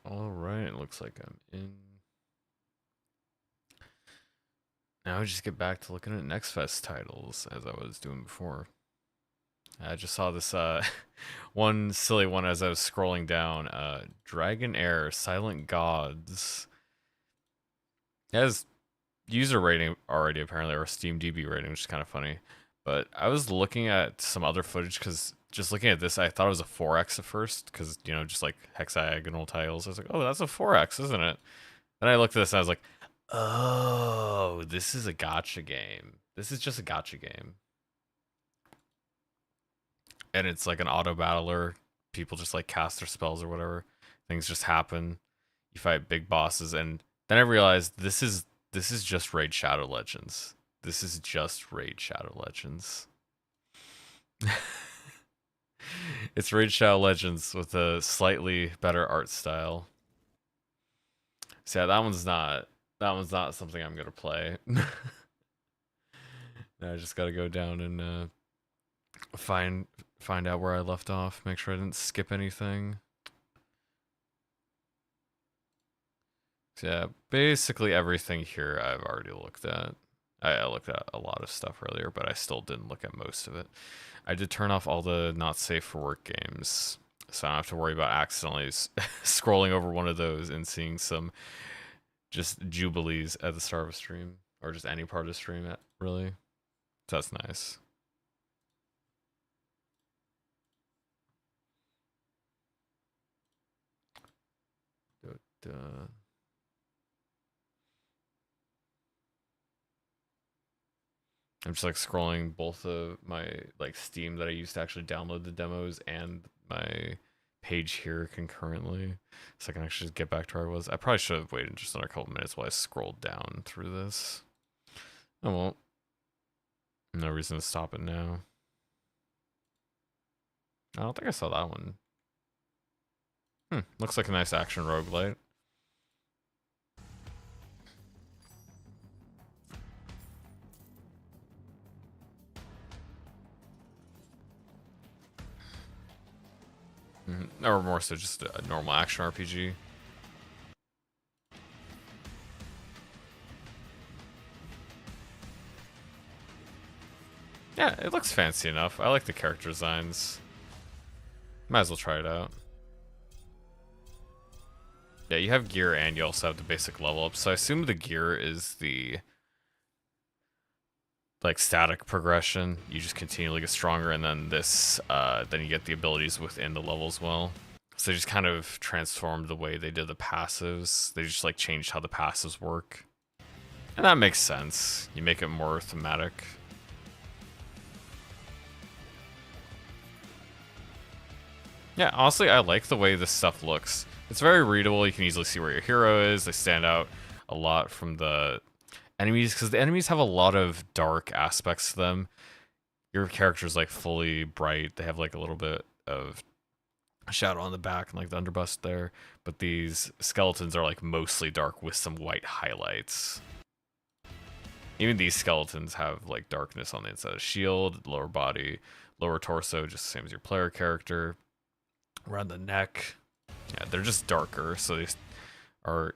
Alright, looks like I'm in. Now I just get back to looking at Next Fest titles as I was doing before. I just saw this one silly one as I was scrolling down. Dragon Air Silent Gods. It has user rating already apparently, or Steam DB rating, which is kind of funny. But I was looking at some other footage because just looking at this, I thought it was a 4x at first because just like hexagonal tiles. I was like, oh, that's a 4x, isn't it? Then I looked at this and I was like, oh, this is a gotcha game. This is just a gotcha game. And it's like an auto battler. People just like cast their spells or whatever. Things just happen. You fight big bosses, and then I realized this is just Raid Shadow Legends. This is just Raid Shadow Legends. It's Raid Shadow Legends with a slightly better art style. So yeah, that one's not something I'm gonna play. I just gotta go down and find find out where I left off. Make sure I didn't skip anything. So yeah, basically everything here I've already looked at. I looked at a lot of stuff earlier, but I still didn't look at most of it. I did turn off all the not safe for work games, so I don't have to worry about accidentally scrolling over one of those and seeing some just jubilees at the start of a stream, or just any part of the stream, really. So that's nice. Duh. I'm just like scrolling both of my like Steam that I used to actually download the demos and my page here concurrently, so I can actually just get back to where I was. I probably should have waited just another couple minutes while I scrolled down through this. I won't. No reason to stop it now. I don't think I saw that one. Looks like a nice action roguelite. Or more so just a normal action RPG. Yeah, it looks fancy enough. I like the character designs. Might as well try it out. Yeah, you have gear and you also have the basic level up. So I assume the gear is the like static progression. You just continually get stronger, and then then you get the abilities within the level as well. So they just kind of transformed the way they did the passives. They just like changed how the passives work, and that makes sense. You make it more thematic. Yeah, honestly, I like the way this stuff looks. It's very readable. You can easily see where your hero is. They stand out a lot from the enemies because the enemies have a lot of dark aspects to them. Your character's like fully bright. They have like a little bit of shadow on the back and like the underbust there, but these skeletons are like mostly dark with some white highlights. Even these skeletons have like darkness on the inside of shield, lower body, lower torso, just the same as your player character. Around the neck, yeah, they're just darker, so they are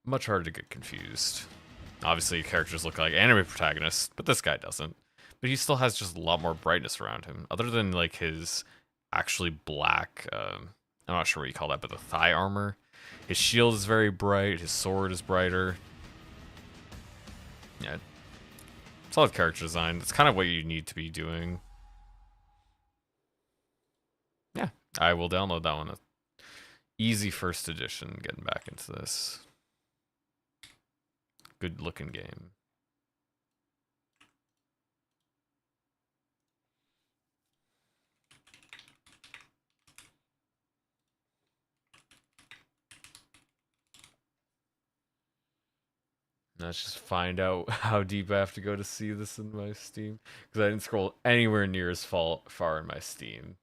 much harder to get confused. Obviously, characters look like anime protagonists, but this guy doesn't. But he still has just a lot more brightness around him, other than like his actually black. I'm not sure what you call that, but the thigh armor. His shield is very bright. His sword is brighter. Yeah, solid character design. That's kind of what you need to be doing. Yeah, I will download that one. Easy first edition. Getting back into this. Good looking game. Let's just find out how deep I have to go to see this in my Steam. Because I didn't scroll anywhere near as far in my Steam.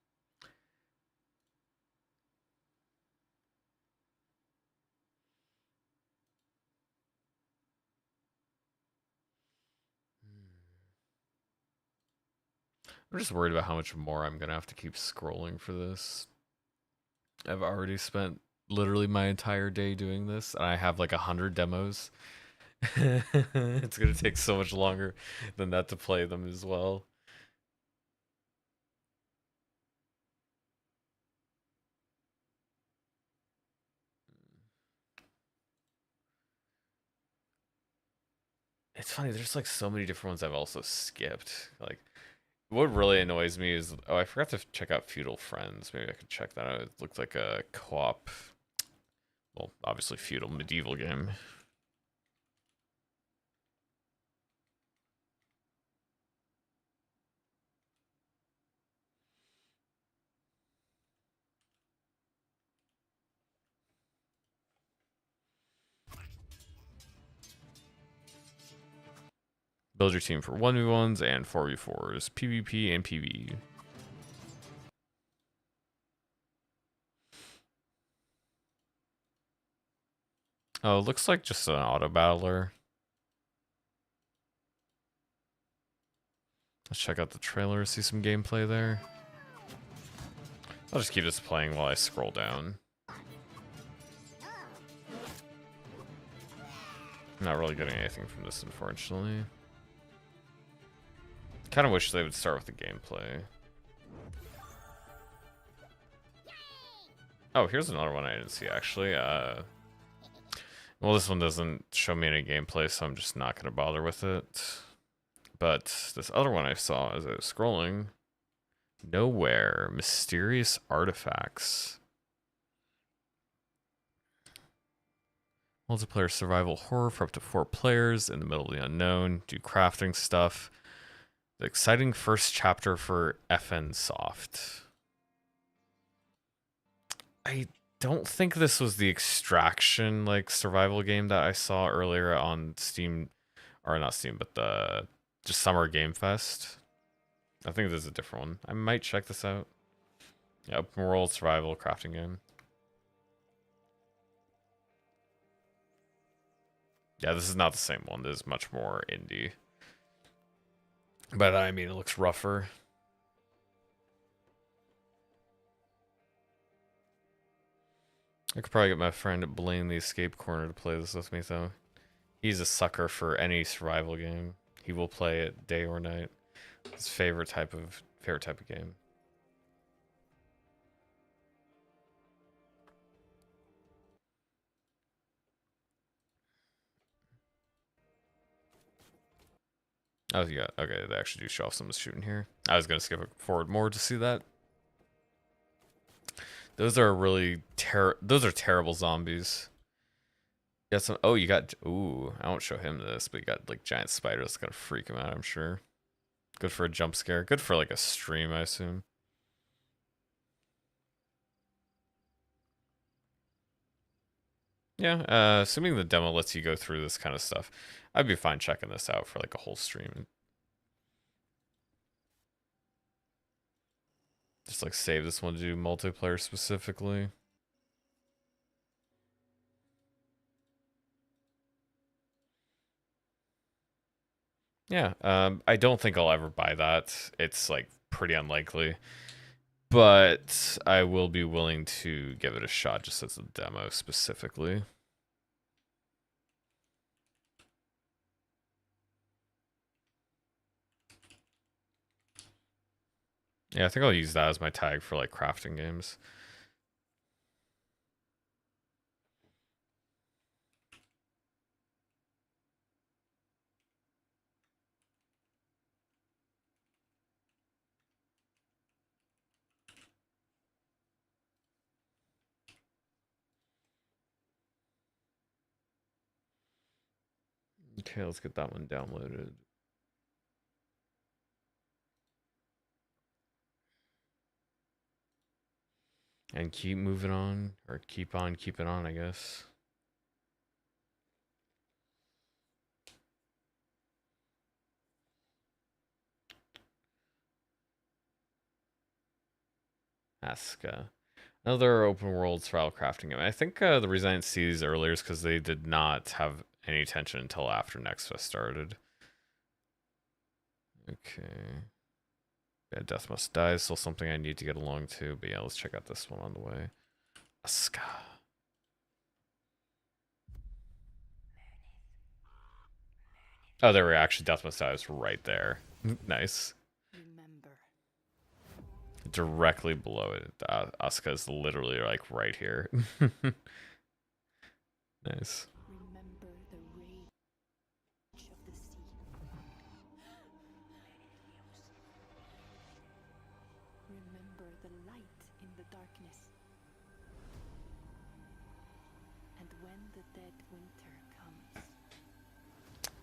I'm just worried about how much more I'm going to have to keep scrolling for this. I've already spent literally my entire day doing this, and I have like 100 demos. It's gonna take so much longer than that to play them as well. It's funny, there's like so many different ones I've also skipped. Like, what really annoys me is, oh, I forgot to check out Feudal Friends. Maybe I could check that out. It looked like a co-op, well, obviously feudal medieval game. Build your team for 1v1s and 4v4s, PvP and PvE. Oh, it looks like just an auto battler. Let's check out the trailer, see some gameplay there. I'll just keep this playing while I scroll down. Not really getting anything from this, unfortunately. Kind of wish they would start with the gameplay. Oh, here's another one I didn't see, actually. Well, this one doesn't show me any gameplay, so I'm just not going to bother with it. But this other one I saw as I was scrolling, Nowhere, Mysterious Artifacts. Multiplayer survival horror for up to 4 players in the middle of the unknown. Do crafting stuff. The exciting first chapter for FN Soft. I don't think this was the Extraction like survival game that I saw earlier on Steam, or not Steam, but the just Summer Game Fest. I think this is a different one. I might check this out. Yeah, open world survival crafting game. Yeah, this is not the same one. This is much more indie. But I mean, it looks rougher. I could probably get my friend Blaine the Escape Corner to play this with me, though. He's a sucker for any survival game. He will play it day or night. His favorite type of game. Oh yeah, okay, they actually do show off some of the shooting here. I was gonna skip forward more to see that. Those are really those are terrible zombies. You got some you got I won't show him this, but you got like giant spiders that's gonna freak him out, I'm sure. Good for a jump scare. Good for like a stream, I assume. Yeah, assuming the demo lets you go through this kind of stuff, I'd be fine checking this out for like a whole stream. Just like save this one to do multiplayer specifically. Yeah, I don't think I'll ever buy that. It's like pretty unlikely, but I will be willing to give it a shot just as a demo specifically. Yeah, I think I'll use that as my tag for like crafting games. Okay, let's get that one downloaded. And keep moving on, or keep on keeping on, I guess. Aska. Another open world survival crafting game. I think the reason I didn't see these earlier is because they did not have any attention until after Next Fest started. Okay. Yeah, Death Must Die is still something I need to get along to, but yeah, let's check out this one on the way. Aska. Oh, there we actually Death Must Die is right there. Nice. Remember. Directly below it. Asuka is literally like right here. Nice. Remember the rage of the sea. Remember the light in the darkness. And when the dead winter comes,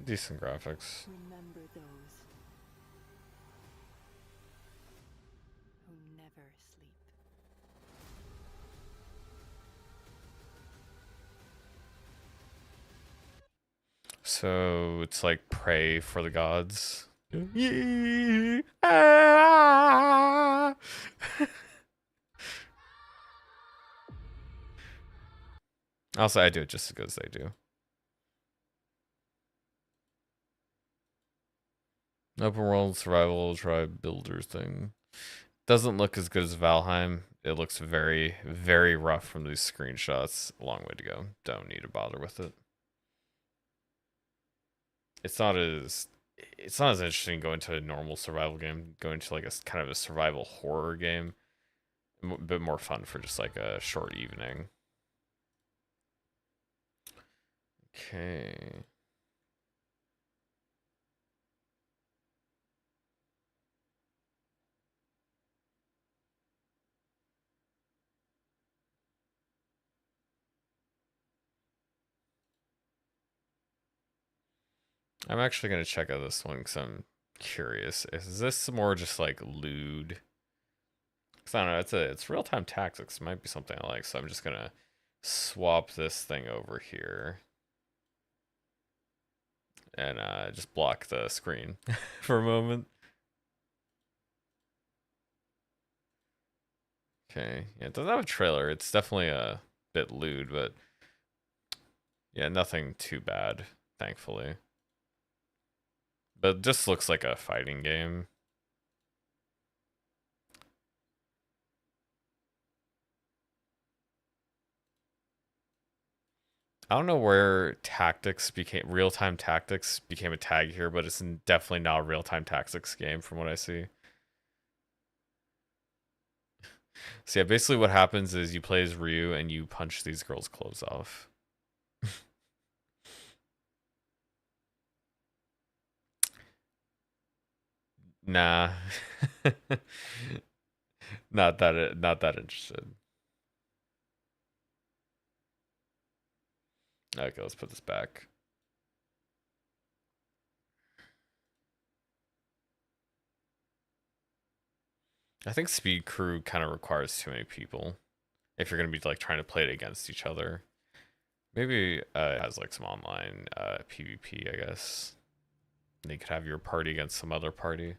Decent graphics. remember those who never sleep. So it's like pray for the gods. Ah! Also, I do it just as good as they do. Open world survival tribe builder thing. Doesn't look as good as Valheim. It looks very, very rough from these screenshots. A long way to go. Don't need to bother with it. It's not as interesting going to a normal survival game. Going to like a kind of a survival horror game. A bit more fun for just like a short evening. Okay. I'm actually gonna check out this one because I'm curious. Is this more just like lewd? Cause I don't know. It's real time tactics. It might be something I like. So I'm just gonna swap this thing over here and just block the screen for a moment. Okay. Yeah, it doesn't have a trailer. It's definitely a bit lewd, but yeah, nothing too bad, thankfully. But it just looks like a fighting game. I don't know where tactics became real-time tactics became a tag here, but it's definitely not a real-time tactics game from what I see. So yeah, basically what happens is you play as Ryu and you punch these girls' clothes off. Nah. Not that interested. Okay, let's put this back. I think Speed Crew kind of requires too many people if you're gonna be like trying to play it against each other. Maybe it has like some online PvP, I guess. And you could have your party against some other party.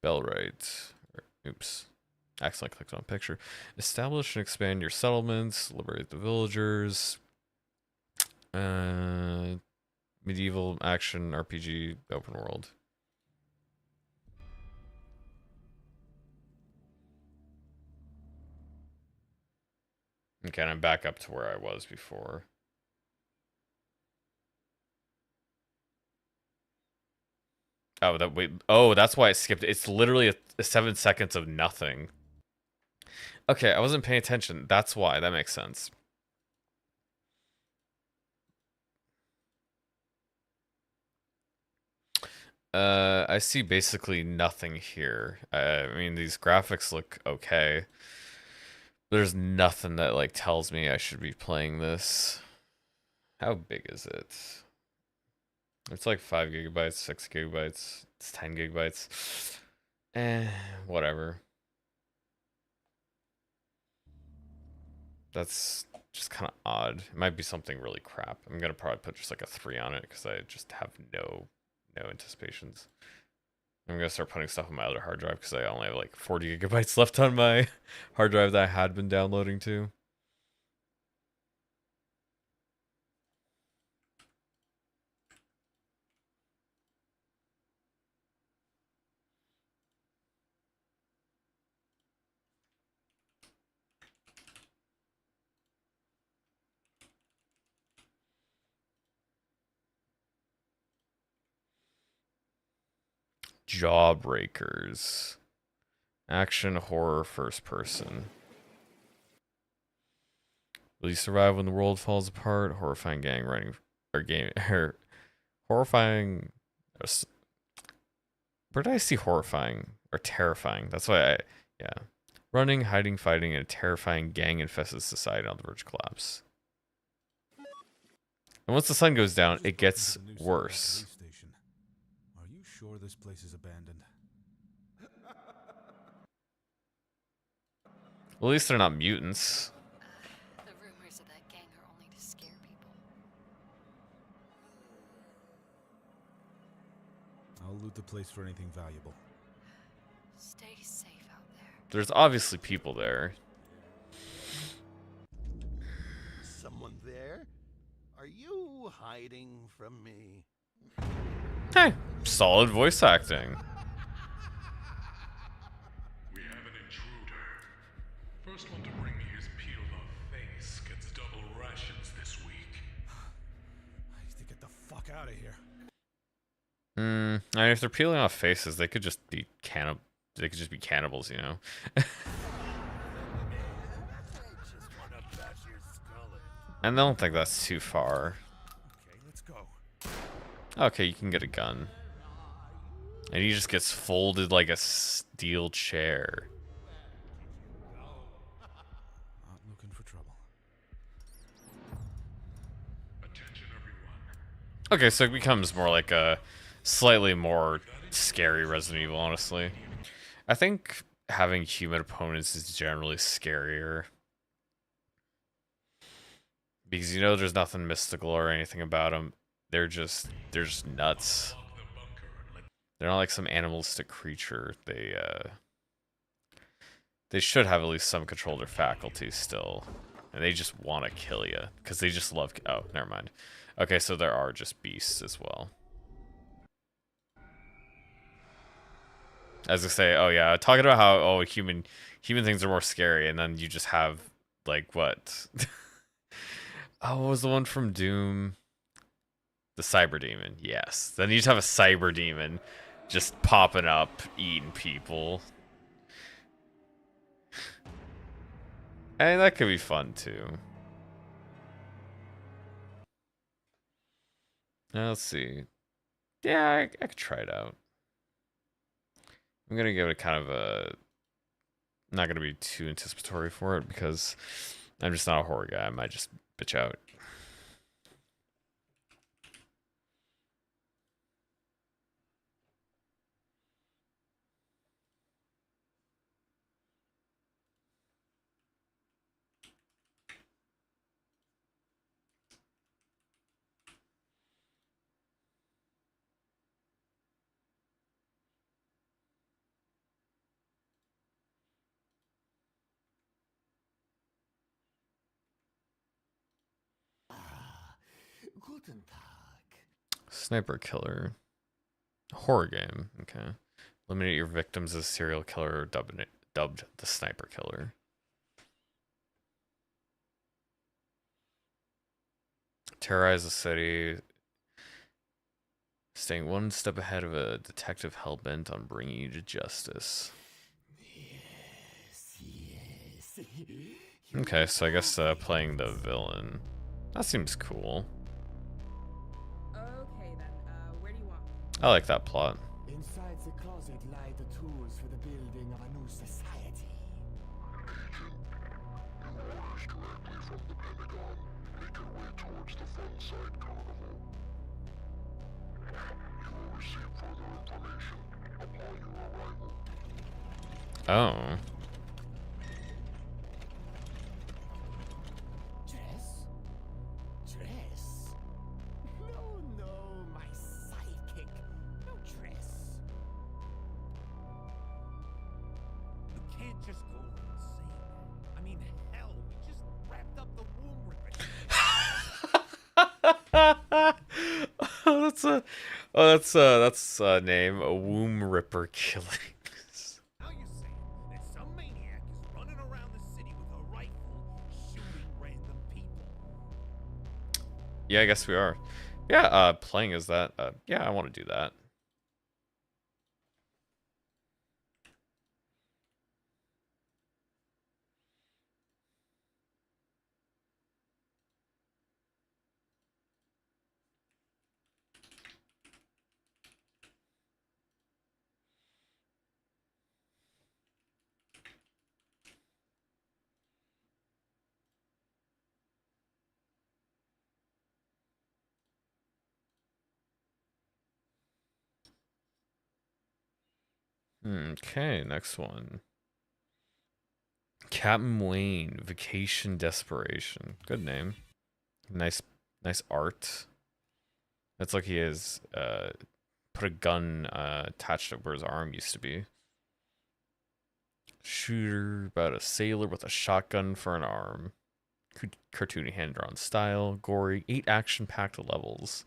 Bellright. Oops. Accidentally clicked on picture. Establish and expand your settlements. Liberate the villagers. Uh, medieval action RPG open world. Okay, and I'm back up to where I was before. Oh, that wait. Oh, that's why I skipped. It's literally a 7 seconds of nothing. Okay, I wasn't paying attention. That's why. That makes sense. I see basically nothing here. I mean, these graphics look okay. There's nothing that like tells me I should be playing this. How big is it? It's like 5 GB, 6 GB. It's 10 GB. Whatever. That's just kind of odd. It might be something really crap. I'm gonna probably put just like a 3 on it because I just have no anticipations. I'm gonna start putting stuff on my other hard drive because I only have like 40 gigabytes left on my hard drive that I had been downloading to. Jawbreakers. Action, horror, first person. Will you survive when the world falls apart? Horrifying gang running or game or horrifying. Where did I see horrifying or terrifying? That's why yeah. Running, hiding, fighting in a terrifying gang-infested society on the verge of collapse. And once the sun goes down, it gets worse. Are you sure this place is abandoned? Well, at least they're not mutants. The rumors of that gang are only to scare people. I'll loot the place for anything valuable. Stay safe out there. There's obviously people there. Someone there? Are you hiding from me? Hey, solid voice acting. We have an intruder. First one to bring me his peeled off face gets double rations this week. I need to get the fuck out of here. I mean, if they're peeling off faces, they could just be They could just be cannibals, you know. And I don't think that's too far. Okay, let's go. Okay, you can get a gun. And he just gets folded like a steel chair. Not looking for trouble. Attention everyone. Okay, so it becomes more like a slightly more scary Resident Evil, honestly. I think having human opponents is generally scarier. Because you know there's nothing mystical or anything about them. They're just nuts. They're not like some animalistic creature. They should have at least some control of their faculties still. And they just want to kill you. Because they just love... Oh, never mind. Okay, so there are just beasts as well. As I say, oh yeah, talking about how human things are more scary, and then you just have like what? Oh, what was the one from Doom? The cyber demon. Yes. Then you just have a cyber demon just popping up, eating people. And that could be fun too. Now, let's see. Yeah, I could try it out. I'm gonna give it kind of a... Not gonna be too anticipatory for it because I'm just not a horror guy. I might just bitch out. Guten Tag. Sniper killer. Horror game. Okay. Eliminate your victims as serial killer, dubbed the sniper killer. Terrorize the city. Staying one step ahead of a detective hell-bent on bringing you to justice. Yes. Okay, so I guess playing the villain. That seems cool. Okay then, where do you want? I like that plot. Inside the closet lie the tools for the building of a new society. Orders directly from the Pentagon. Make your way towards the fun side carnival. You will receive further information upon your arrival. Oh. Dress? Dress? No, my sidekick. No dress. You can't just go and say that. I mean, hell, we just wrapped up the womb ripping. That's a name. A womb ripper killings. Now you're saying that some maniac is running around the city with a rifle, shooting random people. Yeah, I guess we are. Yeah, playing as that. Yeah, I want to do that. Okay, next one. Captain Wayne, Vacation Desperation. Good name. Nice, nice art. It's like he has put a gun attached to where his arm used to be. Shooter about a sailor with a shotgun for an arm. Cartoony hand-drawn style. Gory. 8 action-packed levels.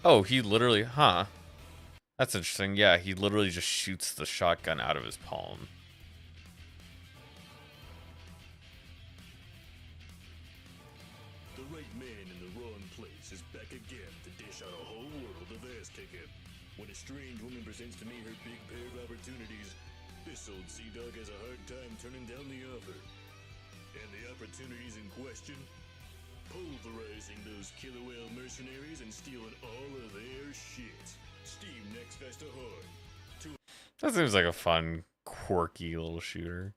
Oh, he literally, huh? That's interesting. Yeah, he literally just shoots the shotgun out of his palm. The right man in the wrong place is back again to dish out a whole world of ass kicking. When a strange woman presents to me her big pair of opportunities, this old sea dog has a hard time turning down the offer. And the opportunities in question? Pulverizing those killer whale mercenaries and stealing all of their shit. Steam next fest ahoy. That seems like a fun, quirky little shooter.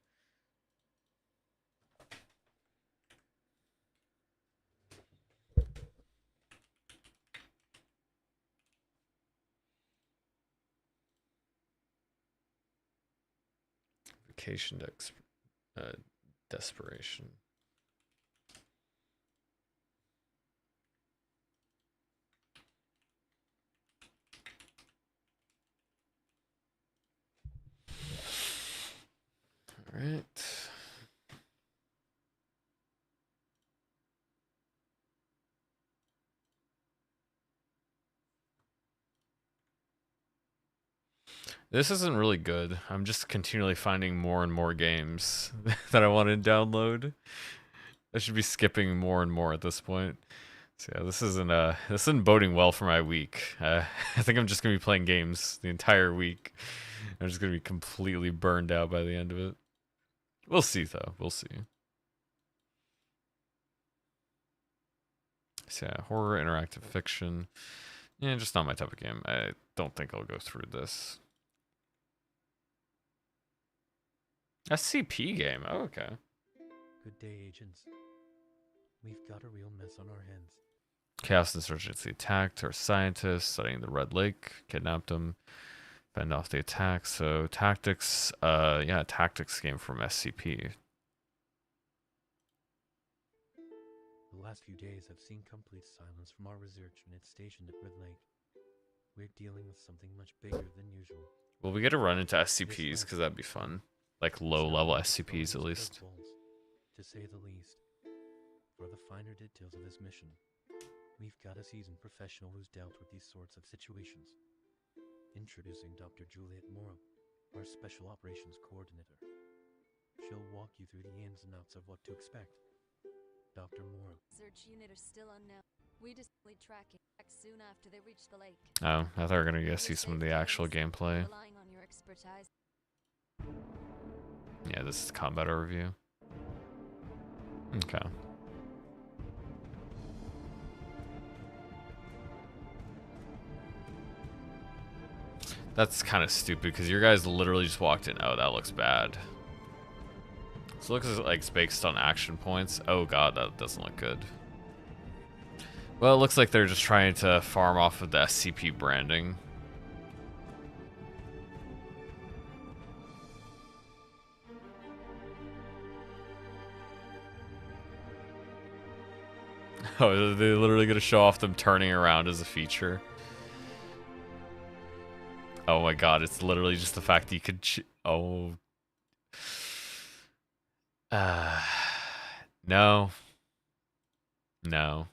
Vacation Desperation. All right. This isn't really good. I'm just continually finding more and more games that I want to download. I should be skipping more and more at this point. So yeah, this isn't boding well for my week. I think I'm just gonna be playing games the entire week. I'm just gonna be completely burned out by the end of it. We'll see though. We'll see. So yeah, horror, interactive fiction. Yeah, just not my type of game. I don't think I'll go through this. SCP game. Oh, okay. Good day, agents. We've got a real mess on our hands. Chaos Insurgency attacked our scientists, studying the Red Lake, kidnapped him, fend off the attack. So tactics, yeah, tactics game from SCP. The last few days have seen complete silence from our research unit stationed at Red Lake. We're dealing with something much bigger than usual. Well, we get to run into SCPs because that'd be fun. Like low-level SCPs at least. To say the least. For the finer details of this mission, we've got a seasoned professional who's dealt with these sorts of situations. Introducing Dr. Juliet Morrow, our Special Operations Coordinator. She'll walk you through the ins and outs of what to expect. Dr. Morrow. Search unit are still unknown. We displayed tracking back soon after they reached the lake. Oh, I thought we were gonna get to see some of the actual gameplay. Relying on your expertise. Yeah, this is combat overview. Okay. That's kind of stupid because your guys literally just walked in. Oh, that looks bad. So it looks like it's based on action points. Oh god, that doesn't look good. Well, it looks like they're just trying to farm off of the SCP branding. Oh, they're literally gonna show off them turning around as a feature. Oh my god, it's literally just the fact that you could oh. No. No.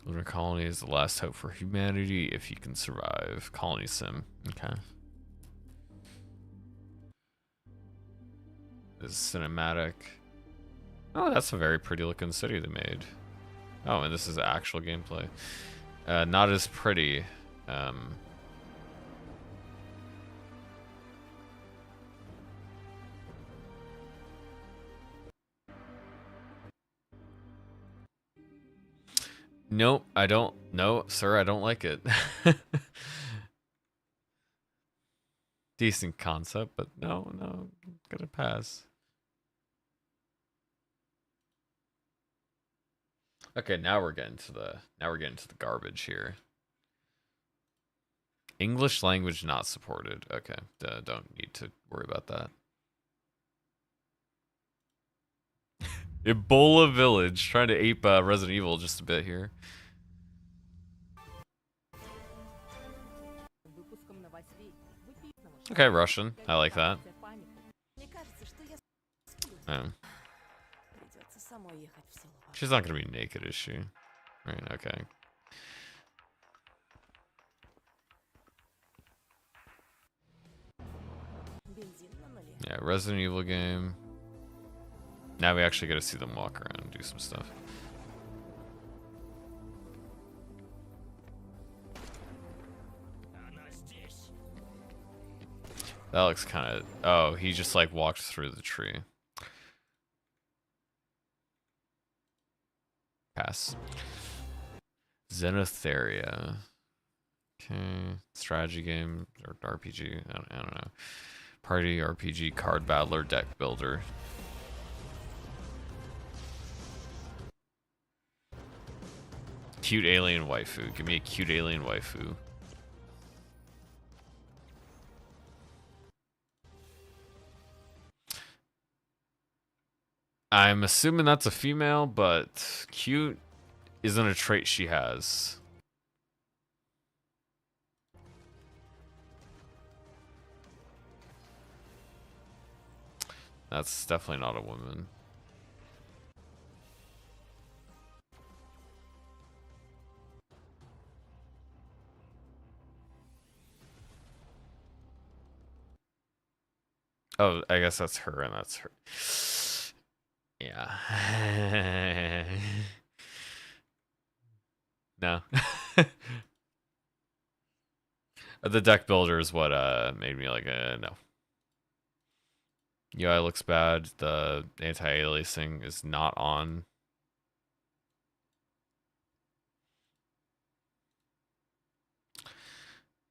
Lunar colony is the last hope for humanity if you can survive. Colony sim. Okay. This is cinematic. Oh, that's a very pretty looking city they made. Oh, and this is actual gameplay. Not as pretty. Nope, I don't. No, sir, I don't like it. Decent concept, but no, gonna pass. Okay, now we're getting to the garbage here. English language not supported. Okay, don't need to worry about that. Ebola Village, trying to ape Resident Evil just a bit here. Okay, Russian. I like that. She's not gonna be naked, is she? Right, okay. Yeah, Resident Evil game. Now we actually get to see them walk around and do some stuff. That looks kind of... Oh, he just like walked through the tree. Pass. Xenotheria. Okay. Strategy game or RPG. I don't know. Party RPG, card battler, deck builder. Cute alien waifu. Give me a cute alien waifu. I'm assuming that's a female, but cute isn't a trait she has. That's definitely not a woman. Oh, I guess that's her and that's her. Yeah. No. The deck builder is what made me like no. UI looks bad. The anti-aliasing is not on.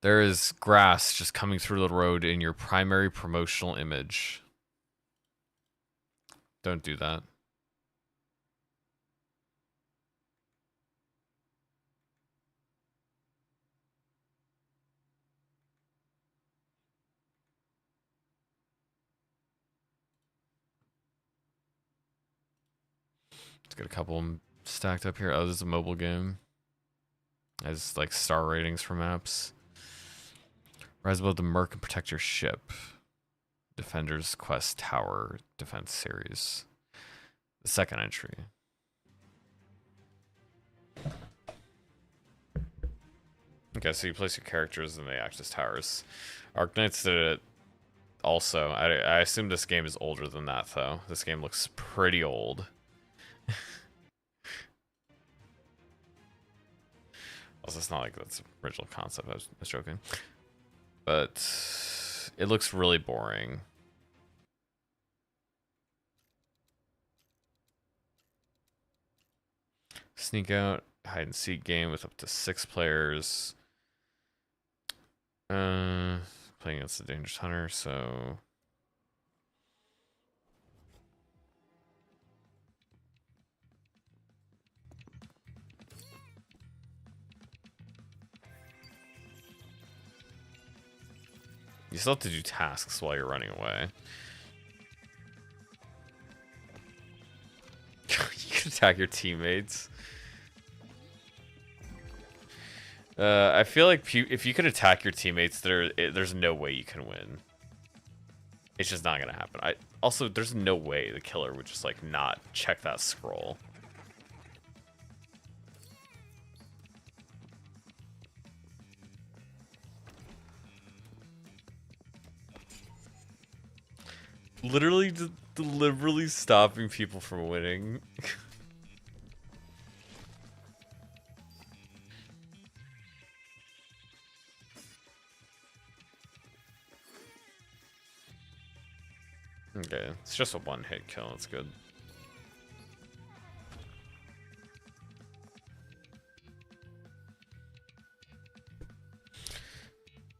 There is grass just coming through the road in your primary promotional image. Don't do that. Let's get a couple of them stacked up here. Oh, this is a mobile game. Has like star ratings for maps. Rise above the murk and protect your ship. Defender's Quest Tower Defense Series. The second entry. Okay, so you place your characters and they act as towers. Arknights did it also. I assume this game is older than that, though. This game looks pretty old. Also, it's not like that's the original concept. I was joking. But it looks really boring. Sneak out, hide and seek game with up to 6 players. Playing against the dangerous hunter, so you still have to do tasks while you're running away. You can attack your teammates. I feel like if you could attack your teammates, there's no way you can win. It's just not gonna happen. Also, there's no way the killer would just like not check that scroll. Literally just deliberately stopping people from winning. Okay, it's just a one-hit kill. That's good.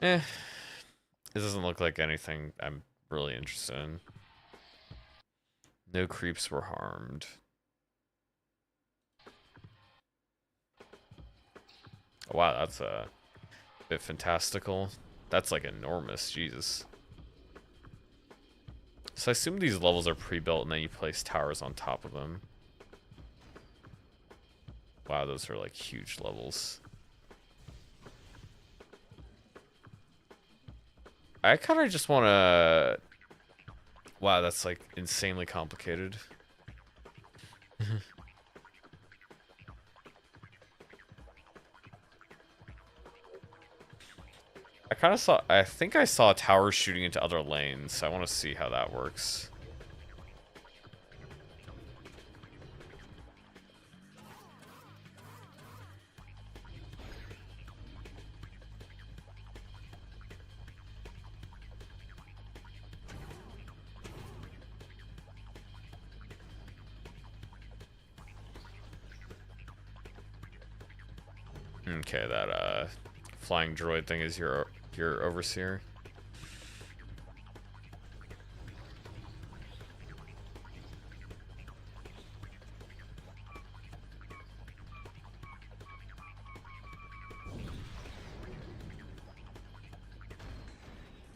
Eh, it doesn't look like anything I'm really interested in. No creeps were harmed. Oh, wow, that's a bit fantastical. That's like enormous, Jesus. So I assume these levels are pre-built and then you place towers on top of them. Wow, those are like huge levels. I kind of just want to... Wow, that's like insanely complicated. I kind of saw... I think I saw towers shooting into other lanes, so I want to see how that works. Okay, that flying droid thing is your overseer.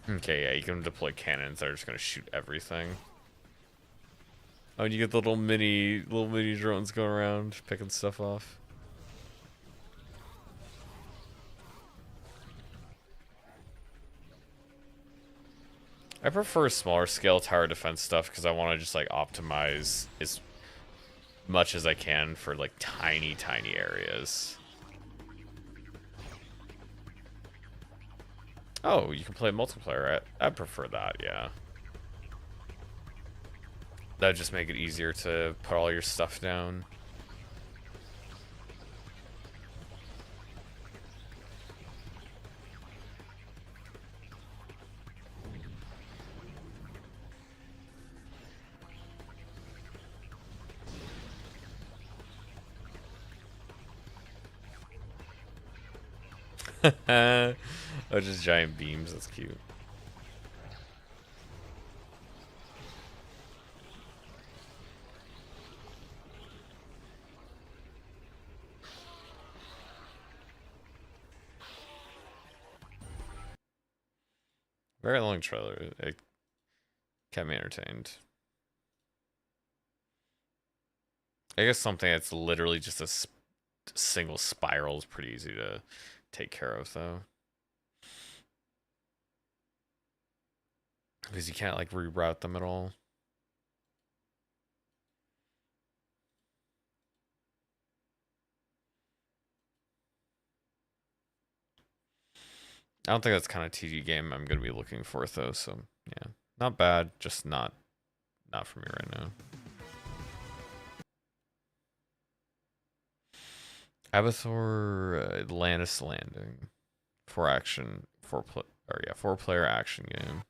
Okay, yeah, you can deploy cannons that are just gonna shoot everything. Oh, and you get the little mini drones going around picking stuff off. I prefer smaller scale tower defense stuff because I want to just like optimize as much as I can for like tiny areas. Oh, you can play multiplayer. I prefer that, yeah. That'd just make it easier to put all your stuff down. Oh, just giant beams. That's cute. Very long trailer. It kept me entertained. I guess something that's literally just a single spiral is pretty easy to take care of, though. Because you can't, like, reroute them at all. I don't think that's kind of TD game I'm going to be looking for, though, so, yeah. Not bad, just not for me right now. Abathor Atlantis Landing. 4-player action game.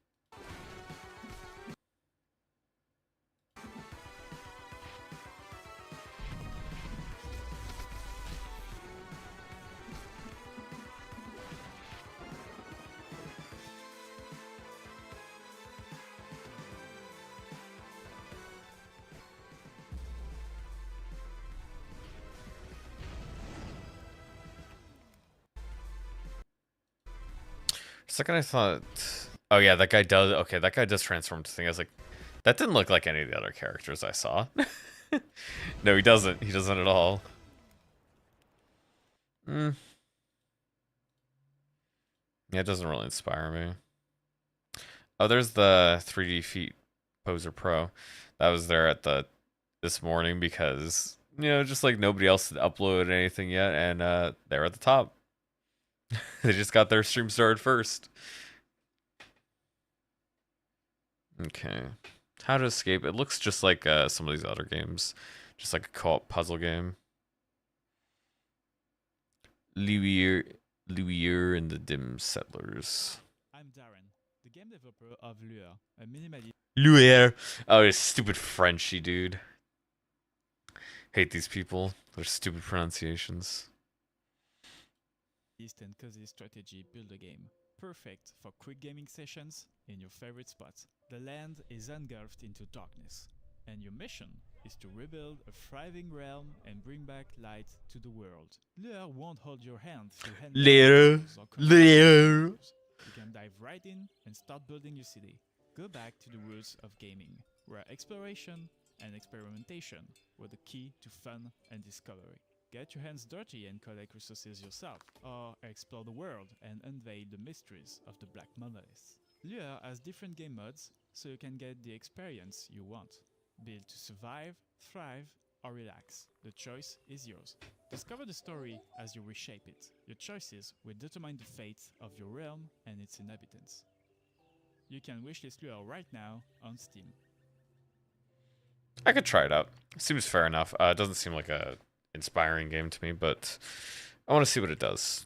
Second, I thought, oh yeah, that guy does. Okay, that guy does transform to thing. I was like, that didn't look like any of the other characters I saw. No, he doesn't. He doesn't at all. Yeah, it doesn't really inspire me. Oh, there's the 3D Feet Poser Pro. That was there at this morning because just like nobody else had uploaded anything yet, and they're at the top. They just got their stream started first. Okay. How to escape. It looks just like some of these other games. Just like a co-op puzzle game. Luire and the Dim Settlers. I'm Darren, the game developer of Luire, a minimalist Luire. Oh, this stupid Frenchy dude. Hate these people. Their stupid pronunciations. and cozy strategy builder game. perfect for quick gaming sessions in your favorite spot. The land is engulfed into darkness, and your mission is to rebuild a thriving realm and bring back light to the world. Lure won't hold your hand through Lure. Lure. You can dive right in and start building your city. Go back to the roots of gaming, where exploration and experimentation were the key to fun and discovery. Get your hands dirty and collect resources yourself, or explore the world and unveil the mysteries of the Black Monolith. Lure has different game modes, so you can get the experience you want. Build to survive, thrive, or relax. The choice is yours. Discover the story as you reshape it. Your choices will determine the fate of your realm and its inhabitants. You can wishlist Lure right now on Steam. I could try it out. Seems fair enough. It doesn't seem like a inspiring game to me, but I want to see what it does.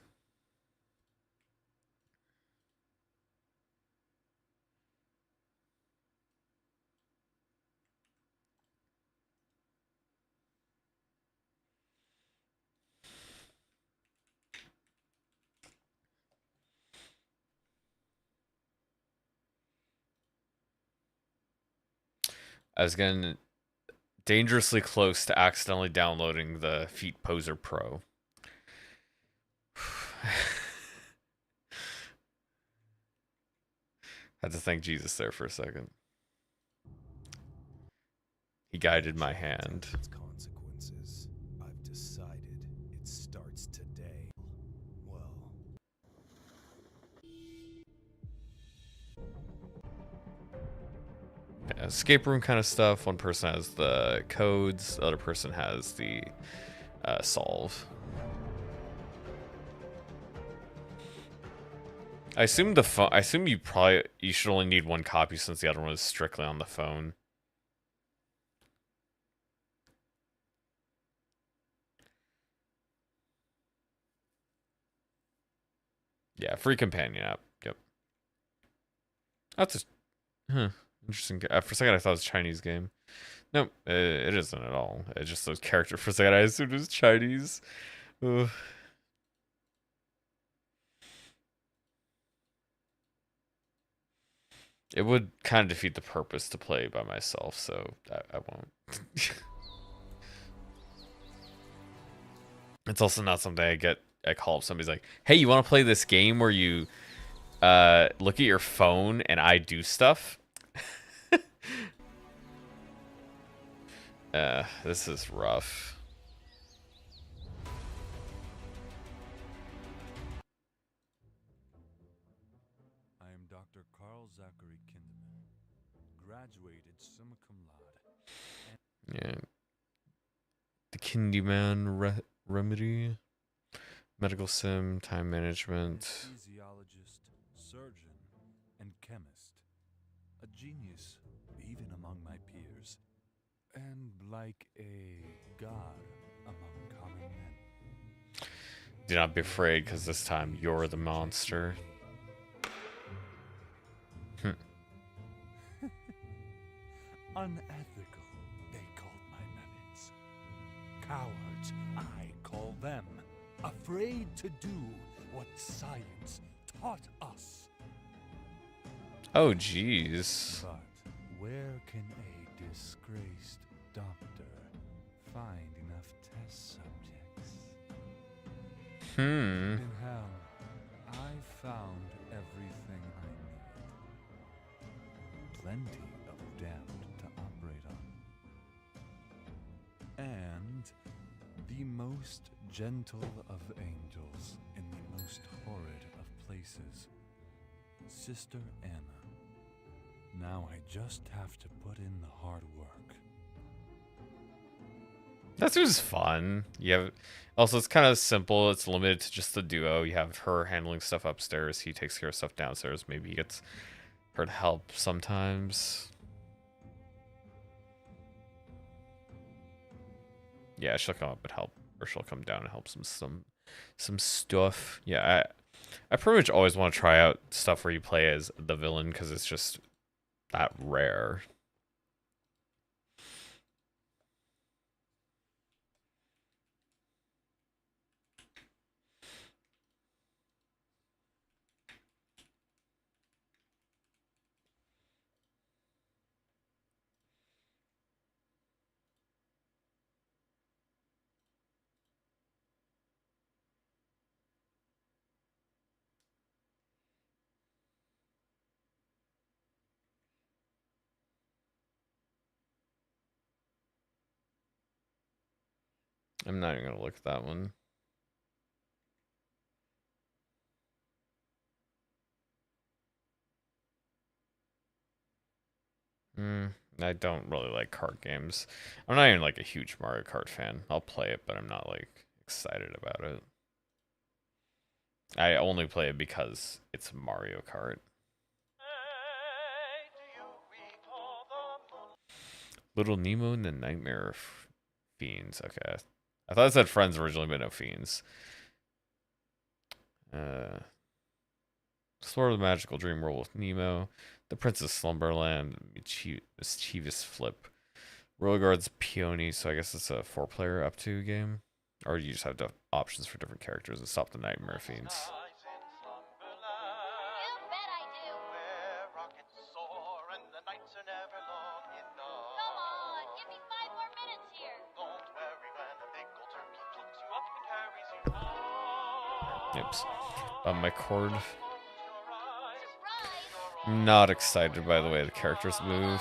I was getting dangerously close to accidentally downloading the Feet Poser Pro. Had to thank Jesus there for a second. He guided my hand. Consequences. I've decided it starts today. Well. Yeah, escape room kind of stuff. One person has the codes, the other person has the solve. I assume the phone. I assume you should only need one copy since the other one is strictly on the phone. Yeah, free companion app. Yep. That's just interesting. For a second, I thought it was a Chinese game. No, it isn't at all. It's just those characters. For a second, I assumed it was Chinese. Ugh. It would kind of defeat the purpose to play by myself, so I won't. It's also not something I call up somebody's like, hey, you want to play this game where you look at your phone and I do stuff? This is rough. I am Dr. Carl Zachary Kinderman, graduated summa cum laude. Yeah. The Kindyman remedy. Medical sim, time management. Anesthesiologist, surgeon, and chemist. A genius, even among my peers. And like a god among common men. Do not be afraid, because this time you're the monster. Unethical, they called my methods. Cowards, I call them. Afraid to do what science taught us. Oh, jeez. But where can a disgraced doctor find enough test subjects? In hell, I found everything I need. Plenty of damned to operate on. And the most gentle of angels in the most horrid of places, Sister Anna. Now I just have to put in the hard work. That seems fun. You have also, it's kind of simple. It's limited to just the duo. You have her handling stuff upstairs. He takes care of stuff downstairs. Maybe he gets her to help sometimes. Yeah, she'll come up and help, or she'll come down and help some stuff. Yeah, I pretty much always want to try out stuff where you play as the villain because it's just that rare. I'm not even gonna look at that one. I don't really like card games. I'm not even like a huge Mario Kart fan. I'll play it, but I'm not like excited about it. I only play it because it's Mario Kart. Little Nemo and the Nightmare Fiends. Okay. I thought it said friends originally, but no fiends. Explore the magical dream world with Nemo. The Princess Slumberland. Mischievous Flip. Roller Guard's Peony, so I guess it's a 4-player up to game. Or you just have options for different characters to stop the Nightmare Fiends. Oops. My cord. I'm not excited by the way the characters move.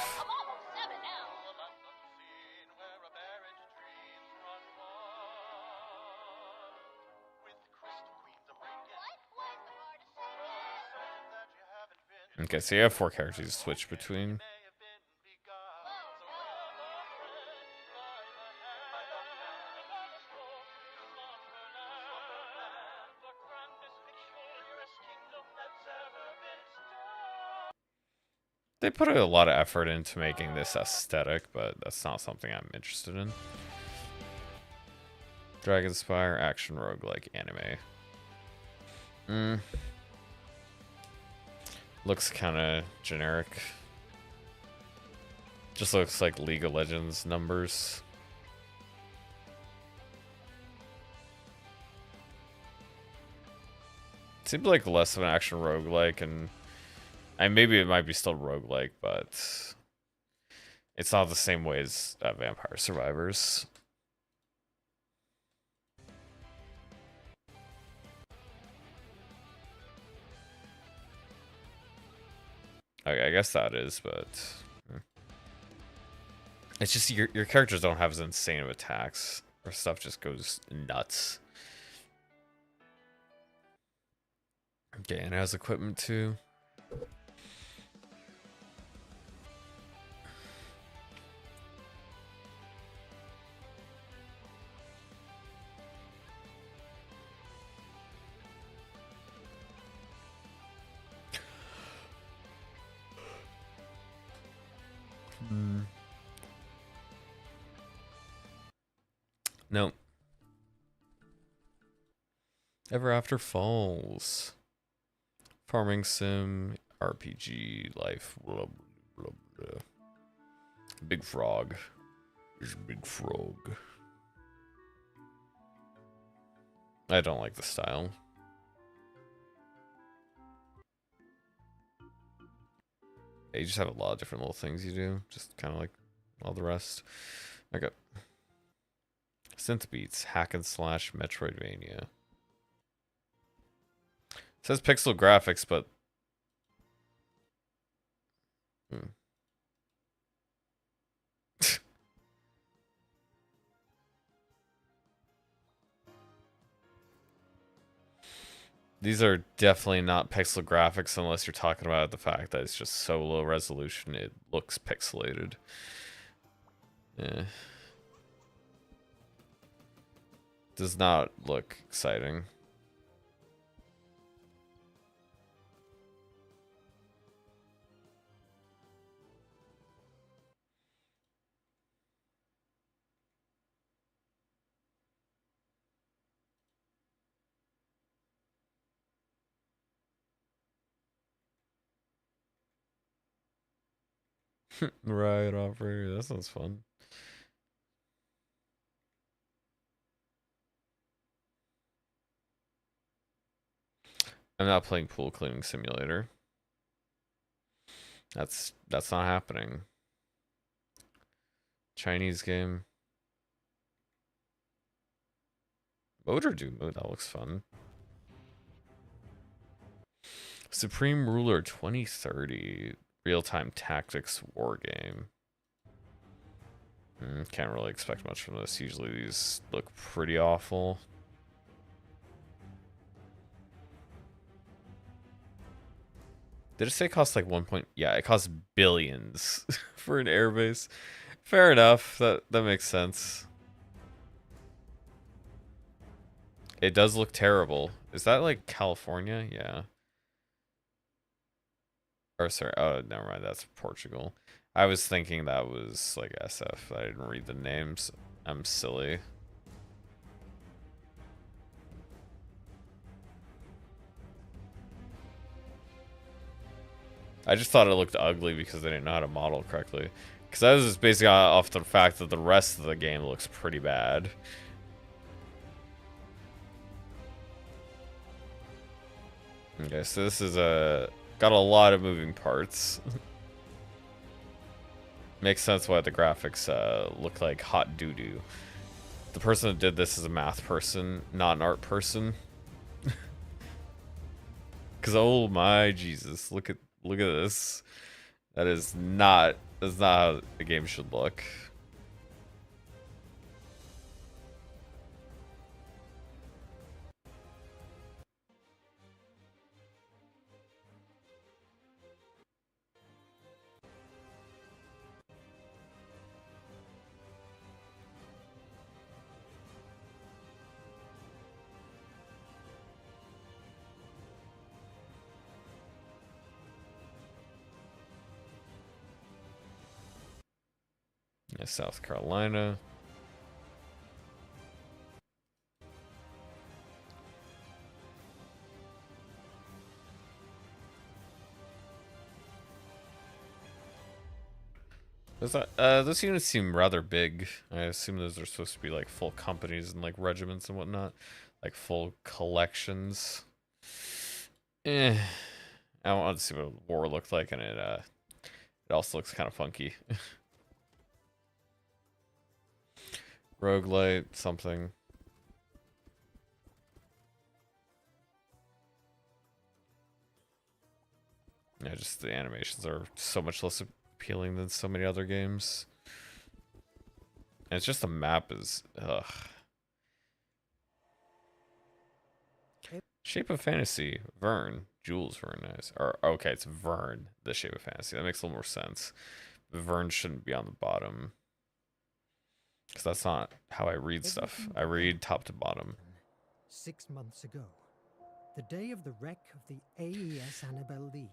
Okay, so you have 4 characters to switch between. They put a lot of effort into making this aesthetic, but that's not something I'm interested in. Dragonspire action roguelike anime. Looks kind of generic. Just looks like League of Legends numbers. Seems like less of an action roguelike, and maybe it might be still roguelike, but it's not the same way as Vampire Survivors. Okay, I guess that is, but it's just your characters don't have as insane of attacks, or stuff just goes nuts. Okay, and it has equipment too. No. Ever After Falls. Farming sim, RPG, life, blah, blah, blah. Big frog. There's a big frog. I don't like the style. Yeah, you just have a lot of different little things you do, just kind of like all the rest. Okay. Synth beats, hack and slash, Metroidvania. It says pixel graphics, but these are definitely not pixel graphics unless you're talking about the fact that it's just so low resolution it looks pixelated. Yeah. Does not look exciting. Right, operator. That sounds fun. I'm not playing Pool Cleaning Simulator. That's not happening. Chinese game. Motor Doom mode, that looks fun. Supreme Ruler 2030. Real-time tactics war game. Can't really expect much from this. Usually these look pretty awful. Did it say it costs like 1 point? Yeah, it costs billions for an airbase. Fair enough. That makes sense. It does look terrible. Is that like California? Yeah. Or sorry, oh, never mind. That's Portugal. I was thinking that was like SF. I didn't read the names. I'm silly. I just thought it looked ugly because they didn't know how to model correctly. Because I was just basing off the fact that the rest of the game looks pretty bad. Okay, so this is got a lot of moving parts. Makes sense why the graphics look like hot doo-doo. The person that did this is a math person, not an art person. Cause oh my Jesus, look at this. That's not how the game should look. Yeah, South Carolina. Those units seem rather big. I assume those are supposed to be like full companies and like regiments and whatnot, like full collections. I want to see what war looked like, and it also looks kind of funky. Roguelite something. Yeah, just the animations are so much less appealing than so many other games. And it's just the map is ugh. Shape of Fantasy, Vern, Jules, very nice. Or okay, it's Vern, the Shape of Fantasy. That makes a little more sense. Vern shouldn't be on the bottom. Because that's not how I read stuff. I read top to bottom. 6 months ago, the day of the wreck of the AES Annabelle Lee.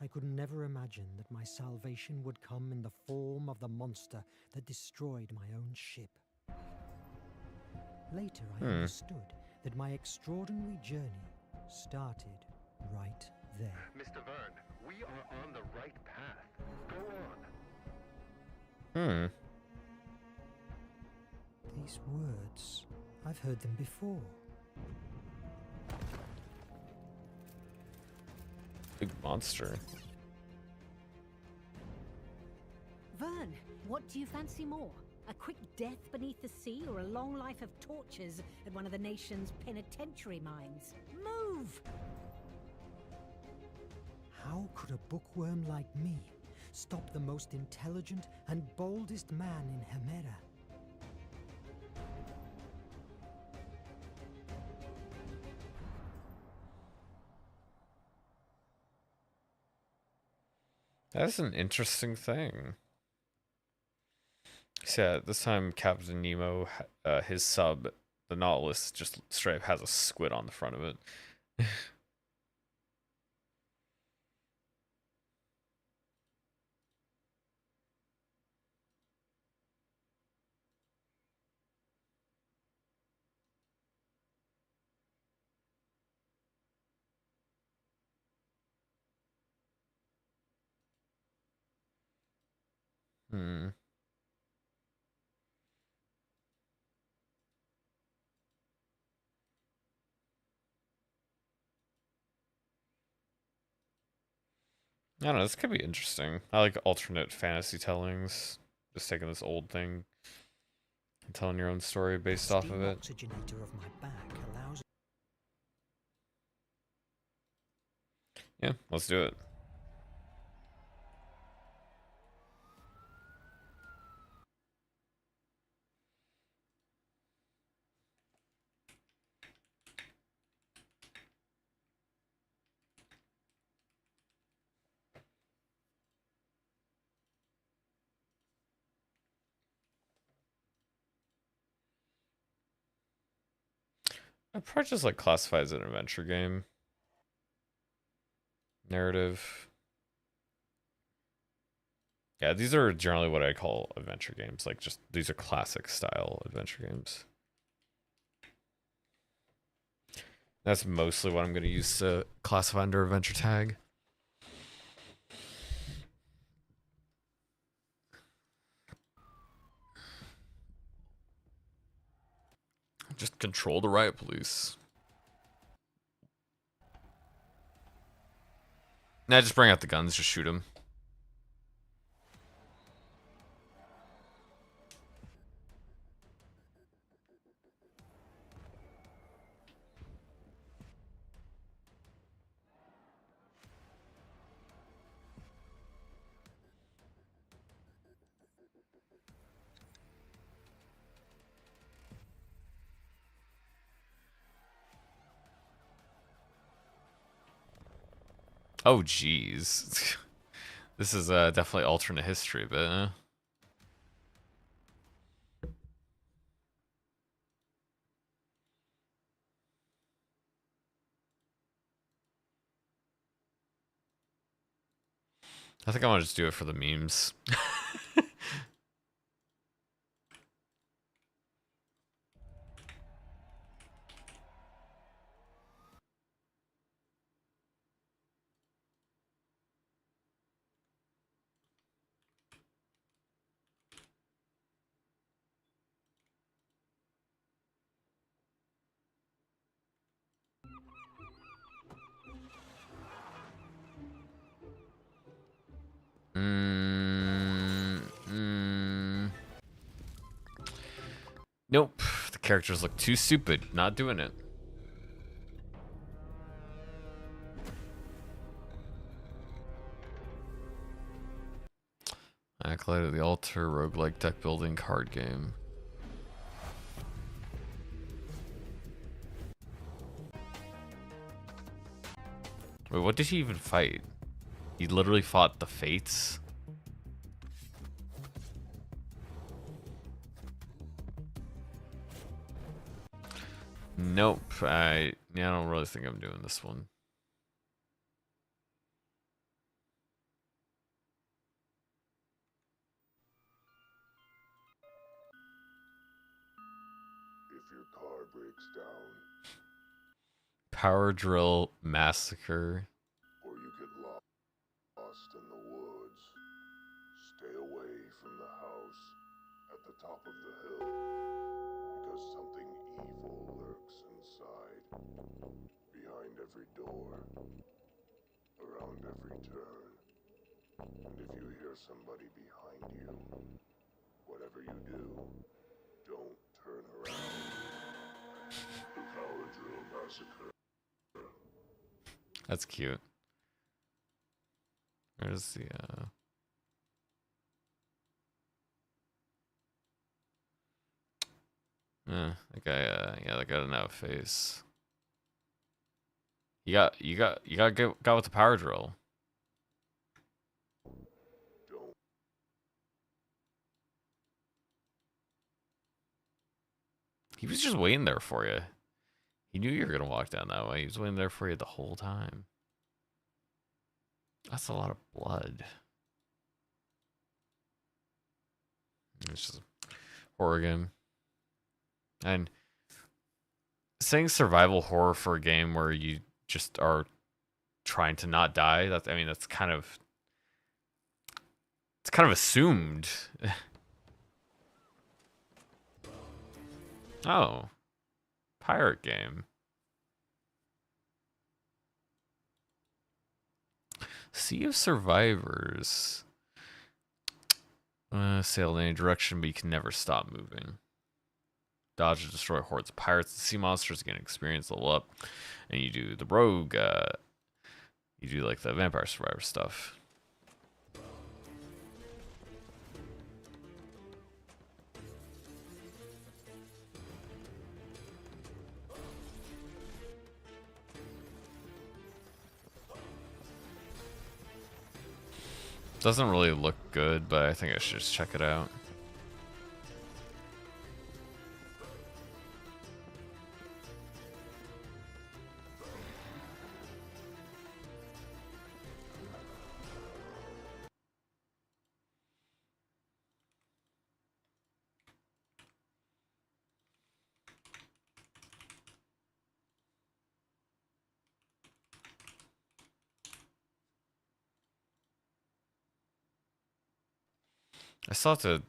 I could never imagine that my salvation would come in the form of the monster that destroyed my own ship. Later, I understood that my extraordinary journey started right there. Mr. Vern, we are on the right path. Go on. These words, I've heard them before. Big monster. Vern, what do you fancy more? A quick death beneath the sea or a long life of tortures at one of the nation's penitentiary mines? Move! How could a bookworm like me stop the most intelligent and boldest man in Hemera? That's an interesting thing. So yeah, this time Captain Nemo, his sub, the Nautilus, just straight up has a squid on the front of it. I don't know, this could be interesting. I like alternate fantasy tellings. Just taking this old thing and telling your own story based off of it. Oxygenator of my back allows... Yeah, let's do it. I'd probably just like classify as an adventure game. Narrative. Yeah, these are generally what I call adventure games. Like, just these are classic style adventure games. That's mostly what I'm going to use to classify under adventure tag. Just control the riot police. Nah, just bring out the guns, just shoot them. Oh, jeez. This is definitely alternate history, but... I think I want to just do it for the memes. Nope. The characters look too stupid. Not doing it. Acolyte of the Altar, roguelike deck building card game. Wait, what did he even fight? He literally fought the Fates? Nope. I don't really think I'm doing this one. If your car breaks down, Power Drill Massacre. or you get lost in the woods, stay away from the house at the top of the hill, because something evil lurks inside, behind every door, around every turn. And if you hear somebody behind you, whatever you do, don't turn around. The Power Drill Massacre. That's cute. Where's the that guy yeah, that guy doesn't have a face. You got with the power drill. He was just waiting there for you. He knew you were gonna walk down that way. He was waiting there for you the whole time. That's a lot of blood. It's just a horror game. And saying survival horror for a game where you just are trying to not die, that's kind of assumed. Oh. Pirate game. Sea of Survivors. Sail in any direction, but you can never stop moving. Dodge and destroy hordes of pirates and sea monsters, gain experience, level up. And you do the rogue, you do like the vampire survivor stuff. Doesn't really look good, but I think I should just check it out. I still have to.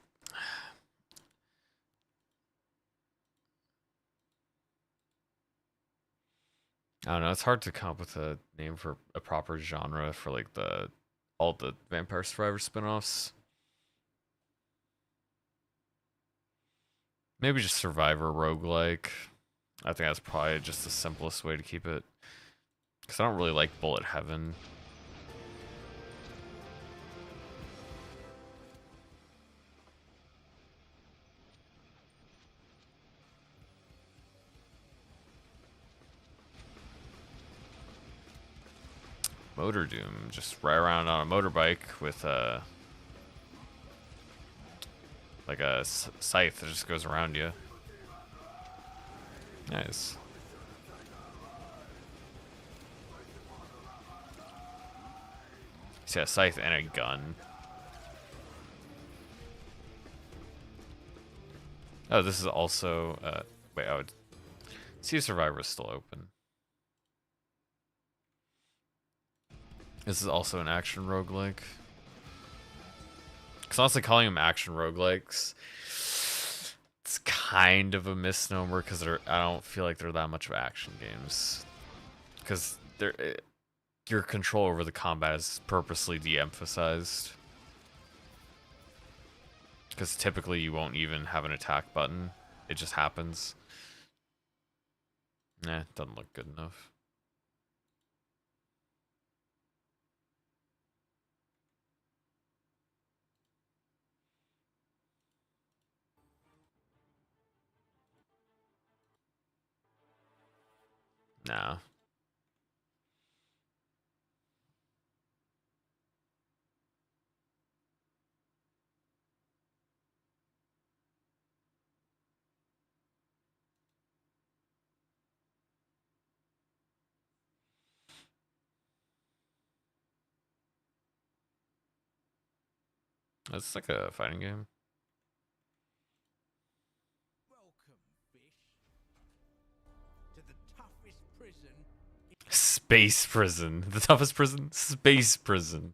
I don't know. It's hard to come up with a name for a proper genre for like all the Vampire Survivor spin-offs. Maybe just Survivor roguelike. I think that's probably just the simplest way to keep it. Because I don't really like Bullet Heaven. Motor Doom, just ride around on a motorbike with like a scythe that just goes around you. Nice. See a scythe and a gun. Oh, this is also wait, I would see if Survivor is still open. This is also an action roguelike. Because honestly, calling them action roguelikes, it's kind of a misnomer because I don't feel like they're that much of action games. Because your control over the combat is purposely de-emphasized. Because typically you won't even have an attack button. It just happens. Nah, doesn't look good enough. Nah. It's like a fighting game. To the toughest prison. Space prison. The toughest prison? Space prison.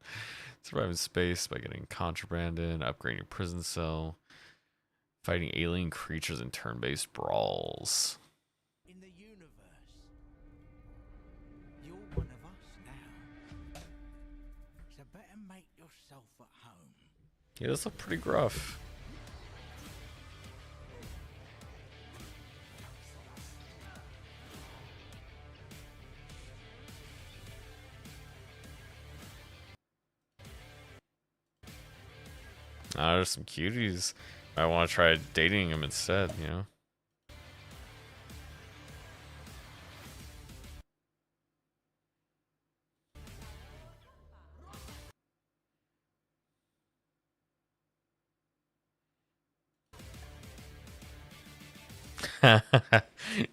Survive in space by getting contraband in, upgrading your prison cell, fighting alien creatures in turn-based brawls. In the universe. You're one of us now. So better make yourself at home. Yeah, this look pretty gruff. Ah, there's some cuties. I want to try dating him instead, you know?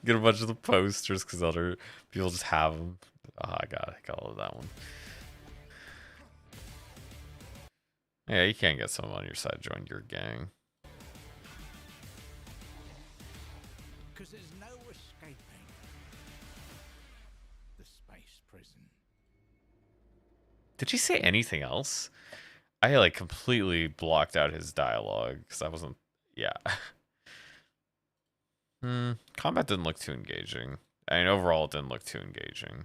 Get a bunch of the posters because other people just have them. Oh, I got all of that one. Yeah, you can't get someone on your side to join your gang. Because there's no escaping the space prison. Did he say anything else? I like completely blocked out his dialogue because I wasn't. Yeah. Combat didn't look too engaging. I mean, overall, it didn't look too engaging.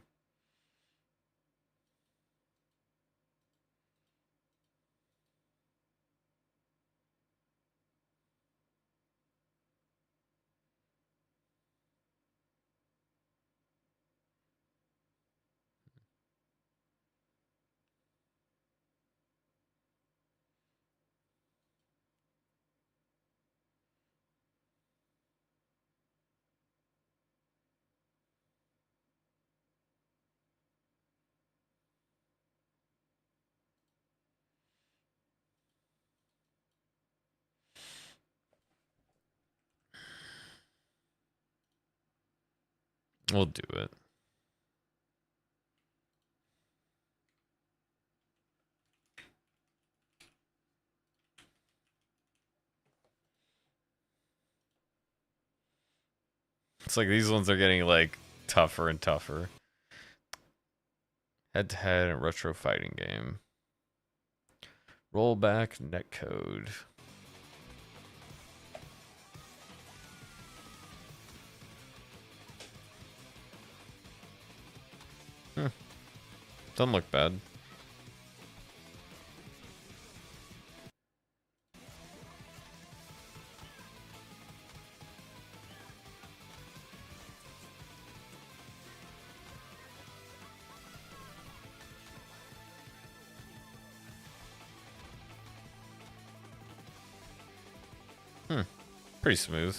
We'll do it. It's like these ones are getting like tougher and tougher. Head to head and retro fighting game. Rollback netcode. Doesn't look bad. Pretty smooth.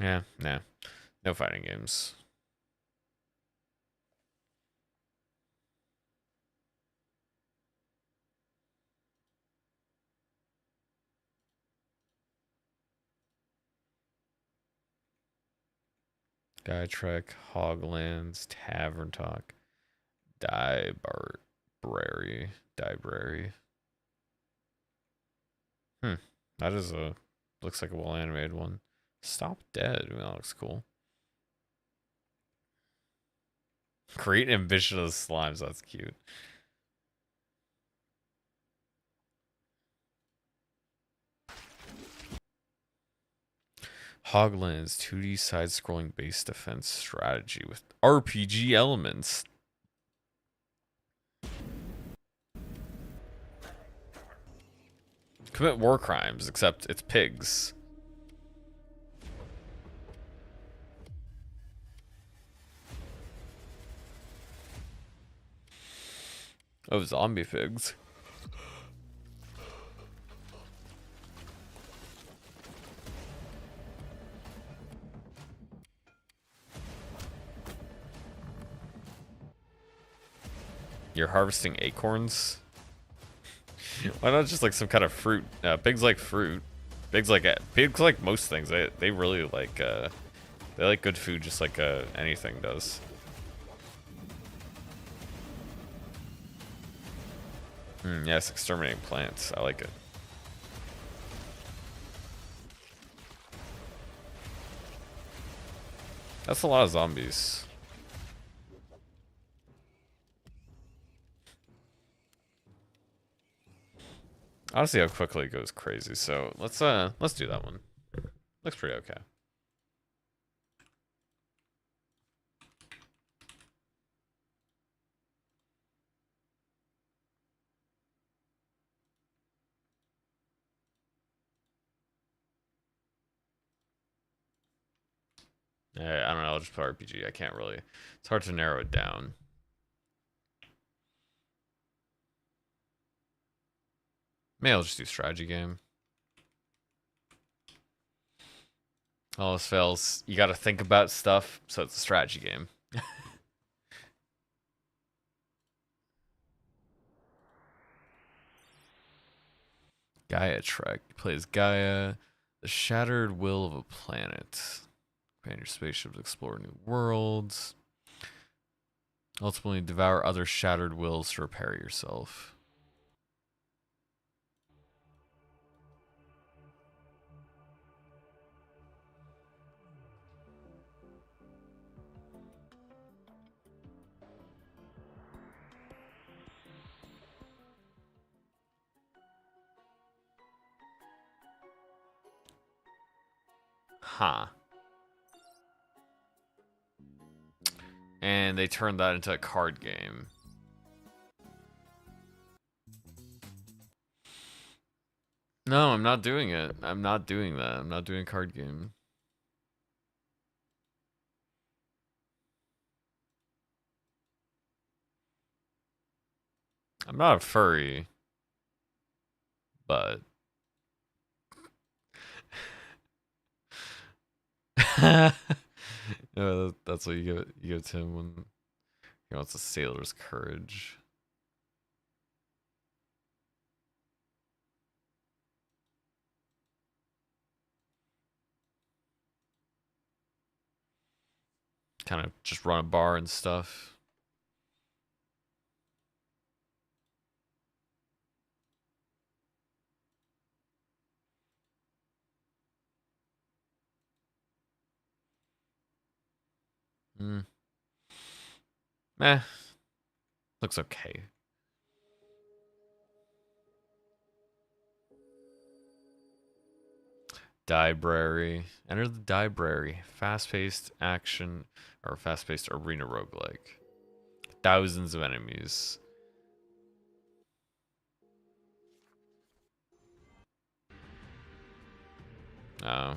Yeah, nah. No fighting games. Guy Trek, Hoglands, Tavern Talk, Dibrary. That is a looks like a well animated one. Stop Dead. I mean, that looks cool. Create ambitious slimes. That's cute. Hoglands 2D side-scrolling base defense strategy with RPG elements. Commit war crimes, except it's pigs. Oh, zombie pigs. You're harvesting acorns? Why not just like some kind of fruit? Pigs like fruit. Pigs like most things. They really like they like good food just like anything does. Yes, exterminating plants. I like it. That's a lot of zombies. Honestly, how quickly it goes crazy. So let's do that one. Looks pretty okay. I don't know. I'll just put RPG. I can't really. It's hard to narrow it down. Maybe I'll just do strategy game. All else fails. You got to think about stuff, so it's a strategy game. Gaia Trek plays Gaia, the shattered will of a planet. Command your spaceship to explore new worlds. Ultimately, devour other shattered wills to repair yourself. Huh. And they turned that into a card game. No, I'm not doing it. I'm not doing that. I'm not doing a card game. I'm not a furry, but yeah, that's what you give to him when He wants a sailor's courage. Kind of just run a bar and stuff. Hmm. Eh. Looks okay. Library. Enter the library. Fast-paced action or fast-paced arena roguelike. Thousands of enemies. Oh.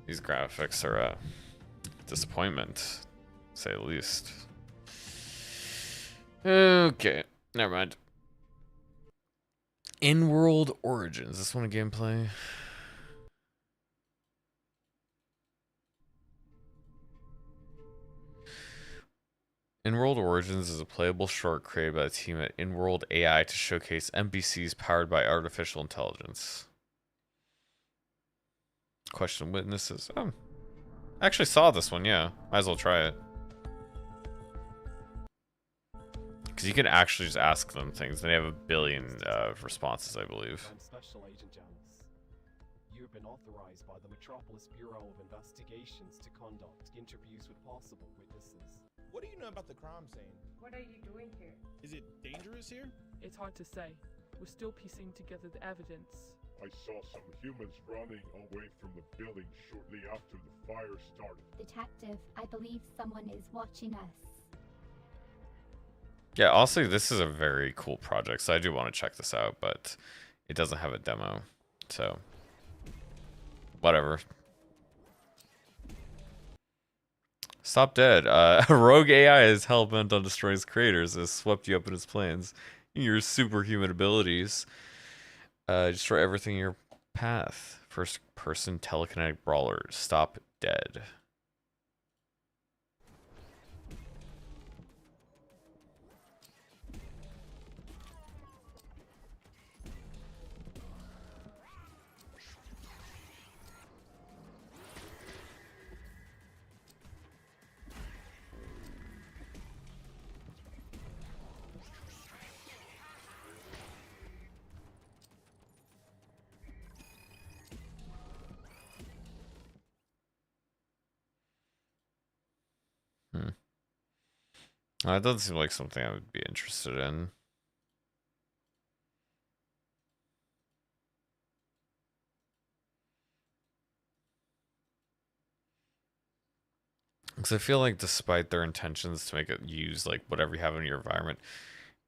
These graphics are a disappointment, to say the least. Okay, never mind. In-world origins. This one a gameplay? In-world origins is a playable short created by the team at In-world AI to showcase NPCs powered by artificial intelligence. Question witnesses. Oh, I actually saw this one. Yeah, might as well try it. Because you can actually just ask them things. They have a billion responses, I believe. I'm Special Agent Janice. You've been authorized by the Metropolis Bureau of Investigations to conduct interviews with possible witnesses. What do you know about the crime scene? What are you doing here? Is it dangerous here? It's hard to say. We're still piecing together the evidence. I saw some humans running away from the building shortly after the fire started. Detective, I believe someone is watching us. Yeah, honestly, this is a very cool project, so I do want to check this out, but it doesn't have a demo, so whatever. Stop dead. Rogue AI is hell-bent on destroying its creators, has swept you up in its plans. Your superhuman abilities destroy everything in your path. First-person telekinetic brawler. Stop dead. That doesn't seem like something I would be interested in. Because I feel like despite their intentions to make it use like whatever you have in your environment,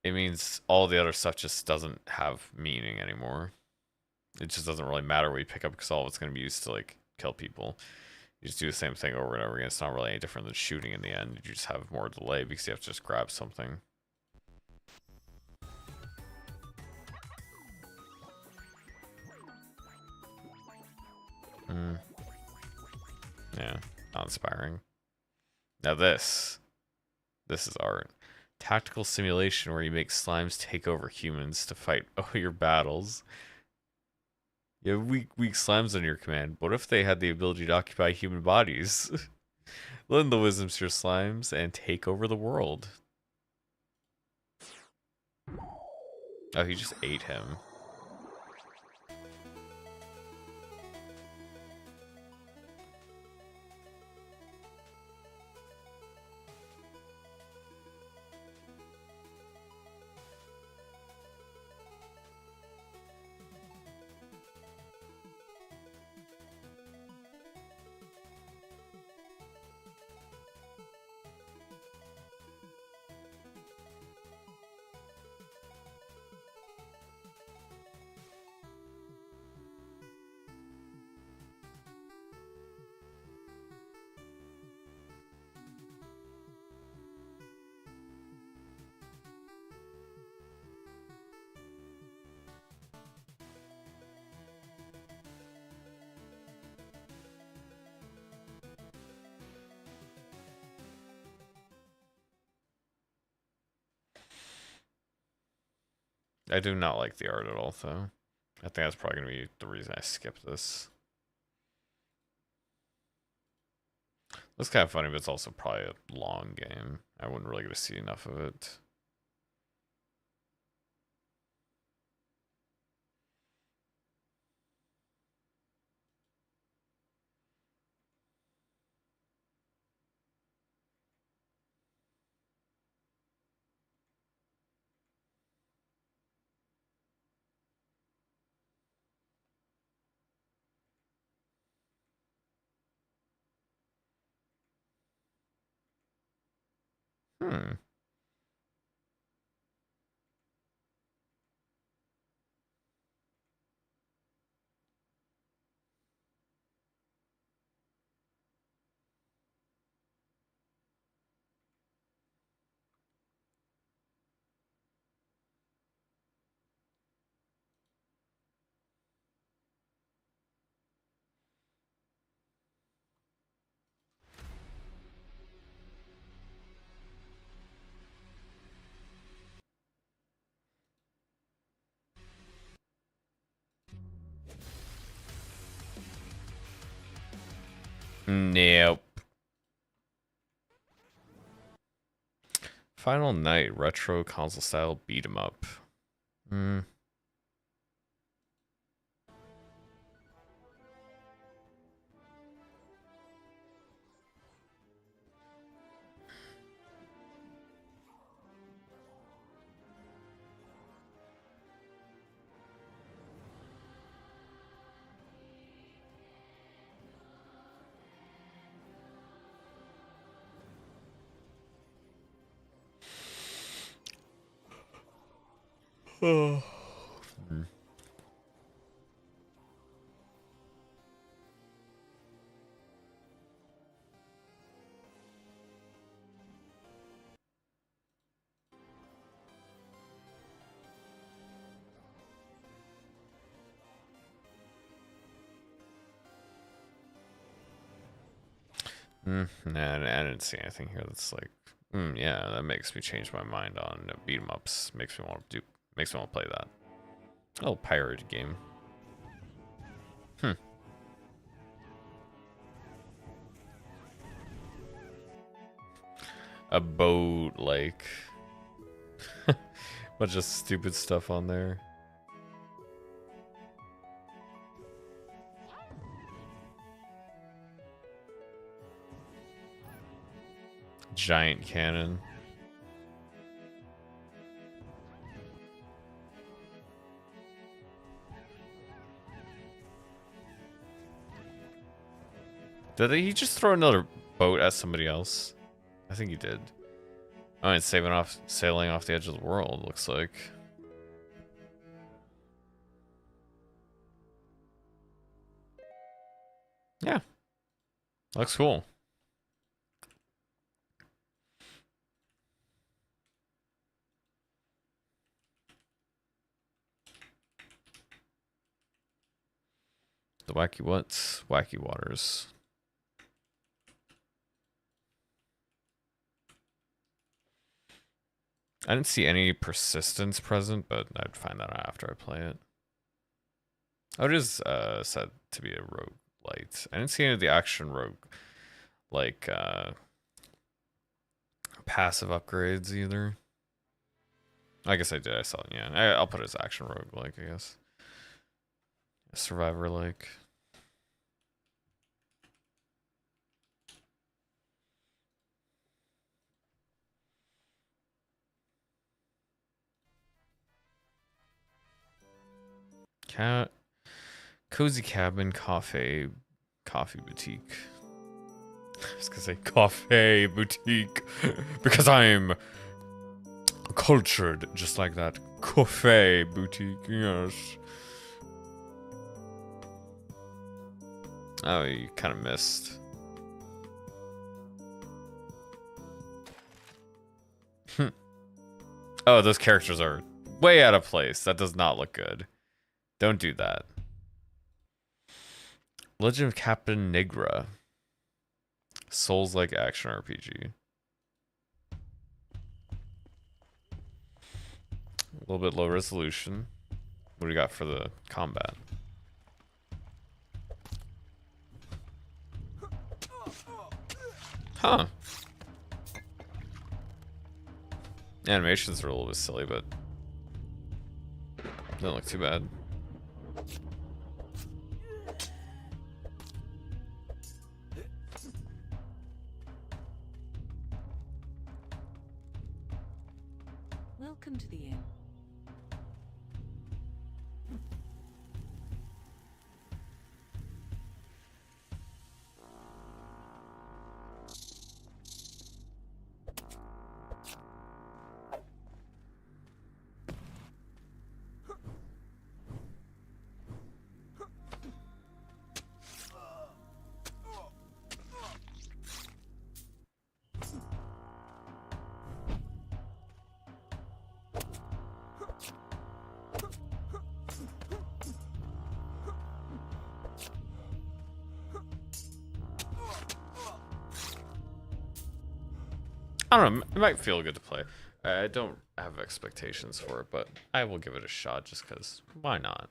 it means all the other stuff just doesn't have meaning anymore. It just doesn't really matter what you pick up because all of it's going to be used to like kill people. You just do the same thing over and over again. It's not really any different than shooting in the end. You just have more delay because you have to just grab something. Yeah, not inspiring. Now this is art. Tactical simulation where you make slimes take over humans to fight your battles. You have weak slimes on your command. What if they had the ability to occupy human bodies? Lend the wisdom to your slimes and take over the world. Oh, he just ate him. I do not like the art at all, though. I think that's probably going to be the reason I skipped this. Looks kind of funny, but it's also probably a long game. I wouldn't really get to see enough of it. Hmm. Nope. Final Night retro console style beat 'em up. Hmm. Oh. Nah, I didn't see anything here that's like, yeah, that makes me change my mind on beat 'em ups. Makes me want to play that. Oh, pirate game. A boat, like bunch of stupid stuff on there. Giant cannon. Did he just throw another boat at somebody else? I think he did. Oh, it's sailing off the edge of the world, looks like. Yeah. Looks cool. The Wacky What's Wacky Waters. I didn't see any persistence present, but I'd find that out after I play it. Oh, it is said to be a roguelite. I didn't see any of the action rogue, like, passive upgrades either. I guess I did. I saw it. Yeah, I'll put it as action roguelike, I guess. Survivor like. Cat. Cozy Cabin Coffee Boutique. I was gonna say Coffee Boutique because I'm cultured just like that. Coffee Boutique, yes. Oh, you kind of missed. Oh, those characters are way out of place. That does not look good. Don't do that. Legend of Captain Negra. Souls-like action RPG. A little bit low resolution. What do you got for the combat? Huh. Animations are a little bit silly, but don't look too bad. Welcome to the inn. I don't know, it might feel good to play. I don't have expectations for it, but I will give it a shot just because why not?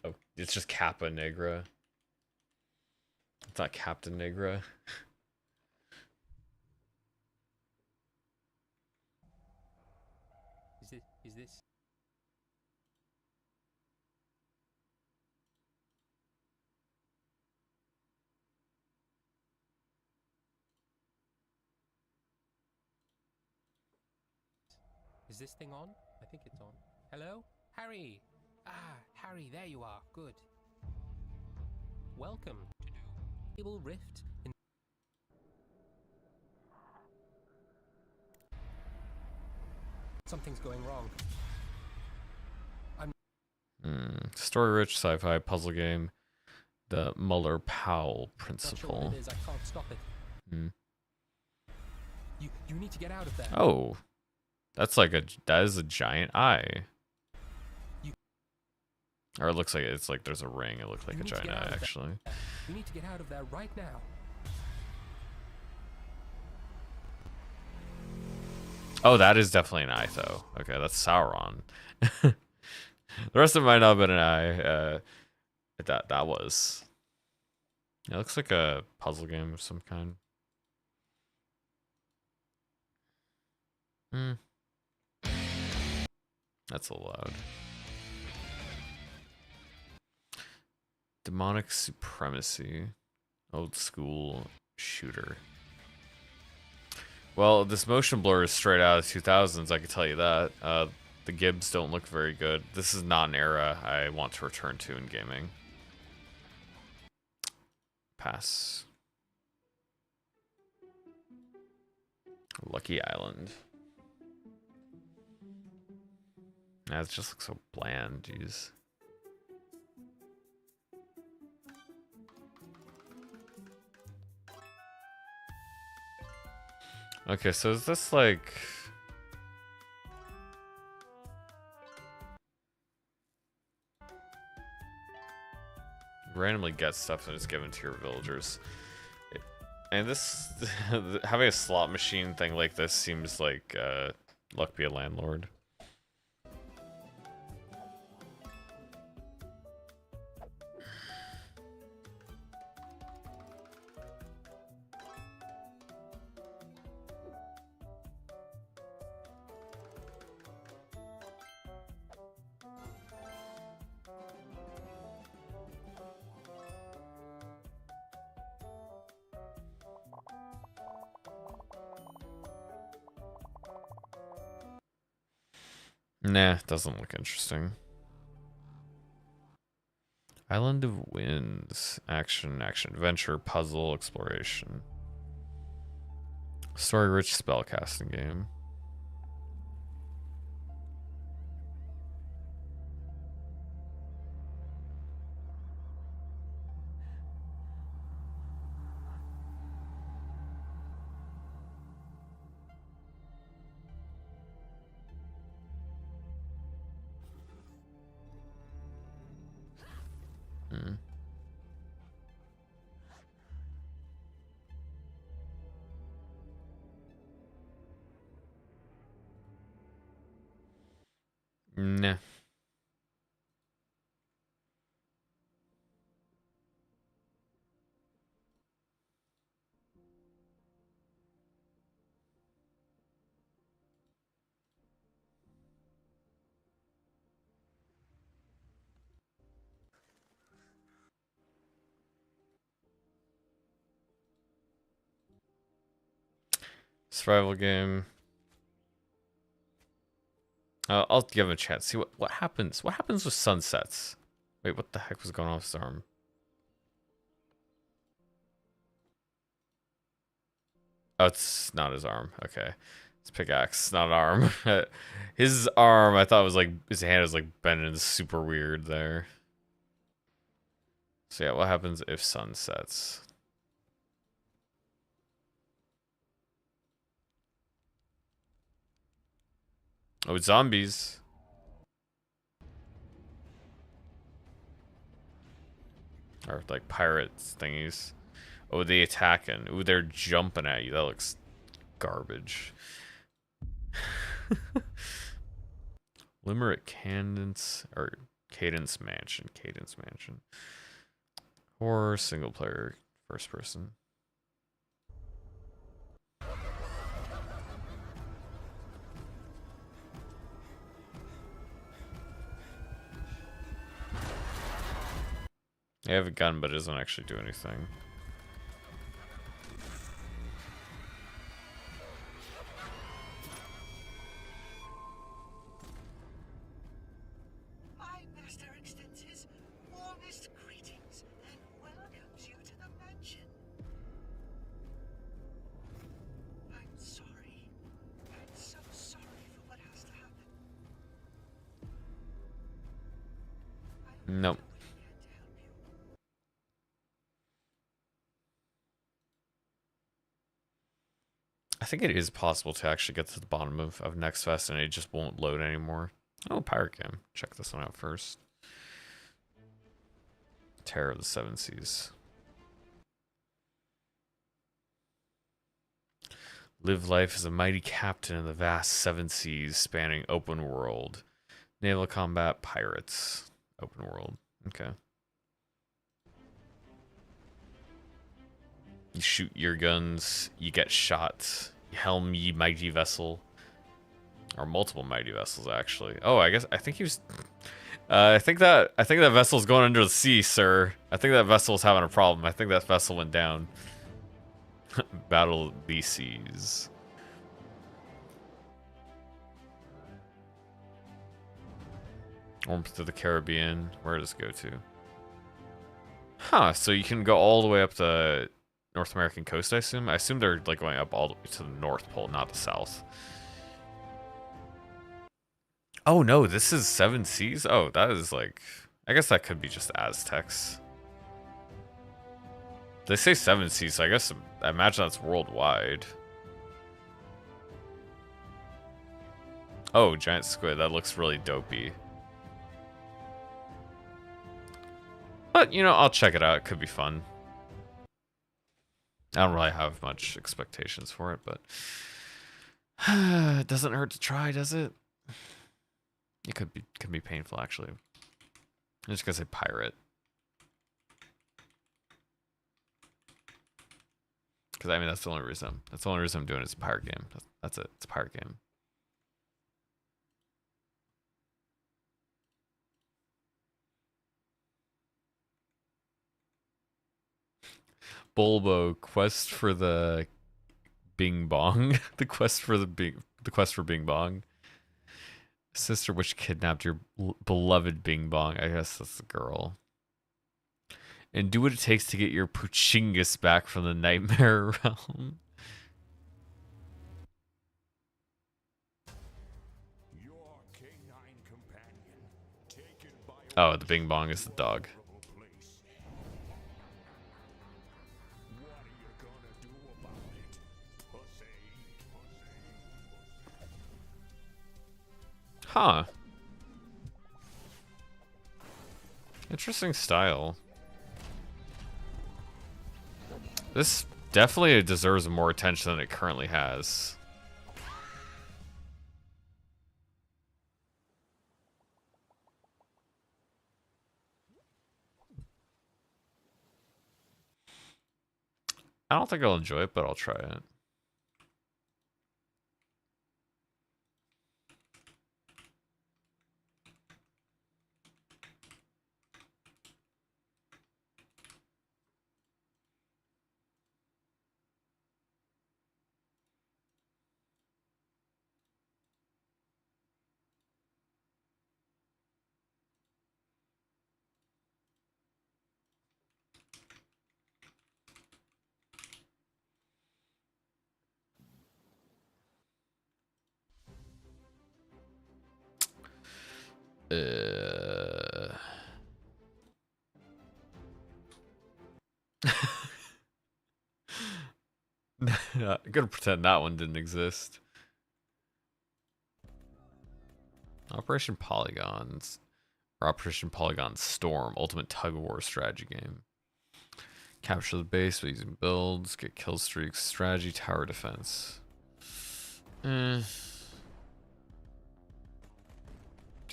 Oh, it's just Kappa Negra. It's not Captain Negra. Is this? Is this thing on? I think it's on. Hello? Harry! Ah, Harry, there you are. Good. Welcome to Table Rift in... Something's going wrong. Story-rich sci-fi puzzle game. The Muller-Powell Not sure principle. what it is. I can't stop it. You need to get out of there. Oh, that is a giant eye. Or it looks like it's like there's a ring. It looks like a giant eye, actually. You need to get out of there right now. Oh, that is definitely an eye, though. Okay, that's Sauron. The rest of it might not have been an eye. That was. It looks like a puzzle game of some kind. That's a little loud. Demonic Supremacy. Old school shooter. Well, this motion blur is straight out of 2000s, I can tell you that. The Gibbs don't look very good. This is not an era I want to return to in gaming. Pass. Lucky Island. Nah, it just looks so bland, jeez. Okay, so is this like... randomly get stuff and it's given to your villagers. And this... having a slot machine thing like this seems like Luck Be a Landlord. Nah, doesn't look interesting. Island of Winds. Action, adventure, puzzle, exploration. Story-rich spellcasting game. Nah. Survival game. I'll give him a chance. See what happens. What happens with sunsets? Wait, what the heck was going on with his arm? Oh, it's not his arm. Okay. It's pickaxe, not an arm. His arm, I thought was like, his hand is like bending super weird there. So yeah, what happens if sun sets? Oh, it's zombies. Or like pirates thingies. Oh, they attacking. Ooh, they're jumping at you. That looks garbage. Limerick Cadence or Cadence Mansion. Cadence Mansion. Or single player first person. They have a gun, but it doesn't actually do anything. My master extends his warmest greetings and welcomes you to the mansion. I'm sorry. I'm so sorry for what has to happen. Nope. I think it is possible to actually get to the bottom of Next Fest and it just won't load anymore. Oh, pirate game. Check this one out first. Terror of the Seven Seas. Live life as a mighty captain in the vast seven seas spanning open world. Naval combat, pirates. Open world. Okay. You shoot your guns, you get shot. Helm ye mighty vessel. Or multiple mighty vessels, actually. Oh, I think he was... I think that vessel's going under the sea, sir. I think that vessel's having a problem. I think that vessel went down. Battle the seas. Warmth of the Caribbean. Where does it go to? Huh, so you can go all the way up the North American coast, I assume? I assume they're like going up all the way to the North Pole, not the South. Oh no, this is Seven Seas? Oh, that is like... I guess that could be just Aztecs. They say Seven Seas, so I imagine that's worldwide. Oh, giant squid. That looks really dopey. But, you know, I'll check it out. It could be fun. I don't really have much expectations for it, but... it doesn't hurt to try, does it? It could be painful, actually. I'm just gonna say pirate. Because, I mean, that's the only reason I'm doing it. It's a pirate game. That's it. It's a pirate game. Bulbo, quest for the Bing Bong. the quest for Bing Bong. Sister which kidnapped your beloved Bing Bong. I guess that's the girl. And do what it takes to get your Puchingus back from the nightmare realm. Oh, the Bing Bong is the dog. Huh. Interesting style. This definitely deserves more attention than it currently has. I don't think I'll enjoy it, but I'll try it. I'm gonna pretend that one didn't exist. Operation Polygons. Or Operation Polygon Storm, ultimate tug of war strategy game. Capture the base by using builds, get kill streaks, strategy, tower defense. Do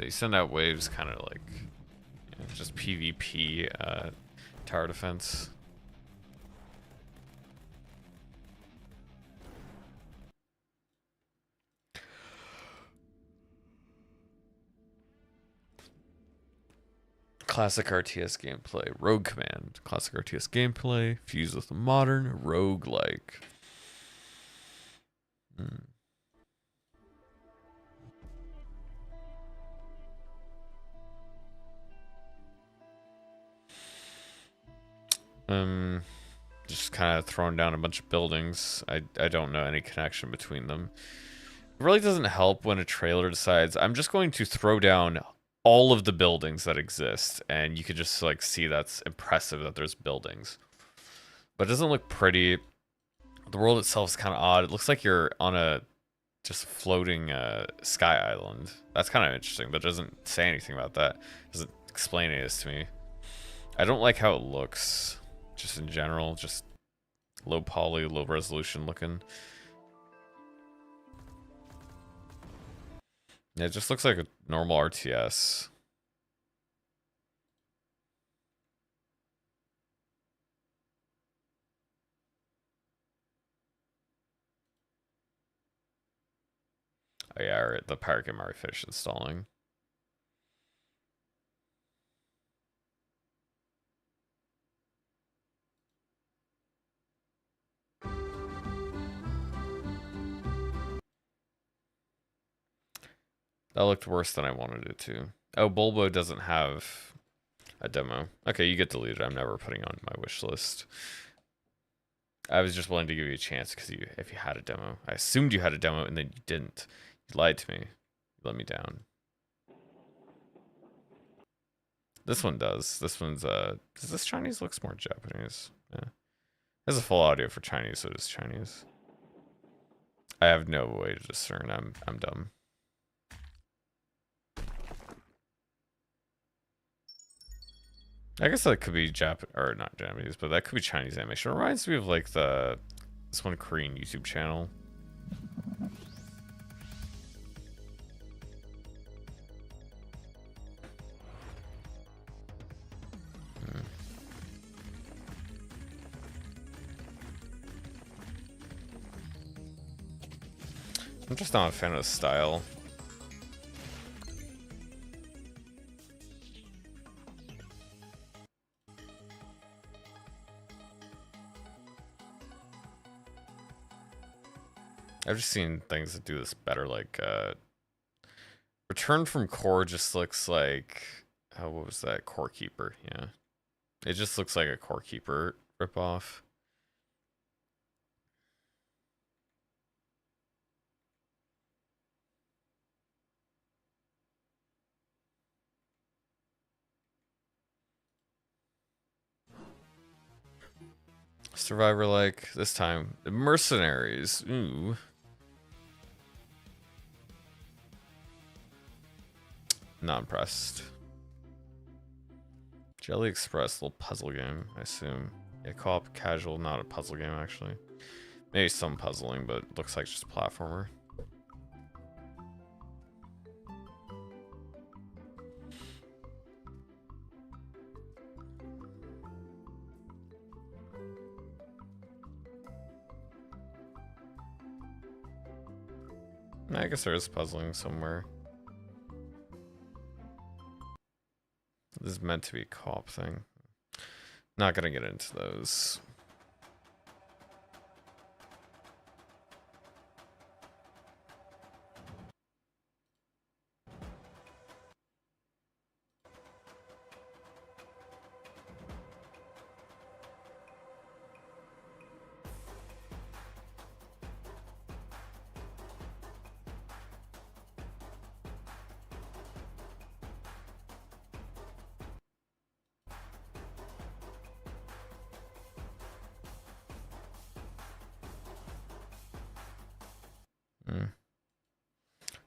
you send out waves, kind of like just PvP tower defense. Classic RTS gameplay, Rogue Command. Classic RTS gameplay, fused with a modern rogue-like. Just kind of throwing down a bunch of buildings. I don't know any connection between them. It really doesn't help when a trailer decides, I'm just going to throw down all of the buildings that exist, and you could just like see that's impressive that there's buildings. But it doesn't look pretty. The world itself is kind of odd. It looks like you're on a just floating sky island. That's kind of interesting, but it doesn't say anything about that. It doesn't explain any of this to me. I don't like how it looks, just in general, just low poly, low resolution looking. Yeah, it just looks like a normal RTS. Oh yeah, alright, the pirate game already finished installing. That looked worse than I wanted it to. Oh, Bulbo doesn't have a demo. Okay, you get deleted. I'm never putting on my wish list. I was just willing to give you a chance because if you had a demo. I assumed you had a demo and then you didn't. You lied to me. You let me down. This one does. This one's does this Chinese looks more Japanese? Yeah. There's a full audio for Chinese, so it is Chinese. I have no way to discern. I'm dumb. I guess that could be or not Japanese, but that could be Chinese animation. It reminds me of like this one Korean YouTube channel. I'm just not a fan of the style. I've just seen things that do this better, like Return from Core just looks like what was that? Core Keeper, yeah. It just looks like a Core Keeper ripoff. Survivor like this time. Mercenaries. Ooh. Not impressed. Jelly Express, little puzzle game, I assume. Yeah, co-op casual, not a puzzle game actually. Maybe some puzzling, but looks like just a platformer. I guess there is puzzling somewhere. This is meant to be a co-op thing. Not gonna get into those.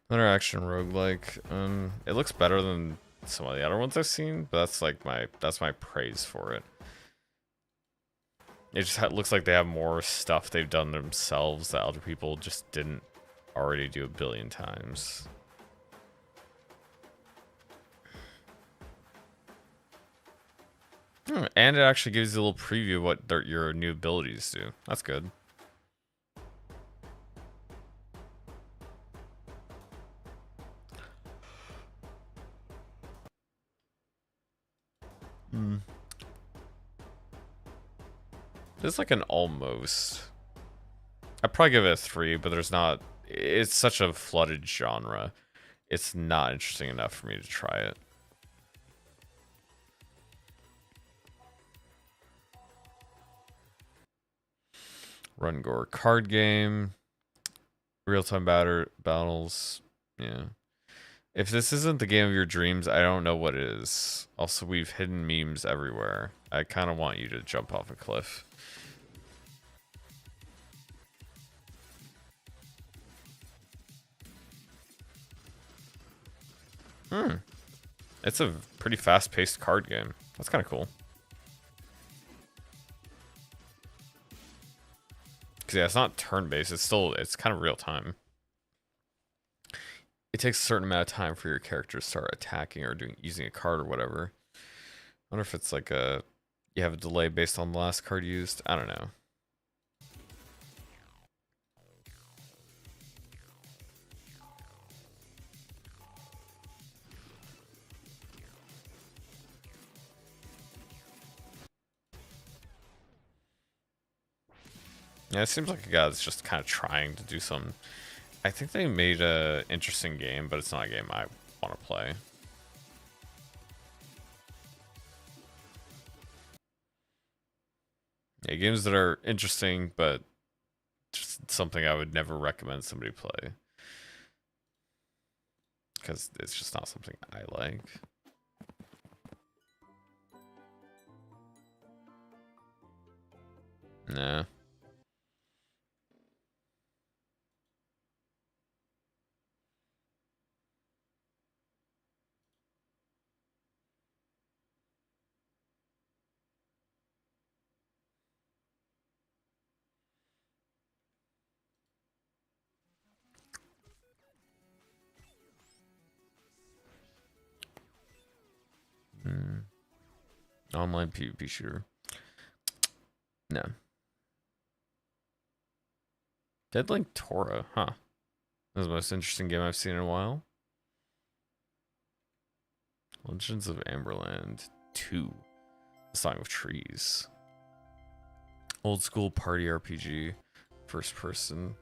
Another action roguelike. It looks better than some of the other ones I've seen, but that's my praise for it. It just looks like they have more stuff they've done themselves that other people just didn't already do a billion times. And it actually gives you a little preview of what your new abilities do. That's good. It's like an almost. I'd probably give it a 3, but there's not. It's such a flooded genre. It's not interesting enough for me to try it. Run Gore card game. Real-time battles. Yeah. If this isn't the game of your dreams, I don't know what is. Also, we've hidden memes everywhere. I kind of want you to jump off a cliff. It's a pretty fast-paced card game. That's kind of cool. Because yeah, it's not turn-based. It's kind of real-time. It takes a certain amount of time for your character to start attacking or using a card or whatever. I wonder if it's like you have a delay based on the last card used. I don't know. Yeah, it seems like a guy that's just kind of trying to do some. I think they made a interesting game, but it's not a game I want to play. Yeah, games that are interesting, but just something I would never recommend somebody play. Because it's just not something I like. Nah. Online PvP shooter. No. Deadlink Torah, huh? That's the most interesting game I've seen in a while. Legends of Amberland 2. The Song of Trees. Old school party RPG. First person.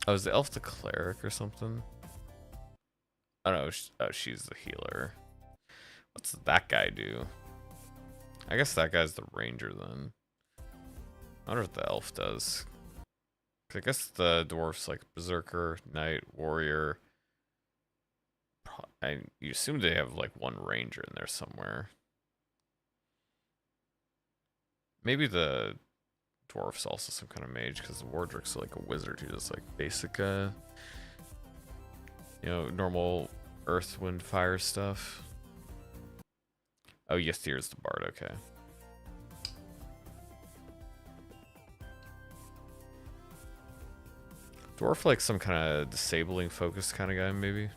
Oh, is the elf the cleric or something? Oh no, she's the healer. What's that guy do? I guess that guy's the ranger then. I wonder what the elf does. 'Cause I guess the dwarf's like berserker, knight, warrior. You assume they have like one ranger in there somewhere. Maybe the dwarf's also some kind of mage because the wardrick's like a wizard who does like basic, normal earth, wind, fire stuff. Oh, Ystir's the bard. Okay. Dwarf like some kind of disabling focused kind of guy, maybe.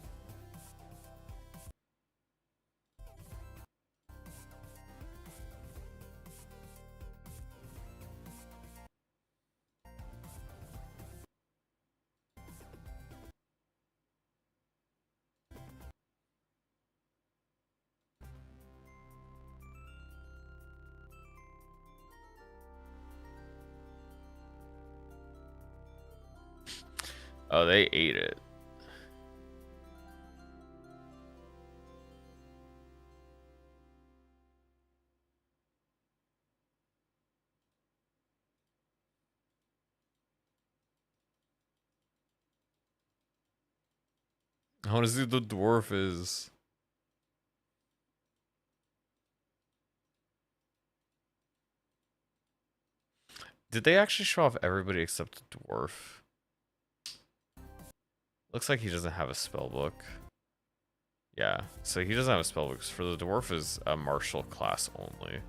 Oh, they ate it. I want to see the dwarf is. Did they actually show off everybody except the dwarf? Looks like he doesn't have a spell book. Yeah, so he doesn't have a spell book. For the dwarf is a martial class only.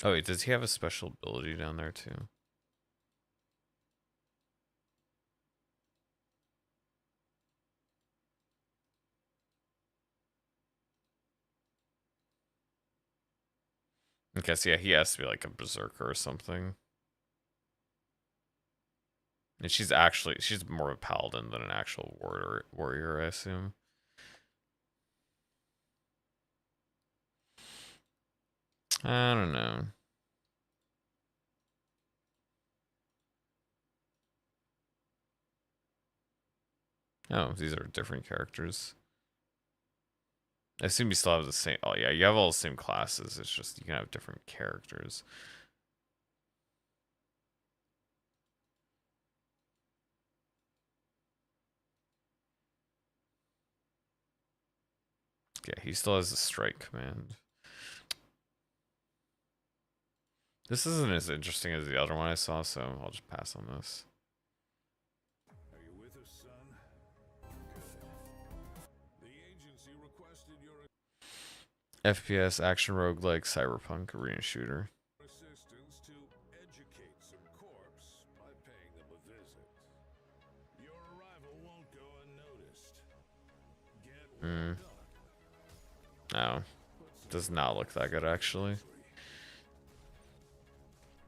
Oh wait, does he have a special ability down there too? Okay, so yeah, he has to be like a berserker or something. And she's more of a paladin than an actual warrior, I assume. I don't know. Oh, these are different characters. I assume you still have the same. Oh yeah, you have all the same classes. It's just you can have different characters. Yeah, he still has the strike command. This isn't as interesting as the other one I saw, so I'll just pass on this. Are you with us, son? Good. The agency requested your FPS action roguelike cyberpunk arena shooter. assistance to educate some corpse by paying them a visit. Your arrival won't go unnoticed. Get well done. Oh, does not look that good actually.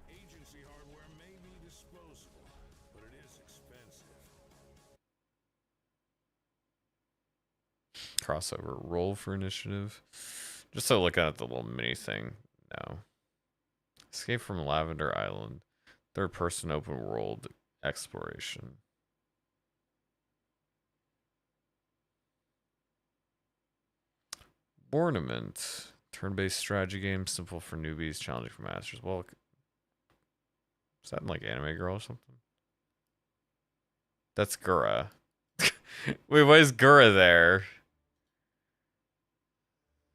Agency hardware may be disposable, but it is expensive. Crossover roll for initiative. Just so looking at the little mini thing. No. Escape from Lavender Island. Third person open world exploration. Ornament. Turn-based strategy game, simple for newbies, challenging for masters. Well, is that in like Anime Girl or something? That's Gura. Wait, why is Gura there?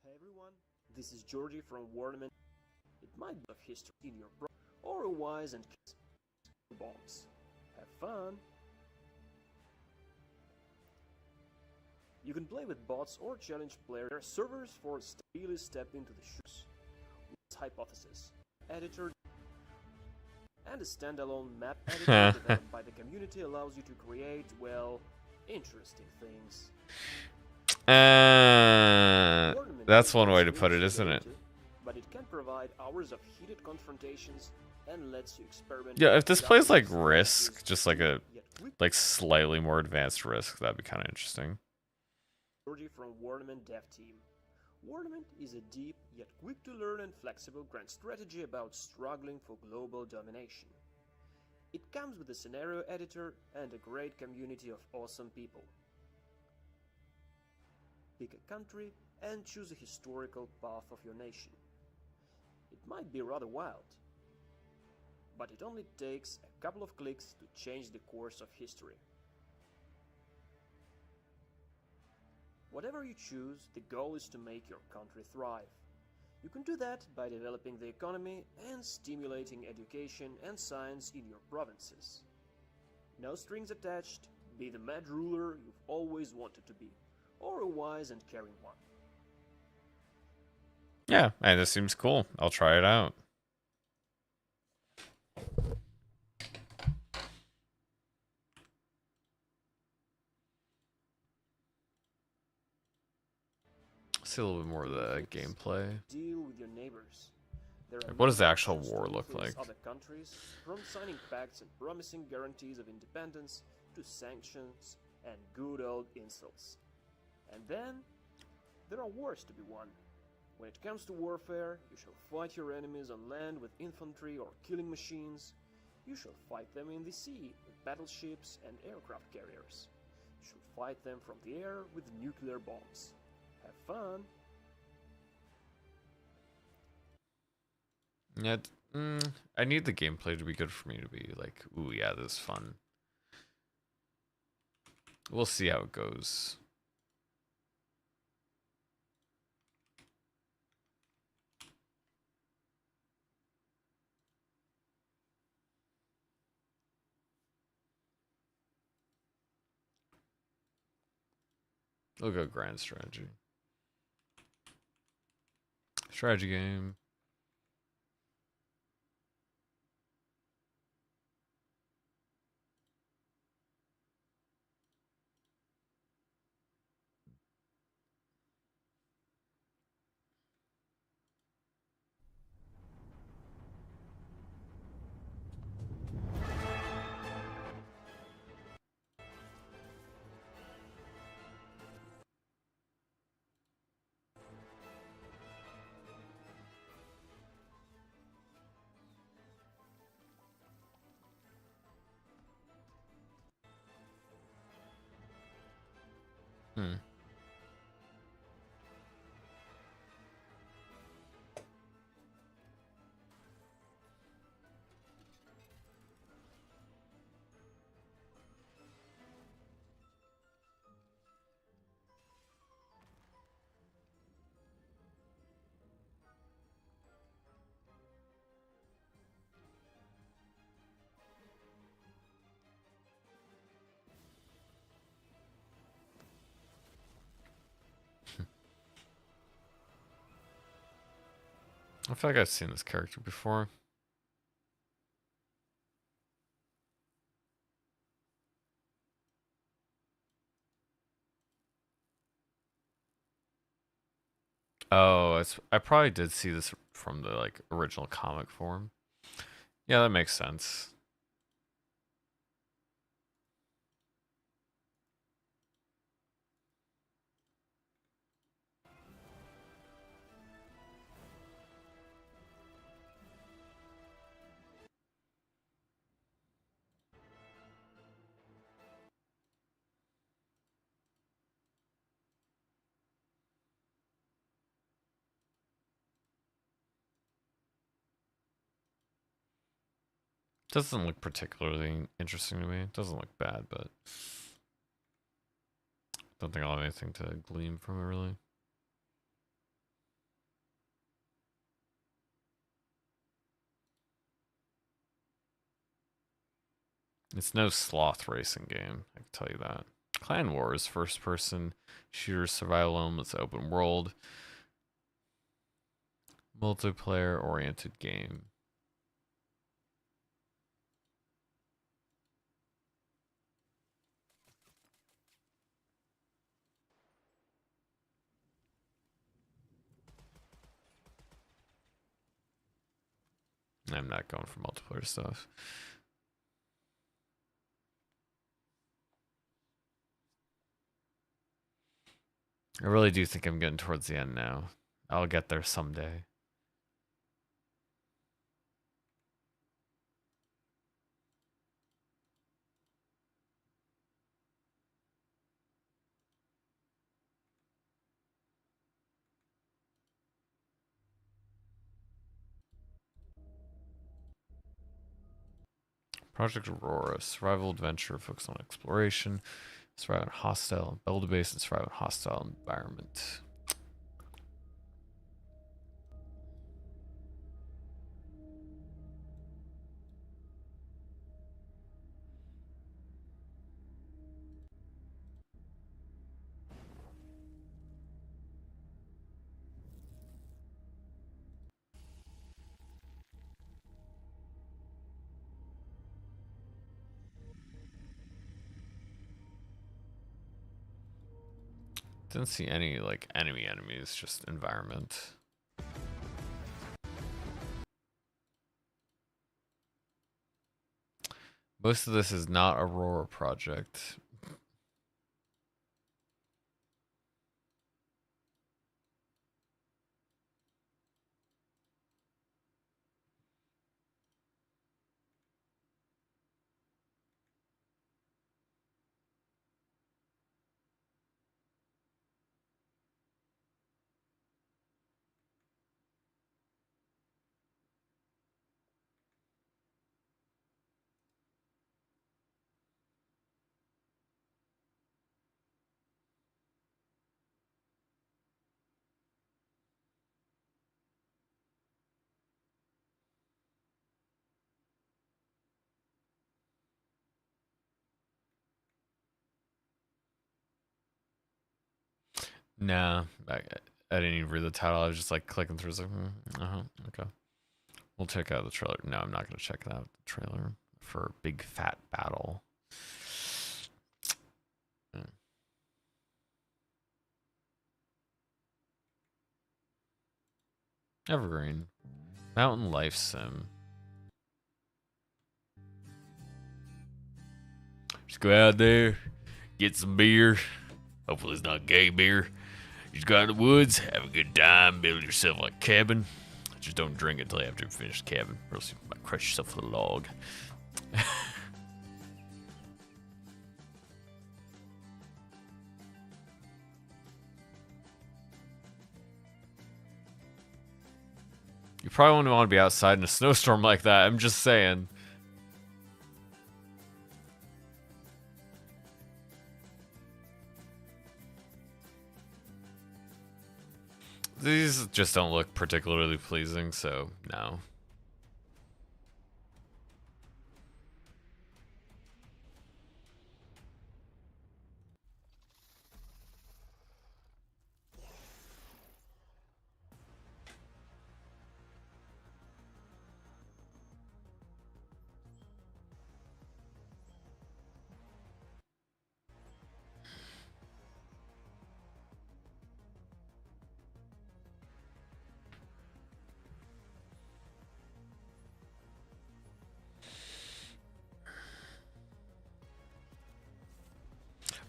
Hey everyone, this is Georgie from Warnament. It might be of history in your bro or a wise and bombs. Have fun! You can play with bots or challenge players. There are servers for really step into the shoes. Hypothesis, editor, and a standalone map editor developed by the community allows you to create, well, interesting things. That's one way to put it, isn't it? But it can provide hours of heated confrontations and lets you experiment. Yeah, if this plays like Risk, just like a slightly more advanced Risk, that'd be kind of interesting. From Warnament Dev Team. Warnement is a deep, yet quick to learn and flexible grand strategy about struggling for global domination. It comes with a scenario editor and a great community of awesome people. Pick a country and choose a historical path of your nation. It might be rather wild, but it only takes a couple of clicks to change the course of history. Whatever you choose, the goal is to make your country thrive. You can do that by developing the economy and stimulating education and science in your provinces. No strings attached, be the mad ruler you've always wanted to be, or a wise and caring one. Yeah, and this seems cool. I'll try it out. See a little bit more of the gameplay. Deal with your neighbors. There are What does the many actual options war to look influence like? Other countries, from signing pacts and promising guarantees of independence to sanctions and good old insults. And then there are wars to be won. When it comes to warfare, you shall fight your enemies on land with infantry or killing machines. You shall fight them in the sea with battleships and aircraft carriers. You shall fight them from the air with nuclear bombs. Have fun! Yeah, I need the gameplay to be good for me to be like, ooh, yeah, this is fun. We'll see how it goes. We'll go grand strategy. Strategy game. Hmm. I feel like I've seen this character before. Oh, I probably did see this from the like original comic form. Yeah, that makes sense. Doesn't look particularly interesting to me. It doesn't look bad, but don't think I'll have anything to glean from it really. It's no sloth racing game, I can tell you that. Clan Wars, first person shooter survival elements, open world, multiplayer oriented game. I'm not going for multiplayer stuff. I really do think I'm getting towards the end now. I'll get there someday. Project Aurora, survival adventure, focus on exploration, survive in hostile, build a base and survive in hostile environment. Didn't see any like enemies, just environment. Most of this is not Aurora project. Nah, I didn't even read the title. I was just like clicking through. Like, okay. We'll check out the trailer. No, I'm not gonna check out the trailer for Big Fat Battle. Evergreen, Mountain Life Sim. Just go out there, get some beer. Hopefully it's not gay beer. Just go out in the woods, have a good time, build yourself a cabin. Just don't drink it until after you finish the cabin, or else you might crush yourself with a log. You probably wouldn't want to be outside in a snowstorm like that. I'm just saying. These just don't look particularly pleasing, so no.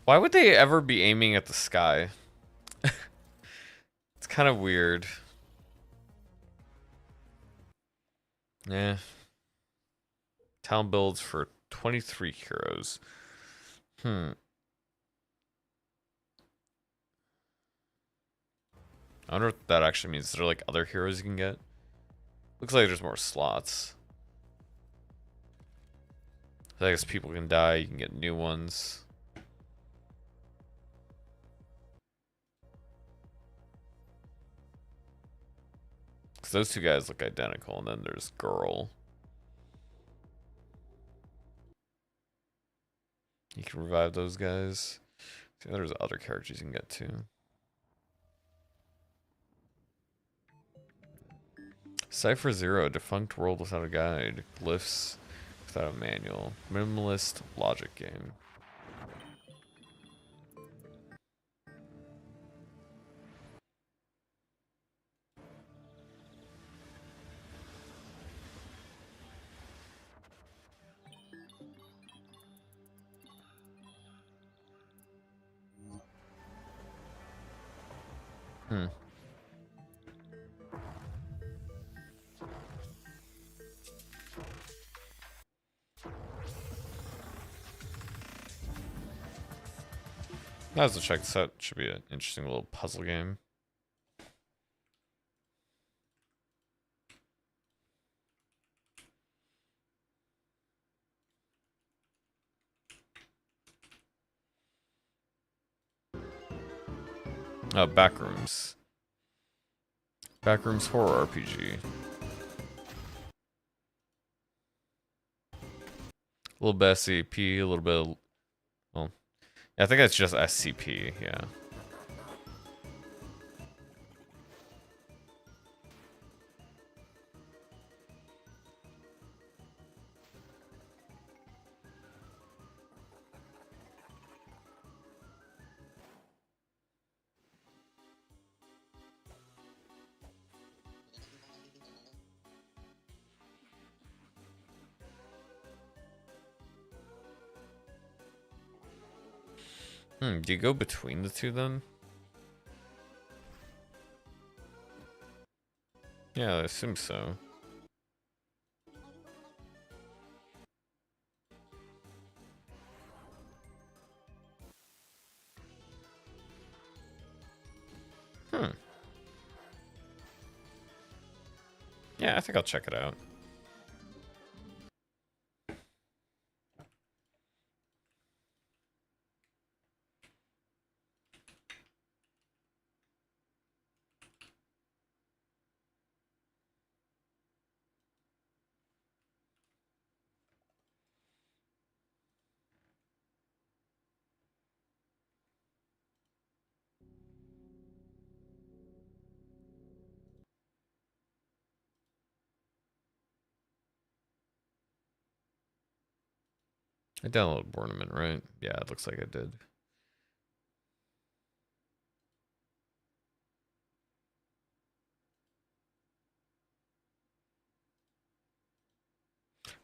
Why would they ever be aiming at the sky? It's kind of weird. Yeah. Town builds for 23 heroes. I wonder what that actually means. Is there like other heroes you can get? Looks like there's more slots. I guess people can die, you can get new ones. Because those two guys look identical, and then there's Girl. You can revive those guys. See, there's other characters you can get too. Cypher Zero, Defunct World Without a Guide. Glyphs without a manual. Minimalist logic game. Hmm. Let's check this out. Should be an interesting little puzzle game. Oh, Backrooms. Backrooms horror RPG. A little bit SCP, a little bit of, well, yeah, I think that's just SCP, yeah. Do you go between the two then? Yeah, I assume so. Yeah, I think I'll check it out. I downloaded Bornament, right? Yeah, it looks like I did.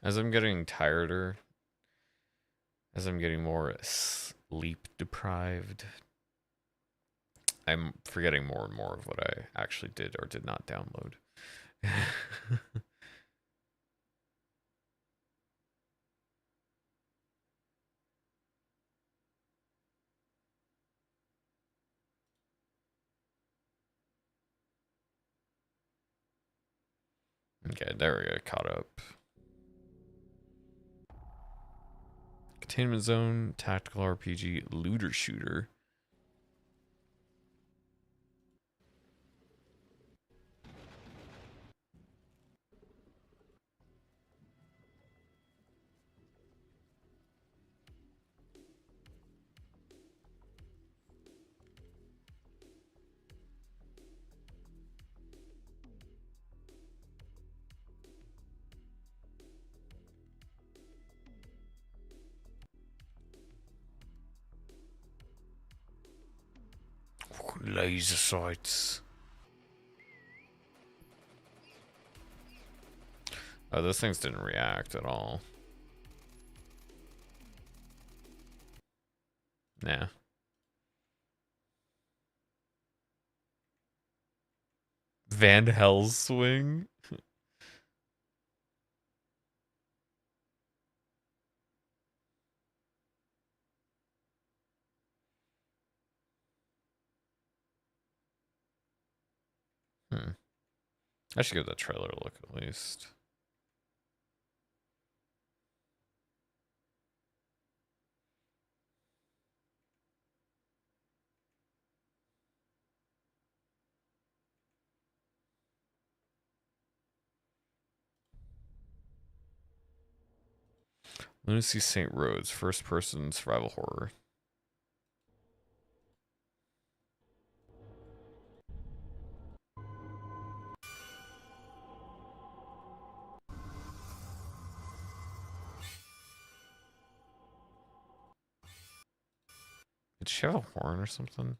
As I'm getting tireder, as I'm getting more sleep deprived, I'm forgetting more and more of what I actually did or did not download. Okay, there we go, caught up. Containment Zone, Tactical RPG, Looter Shooter. Laser sights. Oh, those things didn't react at all. Nah. Van Helswing? I should give that trailer a look at least. Lunacy St. Rhodes, first person survival horror. Did she have a horn or something?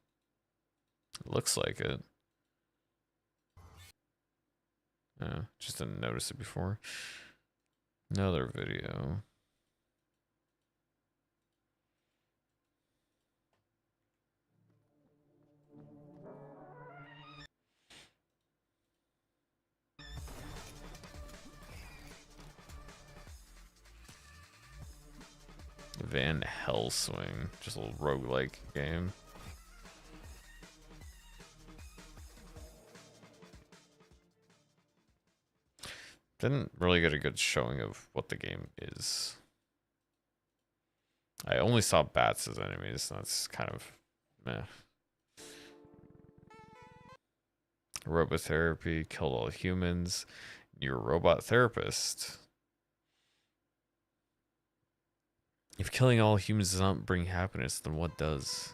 It looks like it. Yeah, just didn't notice it before. Another video. Van Helswing, just a little roguelike game. Didn't really get a good showing of what the game is. I only saw bats as enemies, so that's kind of meh. Robotherapy, killed all humans. You're a robot therapist. If killing all humans does not bring happiness, then what does?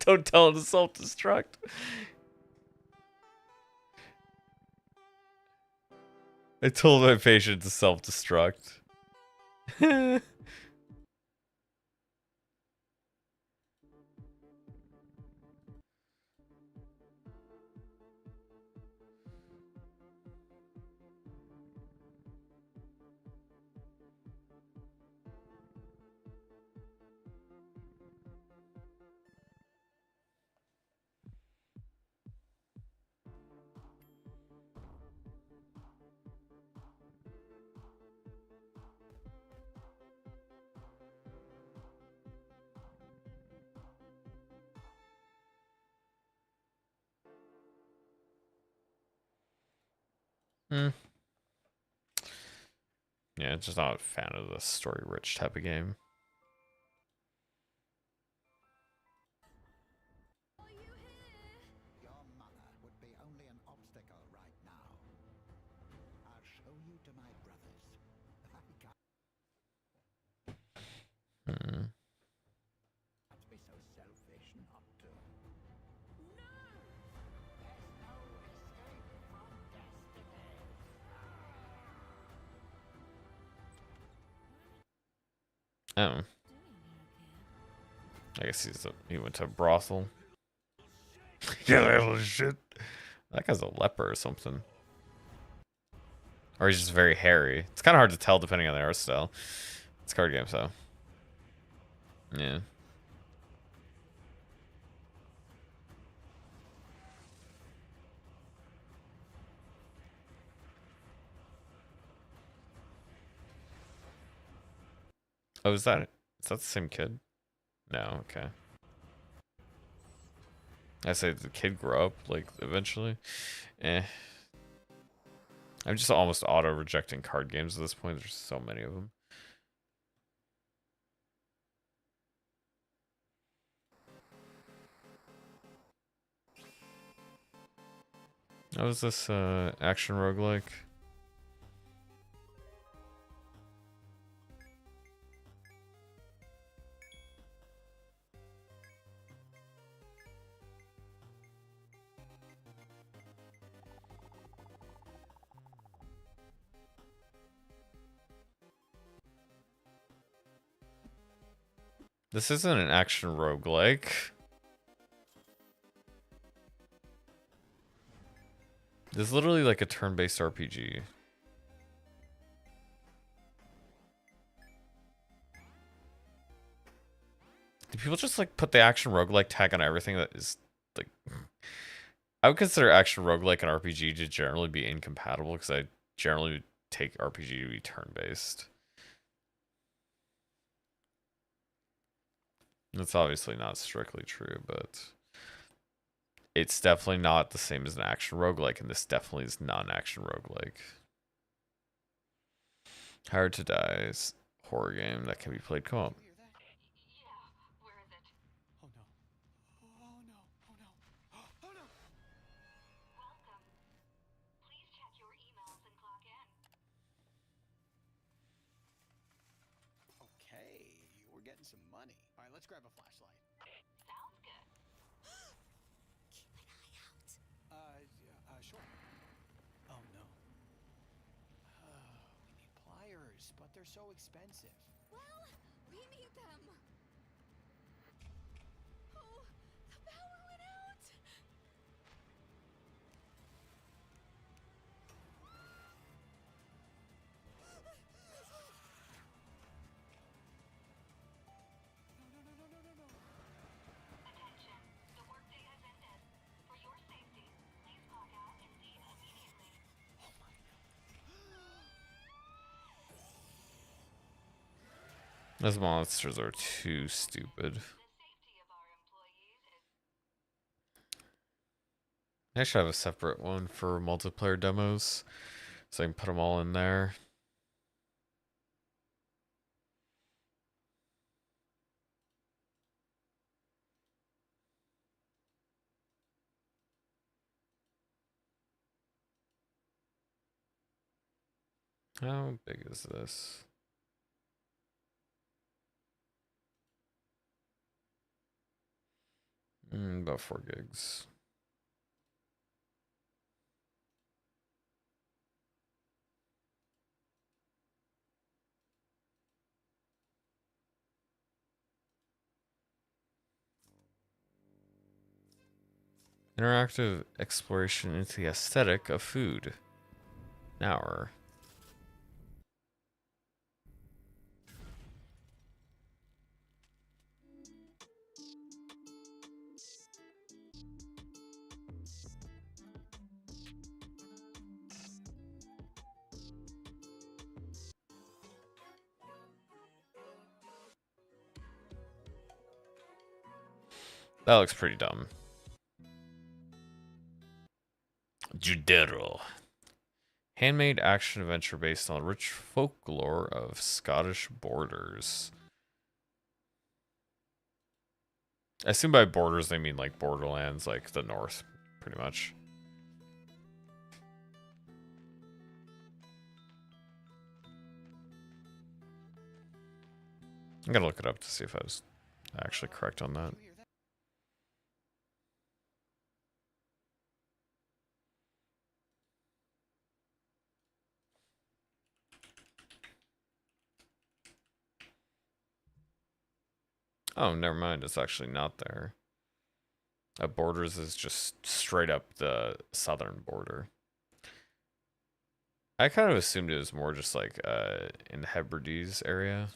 Don't tell him to self-destruct. I told my patient to self-destruct. Yeah, just not a fan of the story-rich type of game. Your mother would be only an obstacle right now. I'll show you to my brothers. I can't be so selfish not to. No! There's no escape from destiny. Oh. I guess he went to a brothel. Yeah, little shit. That guy's a leper or something. Or he's just very hairy. It's kind of hard to tell depending on the art style. It's a card game, so. Yeah. Oh, is that the same kid? No, okay. I say the kid grow up, like, eventually. Eh. I'm just almost auto-rejecting card games at this point. There's so many of them. How is this action roguelike? This isn't an action roguelike. This is literally like a turn-based RPG. Do people just like put the action roguelike tag on everything that is like... I would consider action roguelike and RPG to generally be incompatible because I generally take RPG to be turn-based. That's obviously not strictly true, but it's definitely not the same as an action roguelike, and this definitely is not an action roguelike. Hard to Die is a horror game that can be played co-op. Okay, we're getting some money. All right, let's grab a flashlight. Sounds good. Keep an eye out. Sure. Oh no. We need pliers, but they're so expensive. Well, we need them. Oh, the power went out. Those monsters are too stupid. I should have a separate one for multiplayer demos, so I can put them all in there. How big is this? About 4 gigs. Interactive exploration into the aesthetic of food. An hour. That looks pretty dumb. Judero. Handmade action adventure based on rich folklore of Scottish borders. I assume by borders they mean like borderlands, like the north, pretty much. I'm gonna look it up to see if I was actually correct on that. Oh, never mind. It's actually not there. Borders is just straight up the southern border. I kind of assumed it was more just like in the Hebrides area.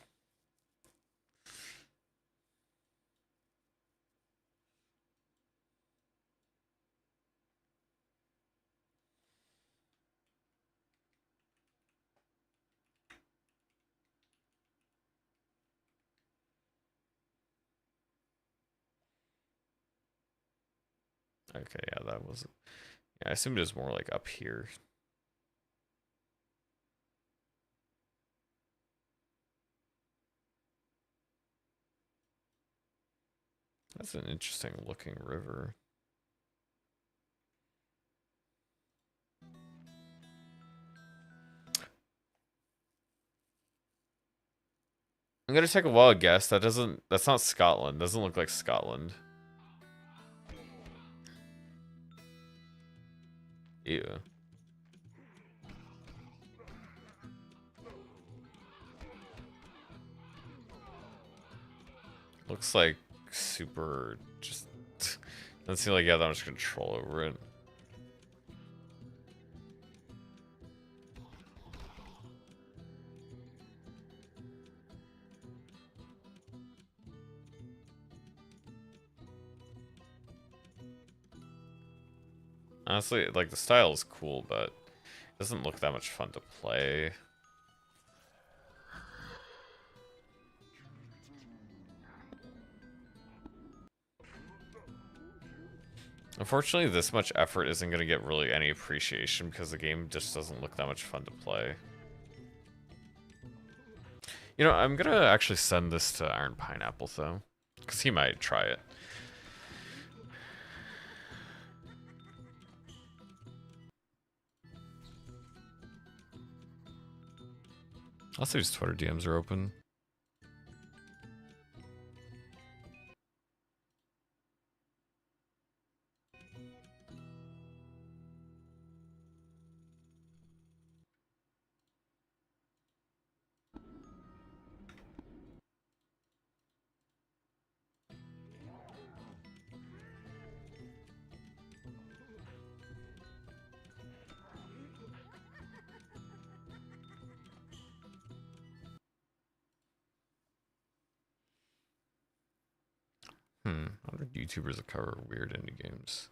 Okay, yeah, that was. Yeah, I assumed it was more like up here. That's an interesting looking river. I'm gonna take a wild guess. That's not Scotland. Doesn't look like Scotland. Ew. Looks like super just doesn't seem like you have that much control over it. Honestly, like the style is cool, but it doesn't look that much fun to play. Unfortunately, this much effort isn't going to get really any appreciation because the game just doesn't look that much fun to play. You know, I'm going to actually send this to Iron Pineapple, though, because he might try it. I'll see his Twitter DMs are open. I wonder if YouTubers that cover weird indie games.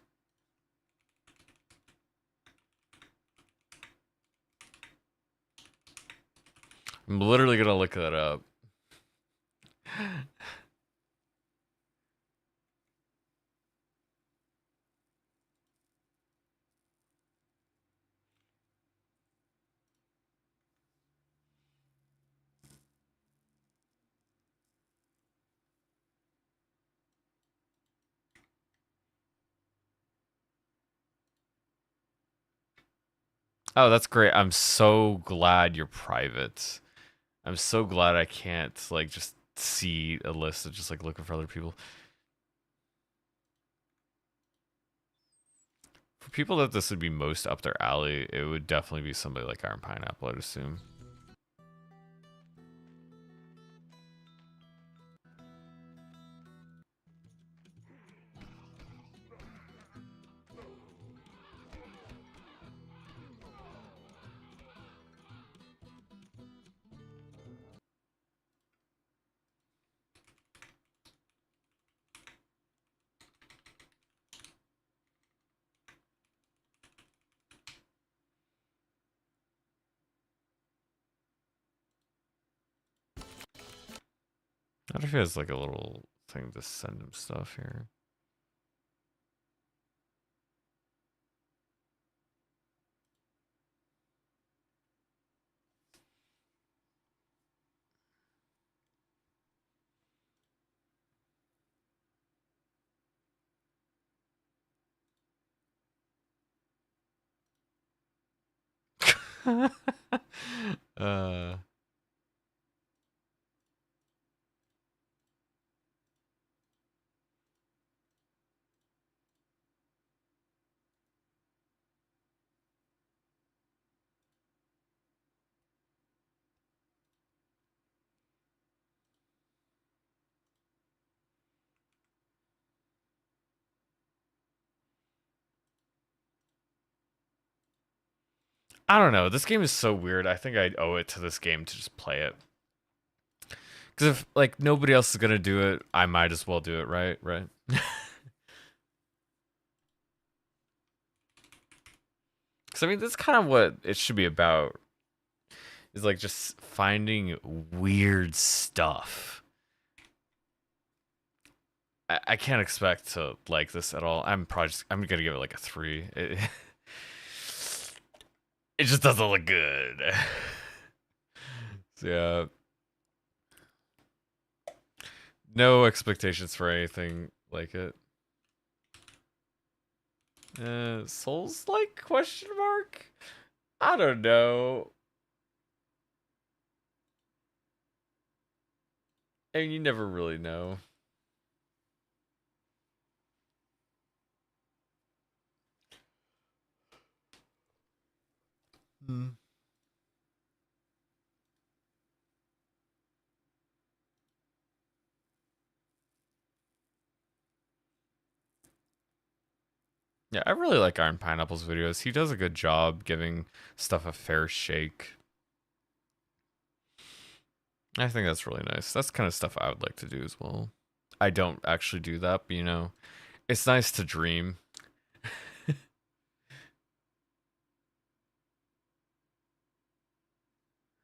I'm literally gonna look that up. Oh, that's great. I'm so glad you're private. I'm so glad I can't like just see a list of just like looking for other people. For people that this would be most up their alley, it would definitely be somebody like Iron Pineapple, I'd assume. I wonder if he has like a little thing to send him stuff here. uh I don't know. This game is so weird. I think I owe it to this game to just play it. Because if like nobody else is gonna do it, I might as well do it, right? Right. Because I mean, that's kind of what it should be about. Is like just finding weird stuff. I can't expect to like this at all. I'm gonna give it like a 3. It just doesn't look good. So, yeah. No expectations for anything like it. Souls like question mark? I don't know. I mean, you never really know. Hmm. Yeah, I really like Iron Pineapple's videos. He does a good job giving stuff a fair shake. I think that's really nice. That's kind of stuff I would like to do as well. I don't actually do that, but you know, it's nice to dream.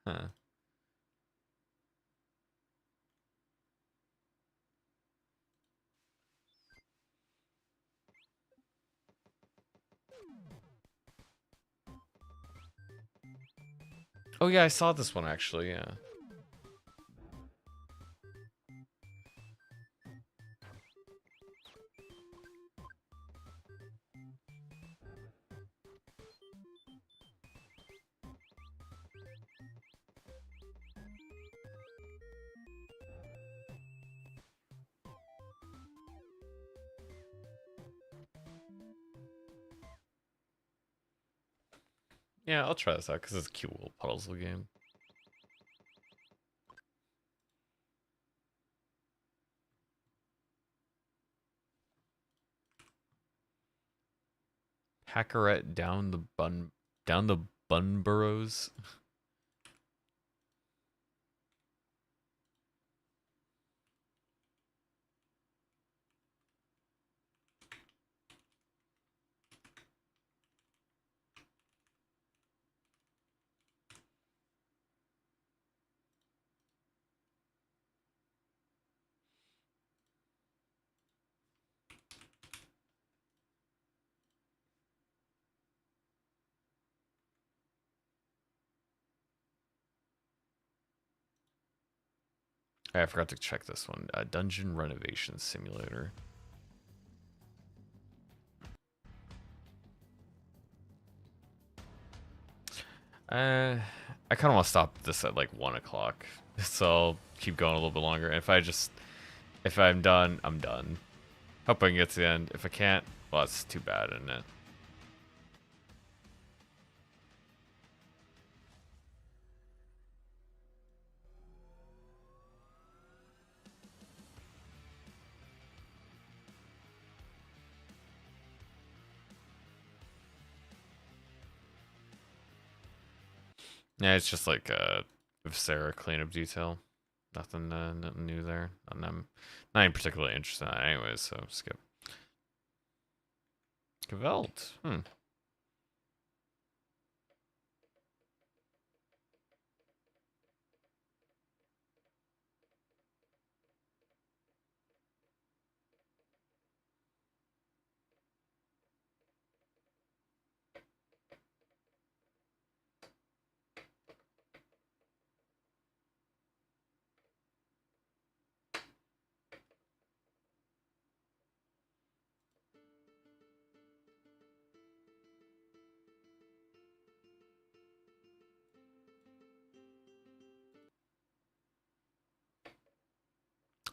Huh. Oh yeah, I saw this one actually, yeah. Yeah, I'll try this out because it's a cute little puzzle game. Hackerette down the bun burrows. I forgot to check this one. Dungeon Renovation Simulator. I kind of want to stop this at like 1 o'clock, so I'll keep going a little bit longer. And if I'm done, I'm done. Hope I can get to the end. If I can't, well, it's too bad, isn't it? Yeah, it's just like a Sarah cleanup detail. Nothing new there. And I'm not even particularly interested in that anyways, so skip. Gewalt.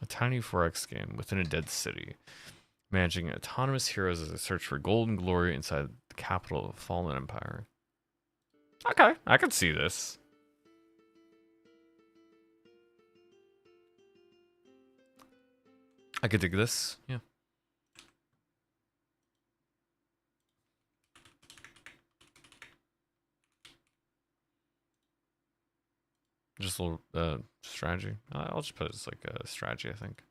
A tiny 4X game within a dead city, managing autonomous heroes as they search for golden glory inside the capital of a fallen empire. Okay, I can see this. I could dig this, yeah. Just a little strategy. I'll just put it as like a strategy, I think.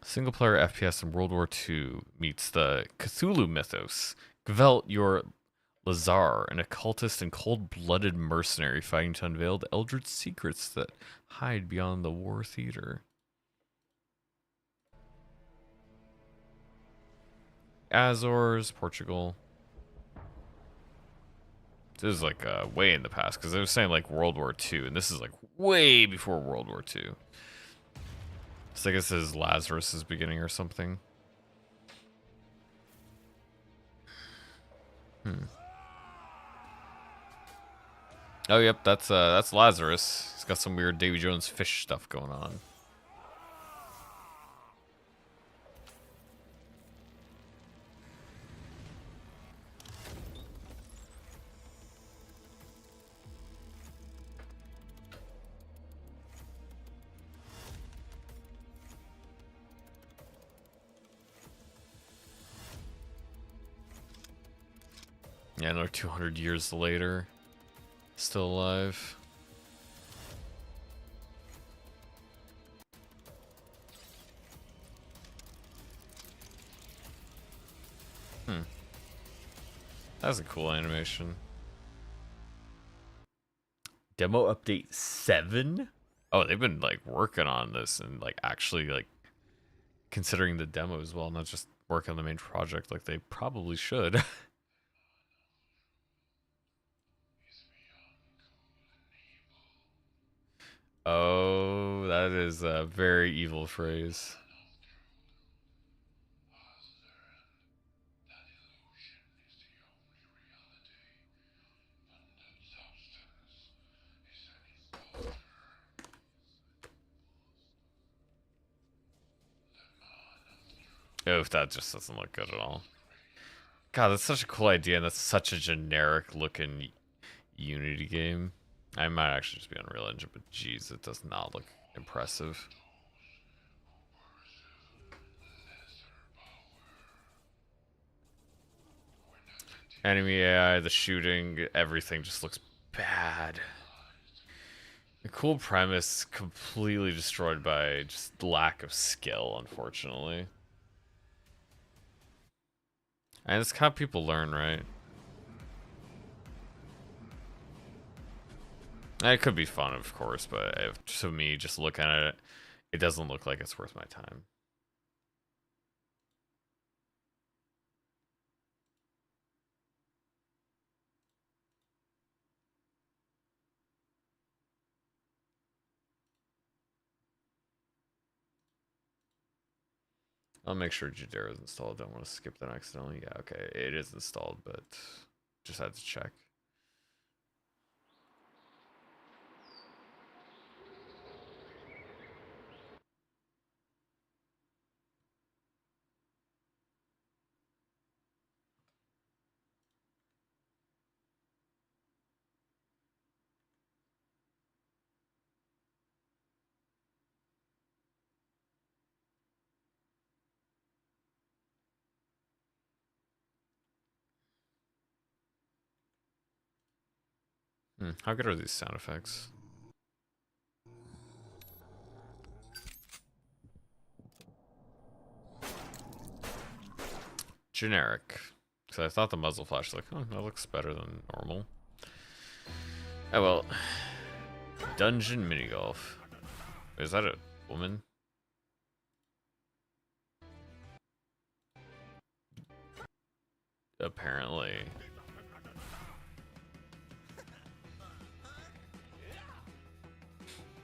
Single player FPS in World War II meets the Cthulhu mythos. Gvelt, your Lazar, an occultist and cold-blooded mercenary fighting to unveil the eldritch secrets that hide beyond the war theater. Azores, Portugal. This is like way in the past, because they were saying like World War II, and this is like way before World War II. So I guess this is Lazarus' beginning or something. Oh, yep, that's Lazarus. He's got some weird Davy Jones fish stuff going on. Yeah, another 200 years later, still alive. That's a cool animation. Demo update 7? Oh, they've been like working on this and like actually like considering the demo as well, not just work on the main project like they probably should. Oh, that is a very evil phrase. Oh, that just doesn't look good at all. God, that's such a cool idea, and that's such a generic looking Unity game. I might actually just be on Unreal Engine, but jeez, it does not look impressive. Enemy AI, the shooting, everything just looks bad. The cool premise completely destroyed by just lack of skill, unfortunately. And it's how people learn, right? And it could be fun, of course, but to me, just looking at it, it doesn't look like it's worth my time. I'll make sure Jadera is installed. Don't want to skip that accidentally. Yeah, okay, it is installed, but just had to check. How good are these sound effects? Generic. Because I thought the muzzle flash was like, oh, that looks better than normal. Oh well. Dungeon mini golf. Is that a woman? Apparently.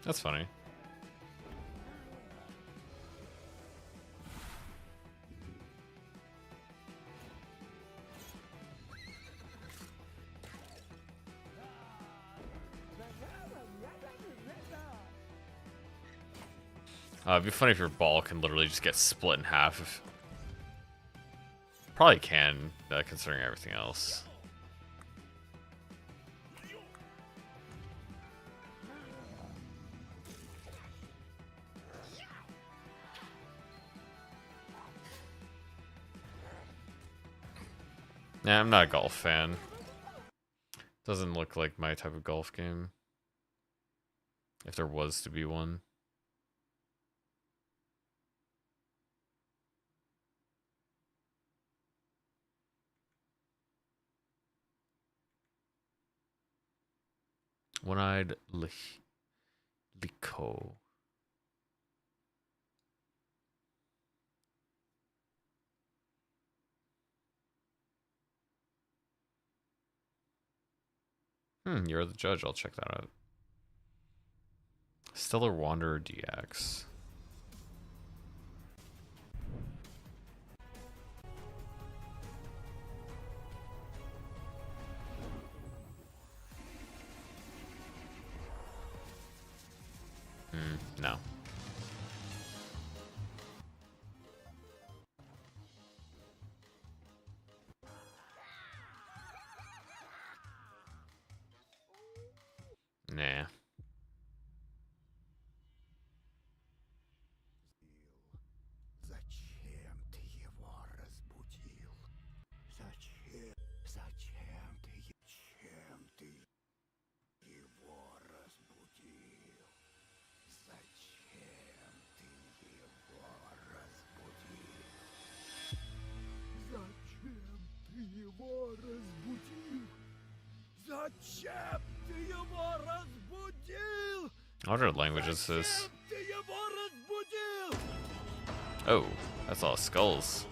That's funny. It'd be funny if your ball can literally just get split in half. Probably can, considering everything else. Nah, I'm not a golf fan. Doesn't look like my type of golf game. If there was to be one. One-eyed Liko. You're the judge. I'll check that out. Stellar Wanderer DX. No. Nah. Зачем ты его разбудил? Зачем? Зачем ты его разбудил? Зачем ты его разбудил? Зачем ты его разбудил? Зачем ты его разбудил? What language is this? Oh, that's all skulls.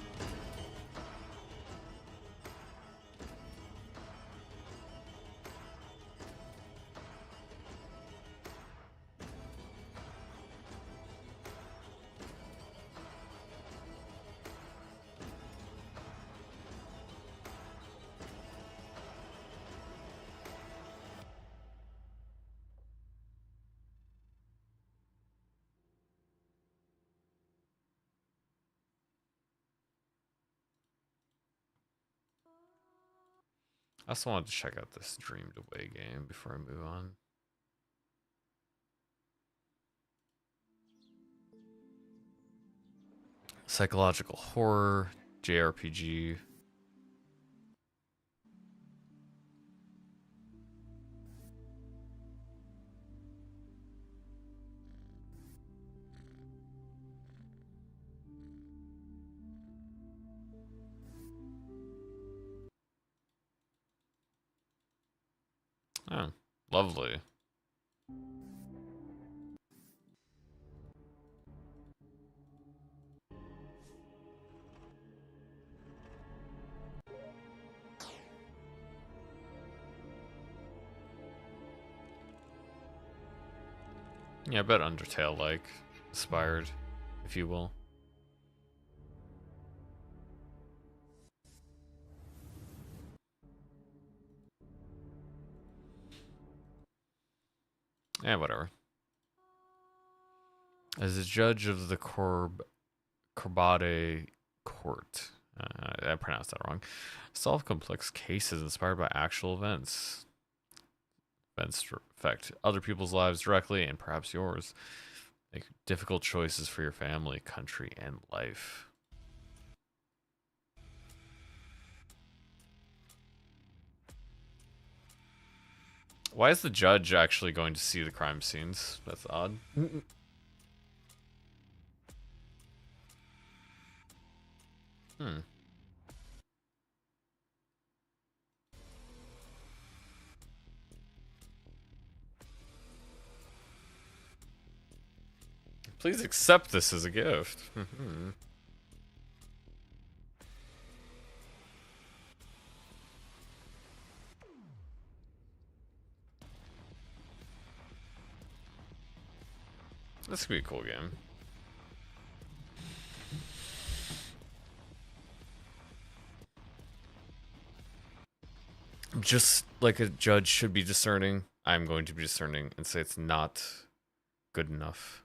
I also wanted to check out this Dreamed Away game before I move on. Psychological horror, JRPG. Oh, lovely. Yeah, I bet Undertale-like, inspired, if you will. Whatever. As a judge of the Corbade Court, I pronounced that wrong. Solve complex cases inspired by actual events. Events affect other people's lives directly and perhaps yours. Make difficult choices for your family, country, and life. Why is the judge actually going to see the crime scenes? That's odd. Hmm. Please accept this as a gift. This could be a cool game. Just like a judge should be discerning, I'm going to be discerning and say it's not good enough.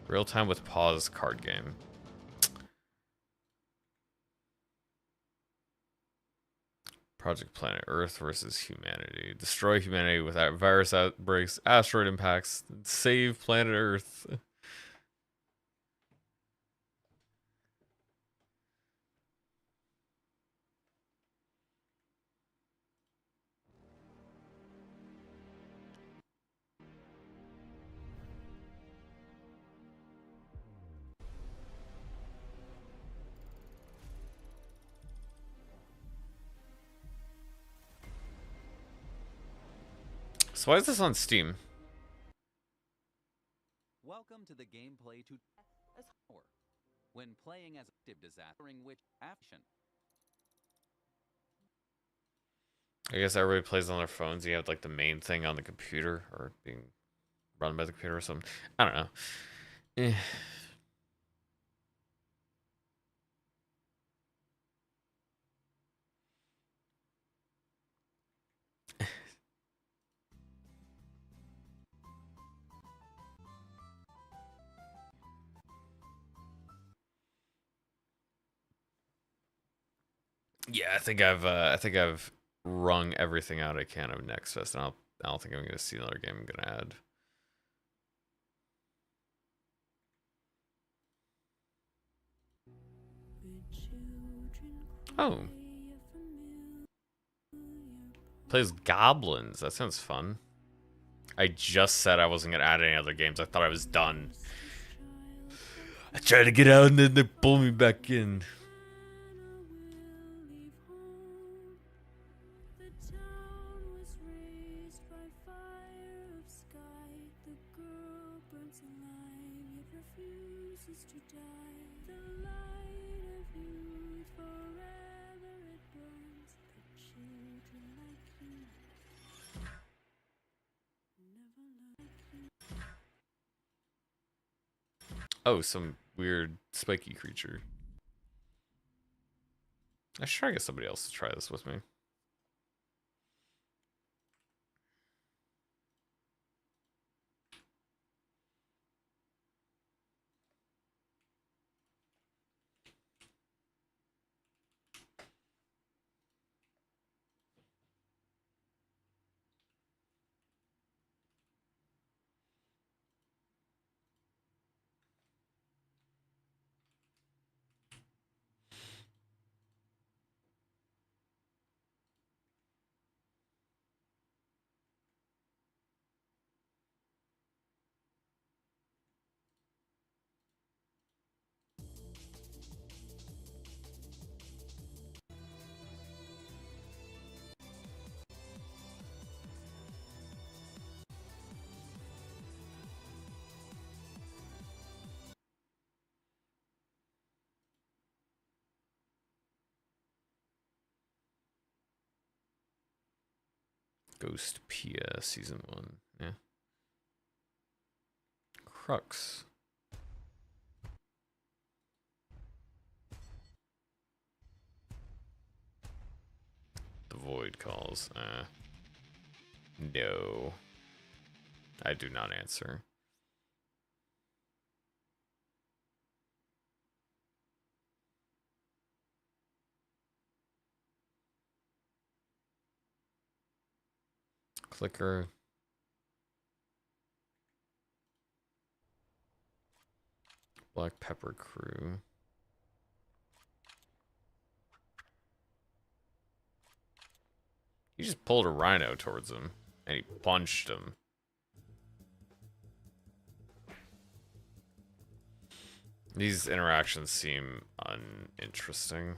Real time with pause card game. Project Planet Earth versus humanity. Destroy humanity without virus outbreaks, asteroid impacts, save planet Earth. So why is this on Steam? Welcome to the gameplay to as power when playing as active disaster in which action. I guess everybody plays on their phones. You have like the main thing on the computer or being run by the computer or something. I don't know. Yeah, I think I've wrung everything out I can of Next Fest, and I don't think I'm gonna see another game I'm gonna add. Oh. Plays goblins. That sounds fun. I just said I wasn't gonna add any other games. I thought I was done. I tried to get out and then they pulled me back in. Oh, some weird spiky creature. I should try to get somebody else to try this with me. Ghost Pia Season 1. Yeah. Crux. walls. No. I do not answer. Clicker. Black Pepper Crew. He just pulled a rhino towards him, and he punched him. These interactions seem uninteresting.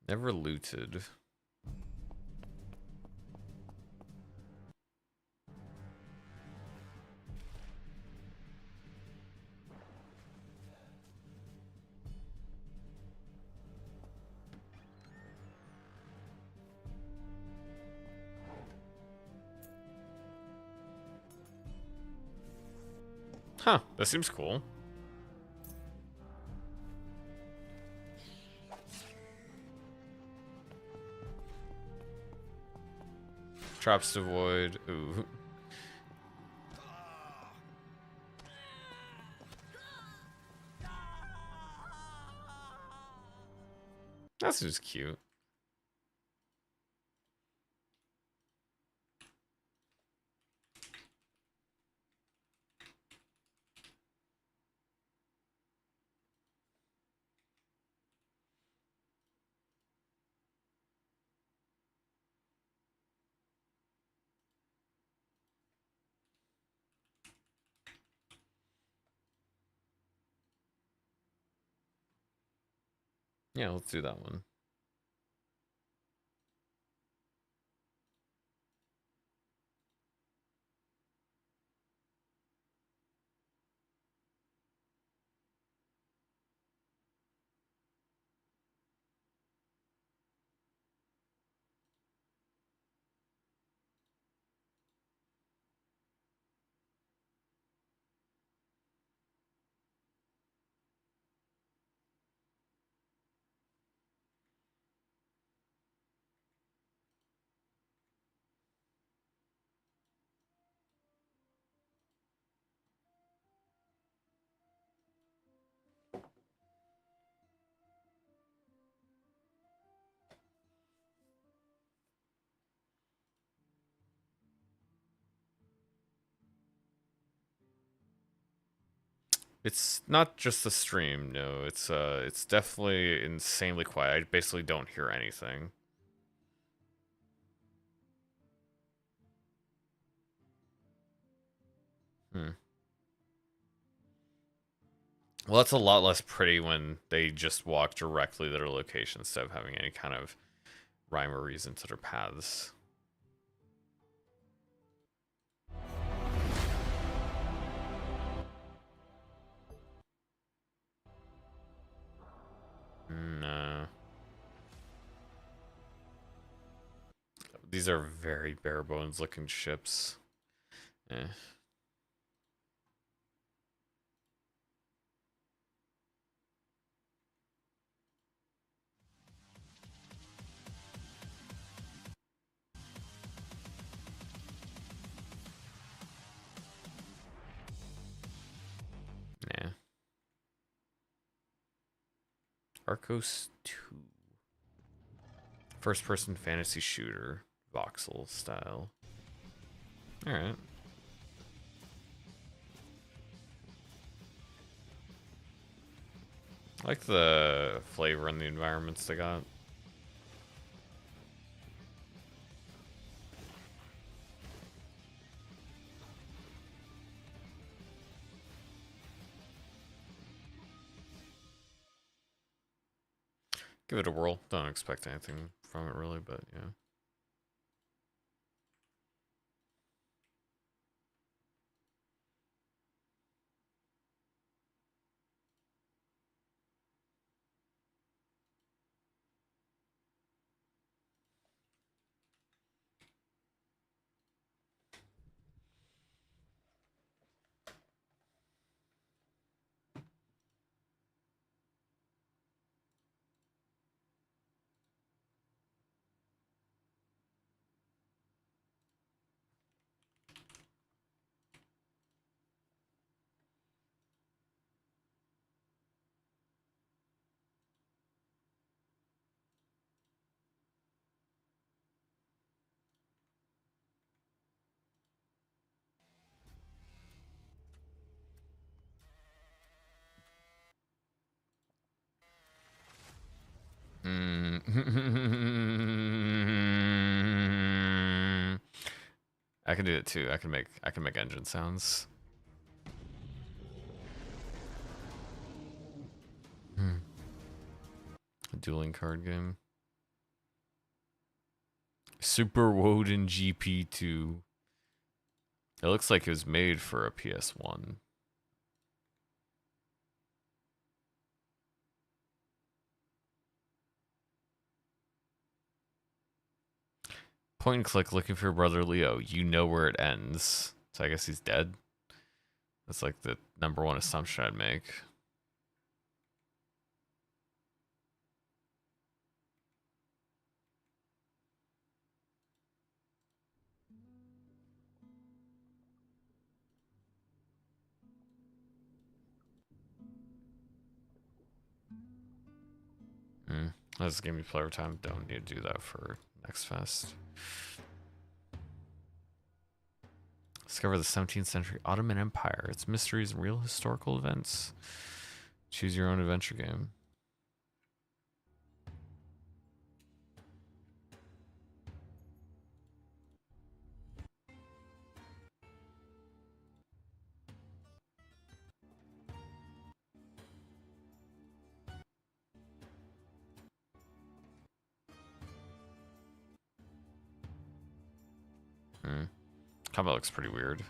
Never looted. Huh, that seems cool. Traps to avoid. Ooh. That's just cute. Yeah, let's do that one. It's not just the stream, no. It's definitely insanely quiet. I basically don't hear anything. Hmm. Well, that's a lot less pretty when they just walk directly to their location instead of having any kind of rhyme or reason to their paths. No. These are very bare bones looking ships. Eh. Nah. Arcos 2. First person fantasy shooter. Voxel style. Alright. I like the flavor and the environments they got. Give it a whirl. Don't expect anything from it really, but yeah. I can do it too. I can make engine sounds. A dueling card game. Super Woden GP2. It looks like it was made for a PS1. Point and click looking for your brother Leo. You know where it ends. So I guess he's dead. That's like the #1 assumption I'd make. This gave me player time. Don't need to do that for next fest. Discover the 17th century Ottoman Empire, its mysteries and real historical events. Choose your own adventure game. Combat looks pretty weird.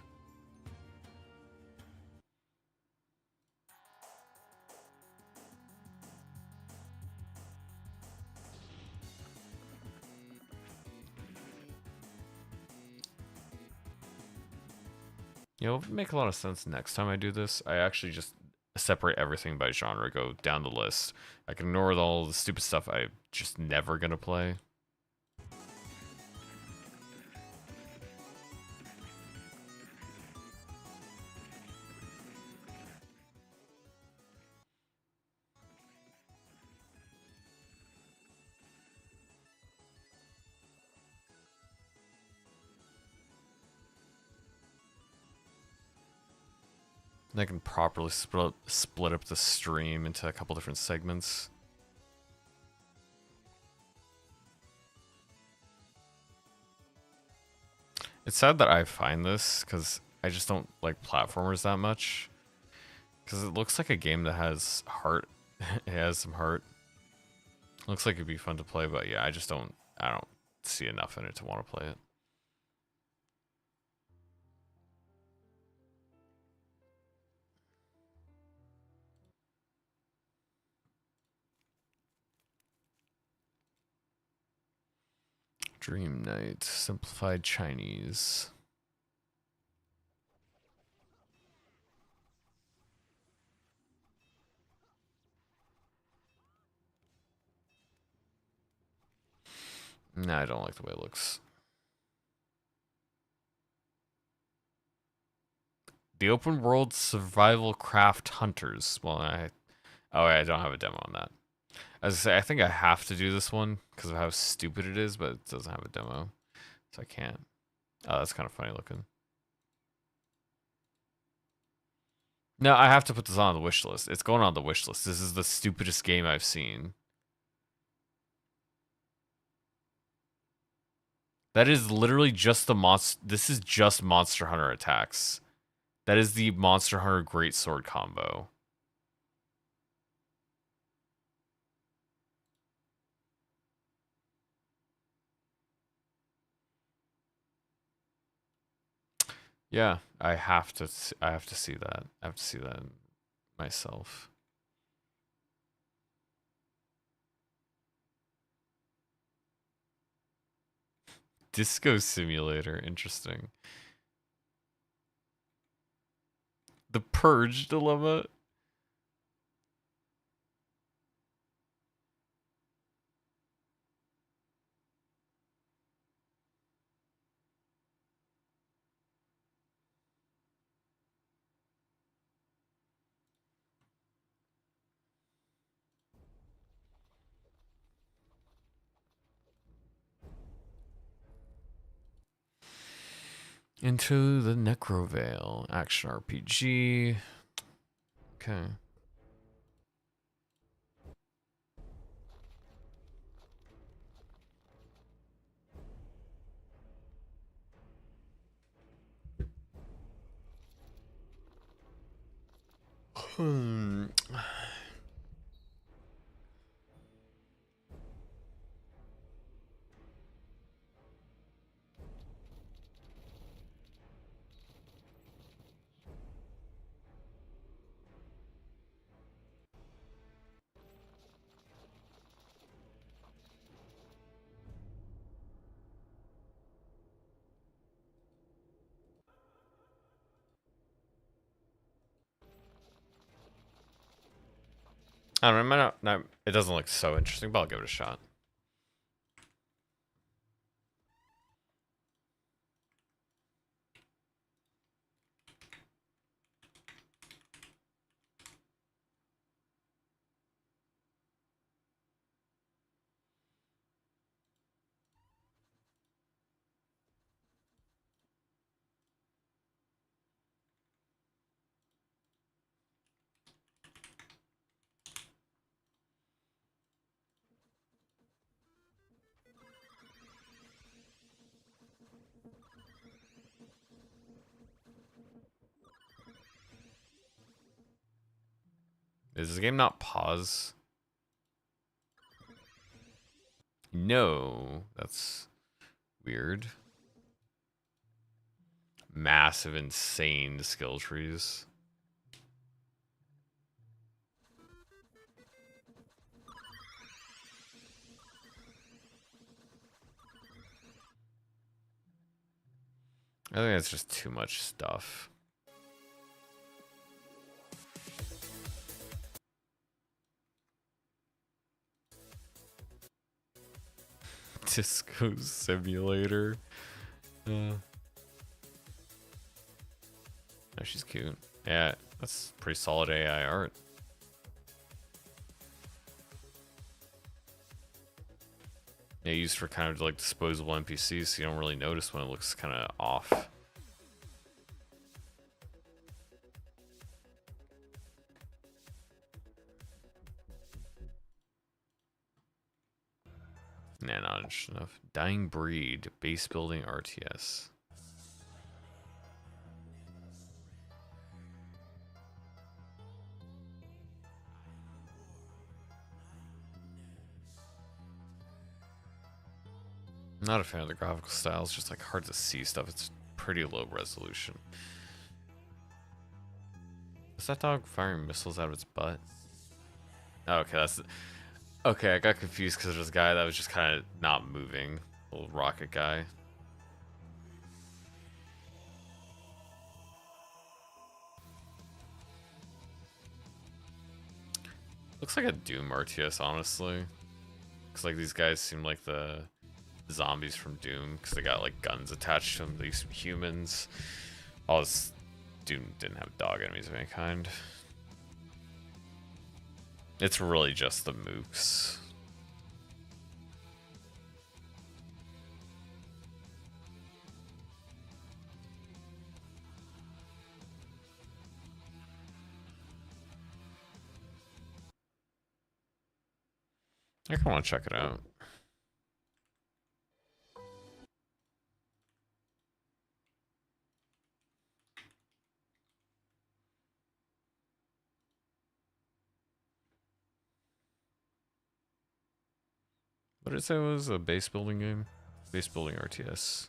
You know, it would make a lot of sense next time I do this. I actually just separate everything by genre, go down the list. I can ignore all the stupid stuff I'm just never gonna play. And I can properly split up the stream into a couple different segments. It's sad that I find this, because I just don't like platformers that much. Because it looks like a game that has heart. It has some heart. Looks like it'd be fun to play, but yeah, I don't see enough in it to want to play it. Dream Night, simplified Chinese. Nah, I don't like the way it looks. The open world survival craft hunters. Well, I don't have a demo on that. As I say, I think I have to do this one because of how stupid it is, but it doesn't have a demo, so I can't. Oh, that's kind of funny looking. No, I have to put this on the wish list. It's going on the wish list. This is the stupidest game I've seen. That is literally just the monster. This is just Monster Hunter attacks. That is the Monster Hunter Greatsword combo. Yeah, I have to see that. I have to see that myself. Disco Simulator, interesting. The Purge Dilemma. Into the Necrovale, action RPG. Okay. Hmm. I don't know. No, it doesn't look so interesting, but I'll give it a shot. Is this game not pause? No, that's weird. Massive, insane skill trees. I think it's just too much stuff. Disco simulator. Oh, she's cute. Yeah, that's pretty solid AI art. Yeah, used for kind of like disposable NPCs, so you don't really notice when it looks kind of off. Nah, not interesting enough. Dying Breed, base building RTS. I'm not a fan of the graphical style. It's just like hard to see stuff. It's pretty low resolution. Is that dog firing missiles out of its butt? Oh, okay, that's... Okay, I got confused because there's a guy that was just kind of not moving. Little rocket guy. Looks like a Doom RTS, honestly. Because like these guys seem like the zombies from Doom because they got like guns attached to them. These humans. All this Doom didn't have dog enemies of any kind. It's really just the mooks. I kind of want to check it out. What did it say it was? A base building game? Base building RTS.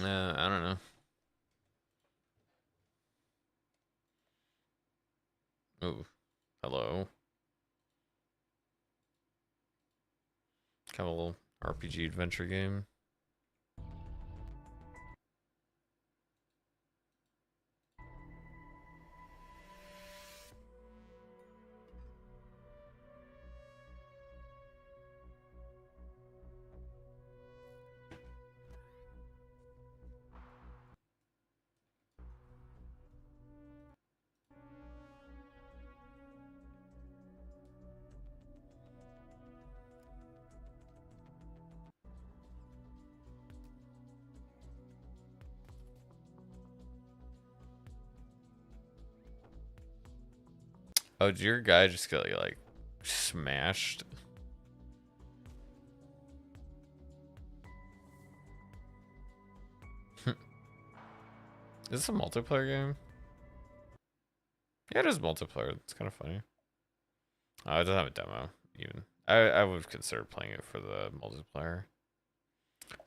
I don't know. Oh, hello. Kind of a little RPG adventure game. Oh, did your guy just get like smashed? Is this a multiplayer game? Yeah, it is multiplayer. It's kind of funny. Oh, it doesn't have a demo, even. I would consider playing it for the multiplayer.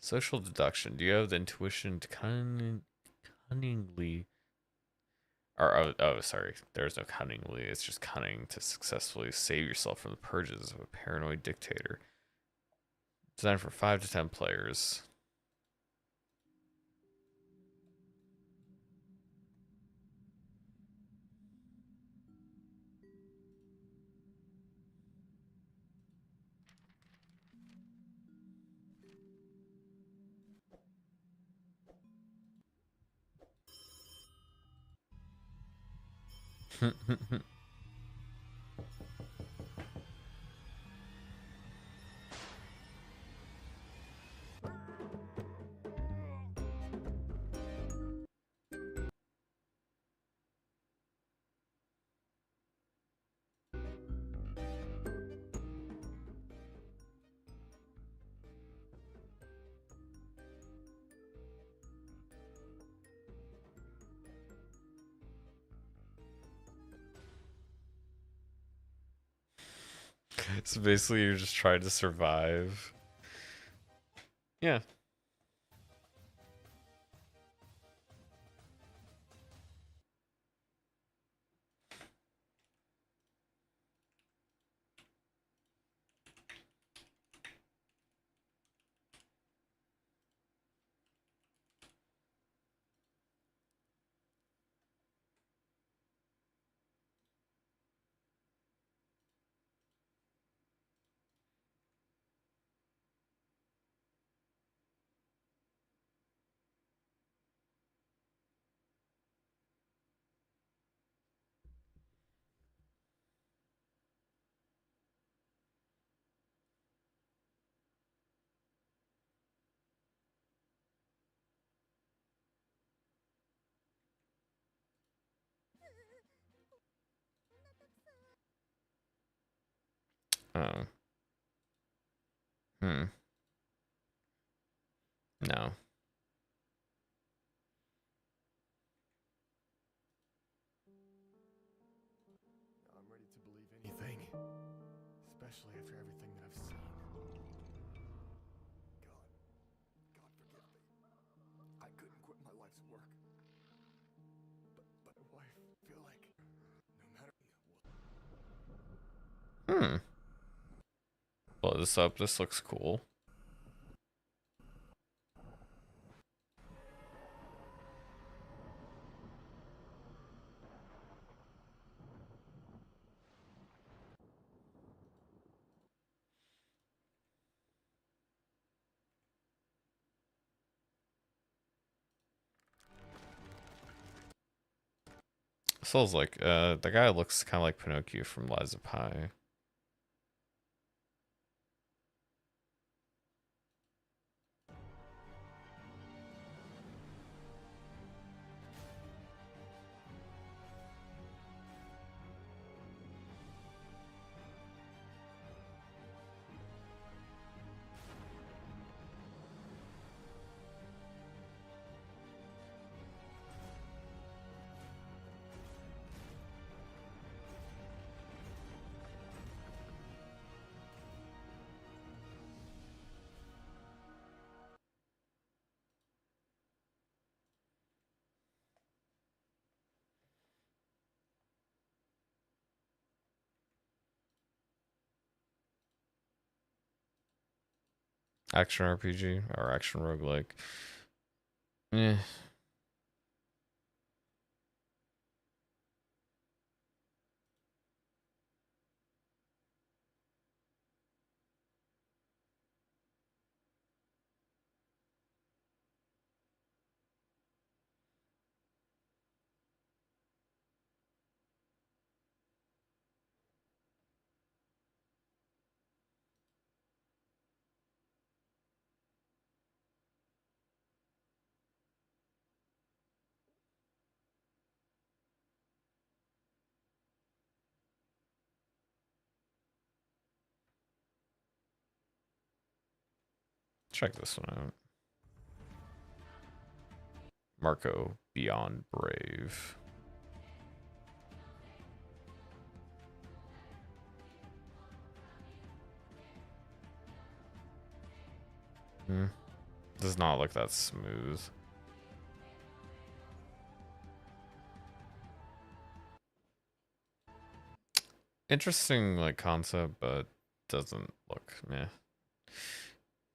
Social deduction. Do you have the intuition to cunningly... sorry. There's no cunningly. It's just cunning to successfully save yourself from the purges of a paranoid dictator. Designed for 5 to 10 players. So basically, you're just trying to survive. Yeah. Oh. Hmm. No. I'm ready to believe anything, especially after everything that I've seen. God forgive me. I couldn't quit my life's work. But my wife, feel like no matter Hmm. Blow this up. This looks cool. Soul's like, the guy looks kind of like Pinocchio from Lies of Pi. Action RPG or action roguelike. Eh. Check this one out. Marco Beyond Brave. Does not look that smooth. Interesting like concept, but doesn't look meh.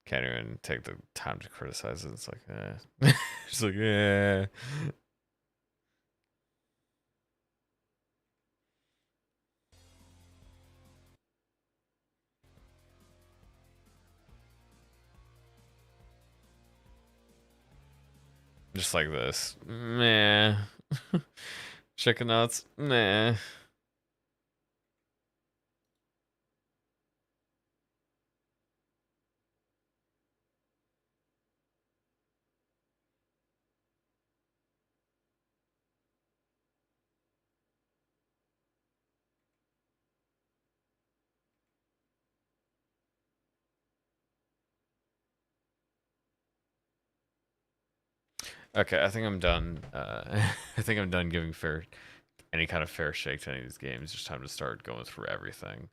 Can't even take the time to criticize it. It's like it's like just like this. Meh. Chicken nuts. Meh. Okay, I think I'm done. I think I'm done giving any kind of fair shake to any of these games. Just time to start going through everything.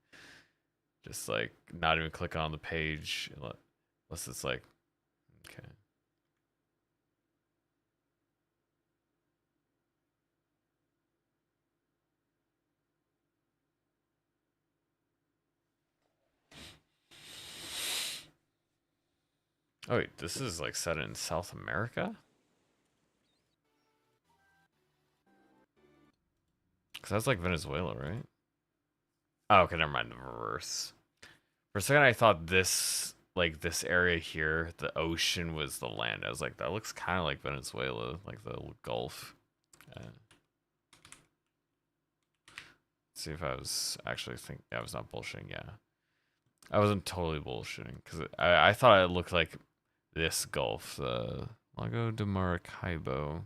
Just like not even click on the page unless it's like okay. Oh wait, this is like set in South America? Cause that's like Venezuela, right? Oh, okay, never mind. The reverse. For a second, I thought this area here, the ocean was the land. I was like, that looks kind of like Venezuela, like the Gulf. See if I was actually I was not bullshitting. Yeah, I wasn't totally bullshitting because I thought it looked like this Gulf, the Lago de Maracaibo.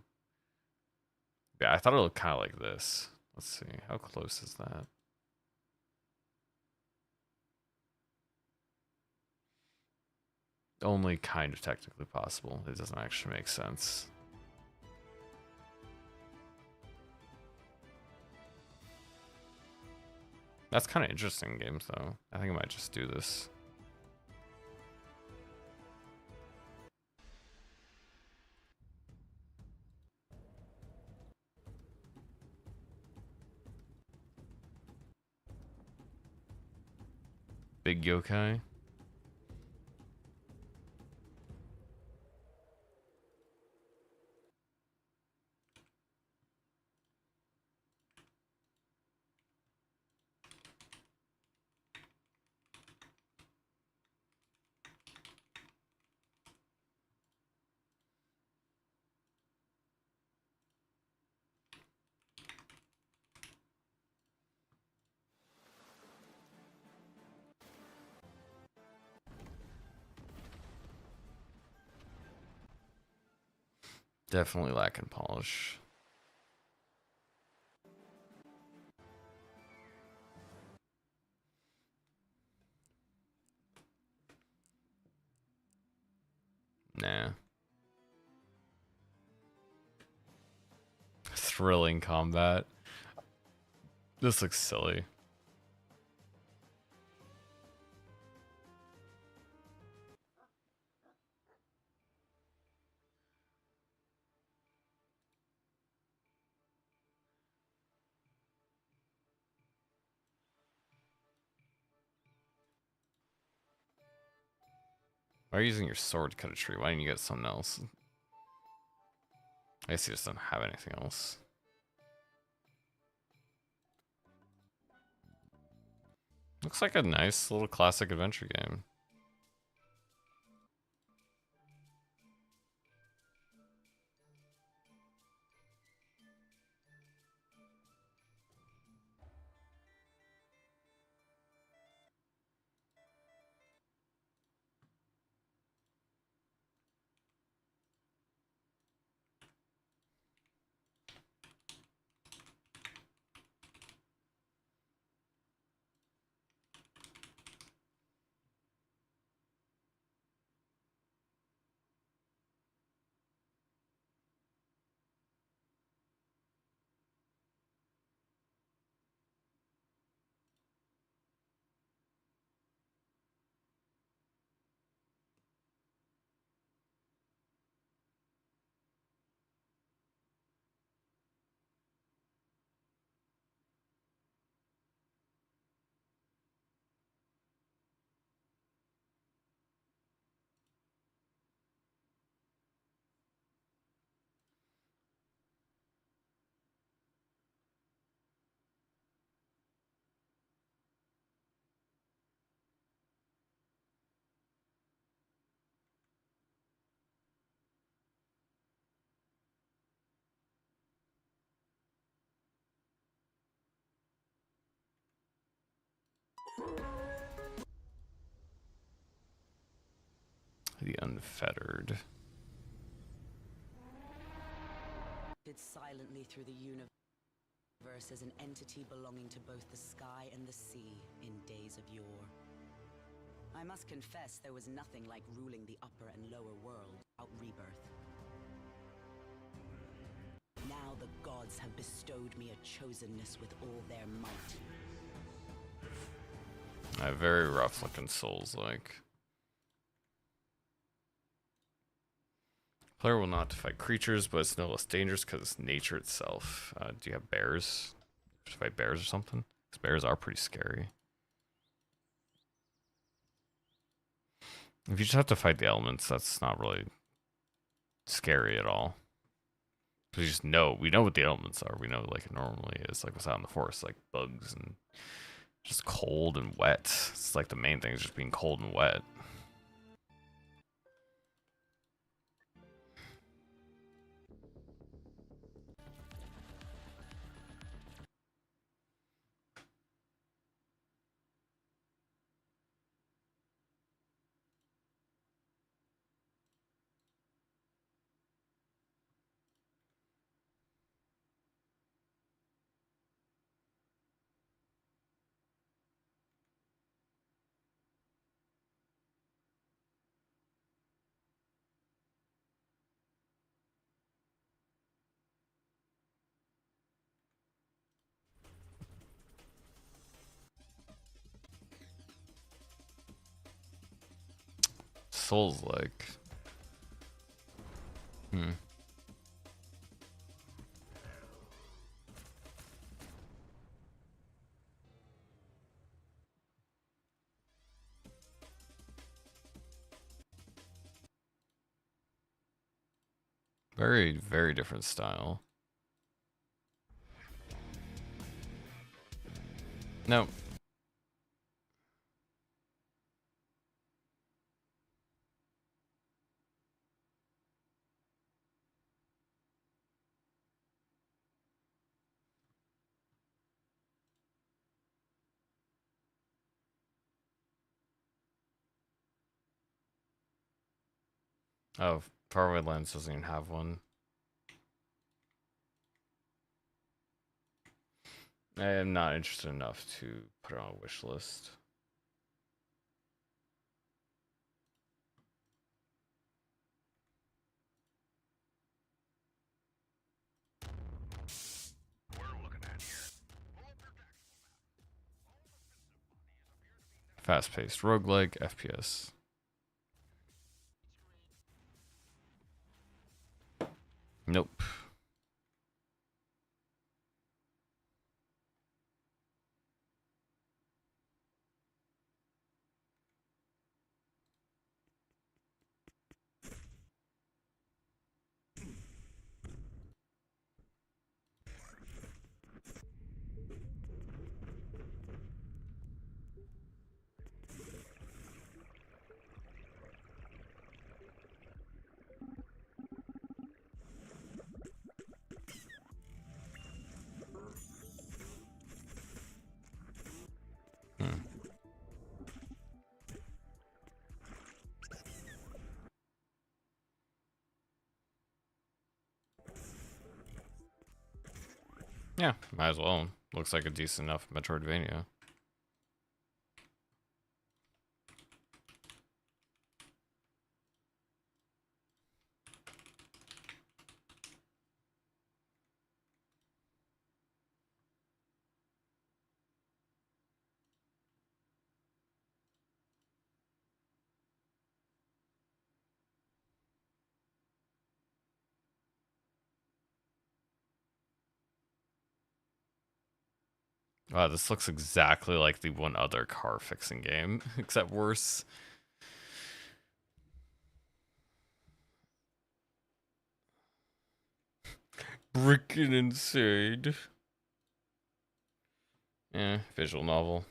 Yeah, I thought it looked kind of like this. Let's see, how close is that? Only kind of technically possible. It doesn't actually make sense. That's kind of interesting games though. I think I might just do this. Big yokai. Definitely lacking polish. Nah. Thrilling combat. This looks silly. Why are you using your sword to cut a tree? Why didn't you get something else? I guess he just doesn't have anything else. Looks like a nice little classic adventure game. unfettered. Silently through the universe as an entity belonging to both the sky and the sea in days of yore. I must confess there was nothing like ruling the upper and lower world without rebirth. Now the gods have bestowed me a chosenness with all their might. Very rough looking Souls-like. Player will not fight creatures, but it's no less dangerous because it's nature itself. Do you have bears? To fight bears or something? Because bears are pretty scary. If you just have to fight the elements, that's not really scary at all. We just know, we know what the elements are. We know like it normally is, like what's out in the forest, like bugs and just cold and wet. It's like the main thing is just being cold and wet. Souls-like. Very, very different style. No. Oh, Faraway Lands doesn't even have one. I am not interested enough to put it on a wish list. Fast-paced roguelike FPS. Nope. Yeah, might as well. Looks like a decent enough Metroidvania. Wow, this looks exactly like the one other car fixing game, except worse. Freaking insane. Visual novel.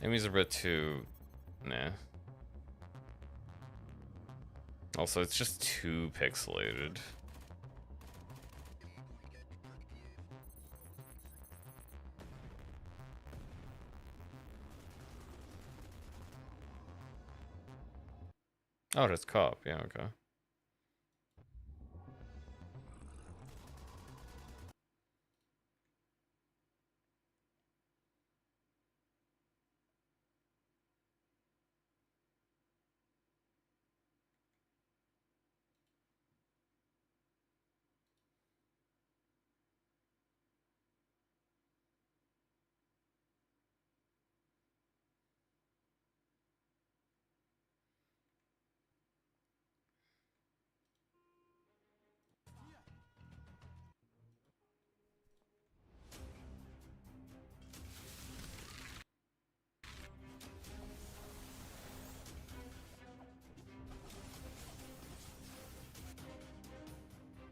Enemies are a bit too... nah. Also, it's just too pixelated. Oh, that's co-op. Yeah, okay.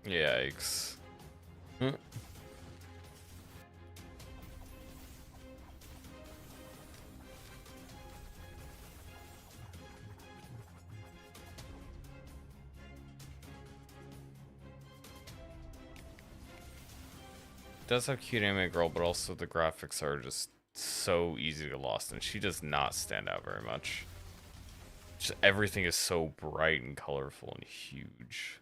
Yikes. Does have cute anime girl, but also the graphics are just so easy to get lost, and she does not stand out very much. Just everything is so bright and colorful and huge.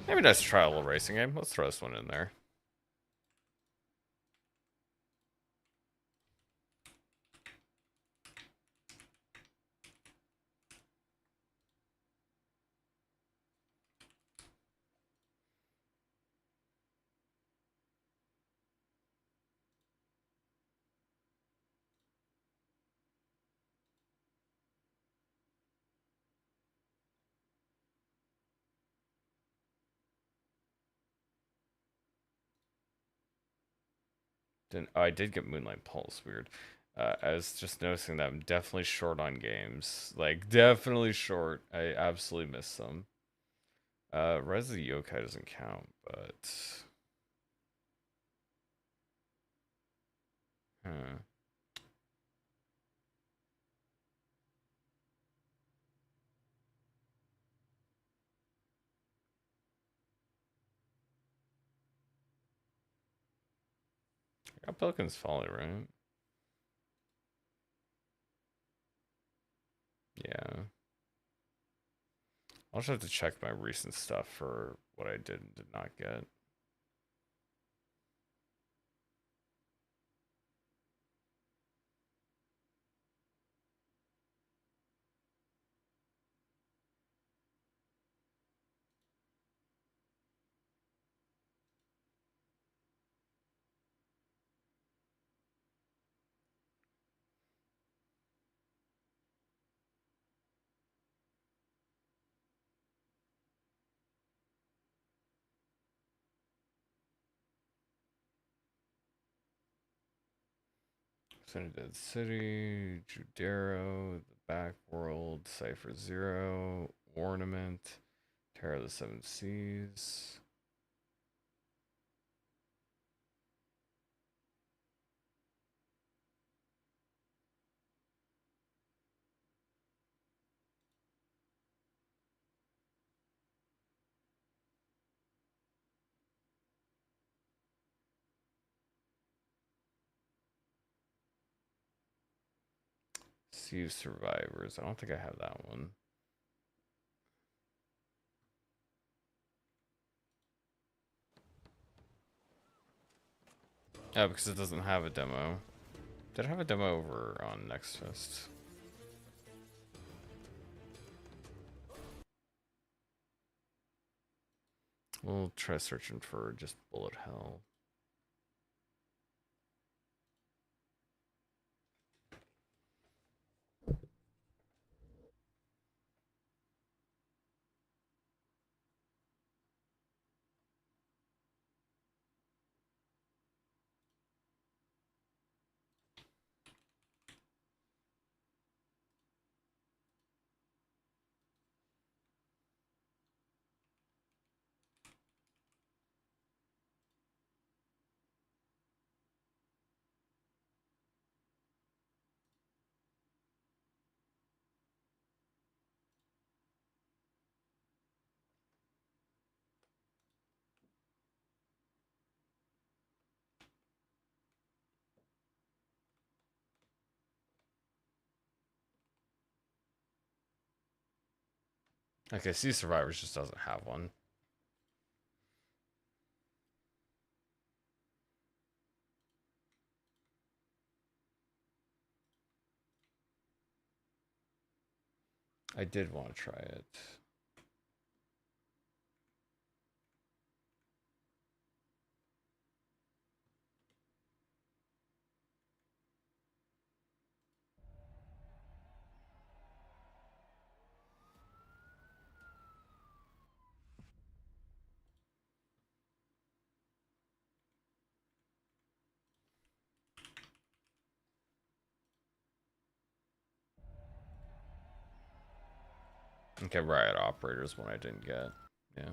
Maybe let's try a little racing game. Let's throw this one in there. Then oh, I did get Moonlight Pulse. Weird. I was just noticing that I'm definitely short on games. Like, definitely short. I absolutely missed some. Res of the Yokai doesn't count, but... Huh. I got Pelican's Folly, right? Yeah. I'll just have to check my recent stuff for what I did and did not get. Dead City, Judero, The Backworld, Cypher Zero, Ornament, Terror of the Seven Seas. Sea of Survivors. I don't think I have that one. Yeah, because it doesn't have a demo. Did I have a demo over on Next Fest? We'll try searching for just Bullet Hell. Okay, Sea Survivors just doesn't have one. I did want to try it. Okay, Riot Operators one I didn't get. Yeah.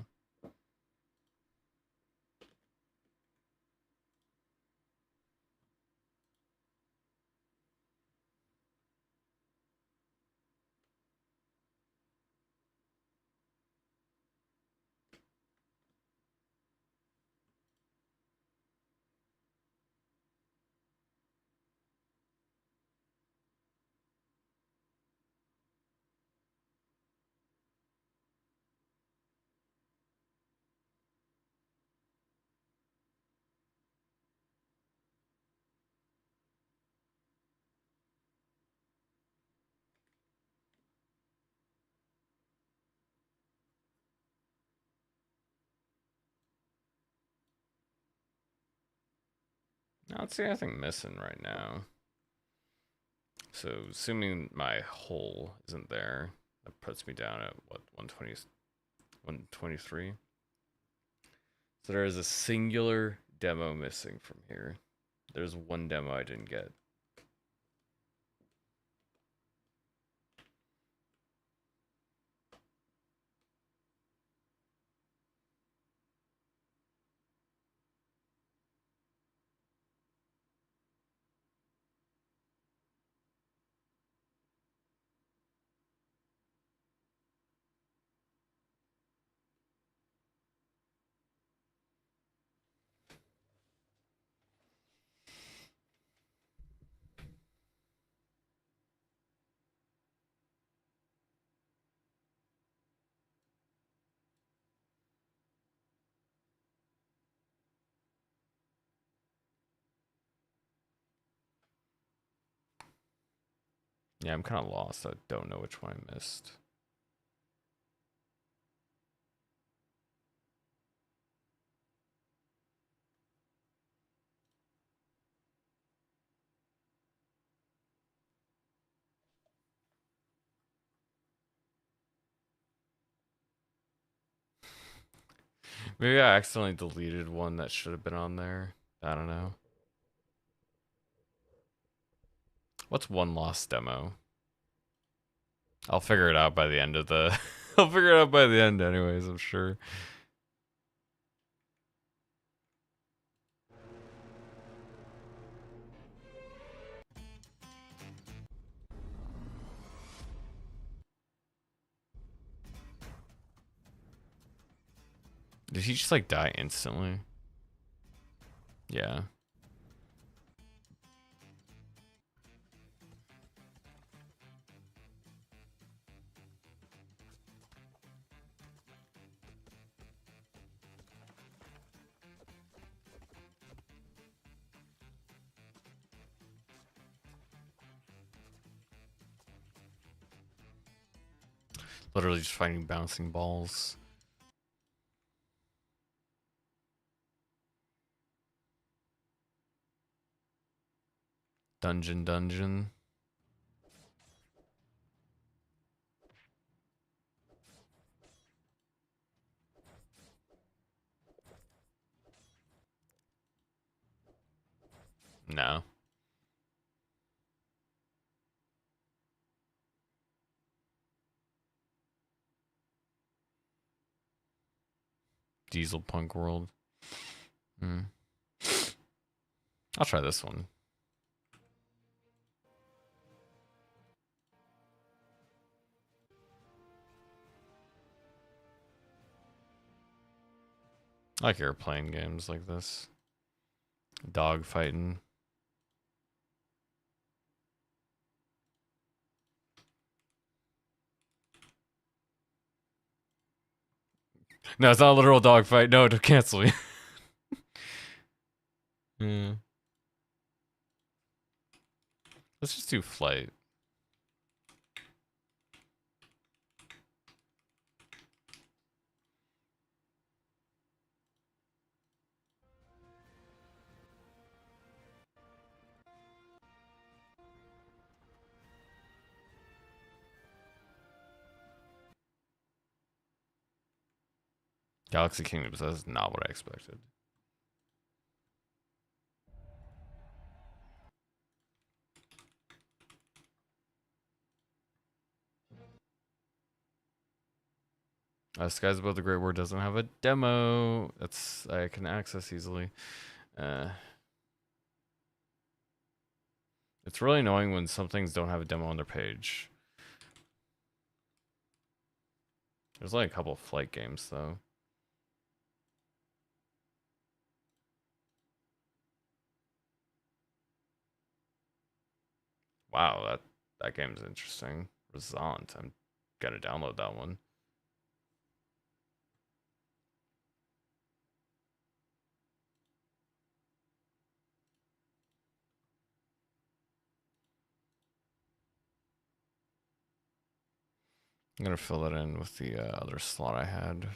I don't see anything missing right now. So, assuming my hole isn't there, that puts me down at what, 120, 123? So there is a singular demo missing from here. There's one demo I didn't get. Yeah, I'm kind of lost. I don't know which one I missed. Maybe I accidentally deleted one that should have been on there. I don't know. What's one lost demo? I'll figure it out by the end of the... I'll figure it out by the end anyways, I'm sure. Did he just like die instantly? Yeah. Literally just finding bouncing balls. Dungeon. No. Diesel Punk World. I'll try this one. I like airplane games like this. Dog fighting. No, it's not a literal dogfight. No, don't cancel me. Hmm. Let's just do flight. Galaxy Kingdoms, that's not what I expected. Skies Above the Great War doesn't have a demo. That's I can access easily. It's really annoying when some things don't have a demo on their page. There's like a couple of flight games though. Wow, that game's interesting. Resant. I'm gonna download that one. I'm gonna fill that in with the other slot I had.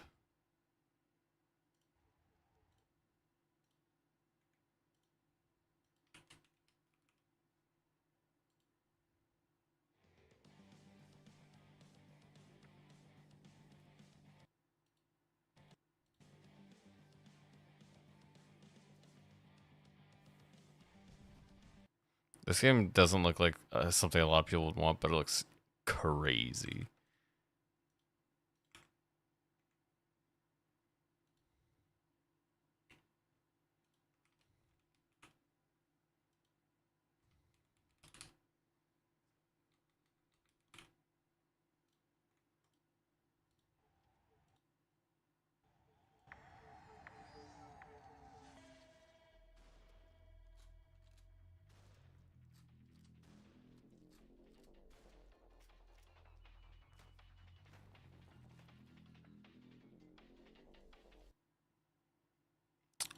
This game doesn't look like something a lot of people would want, but it looks crazy.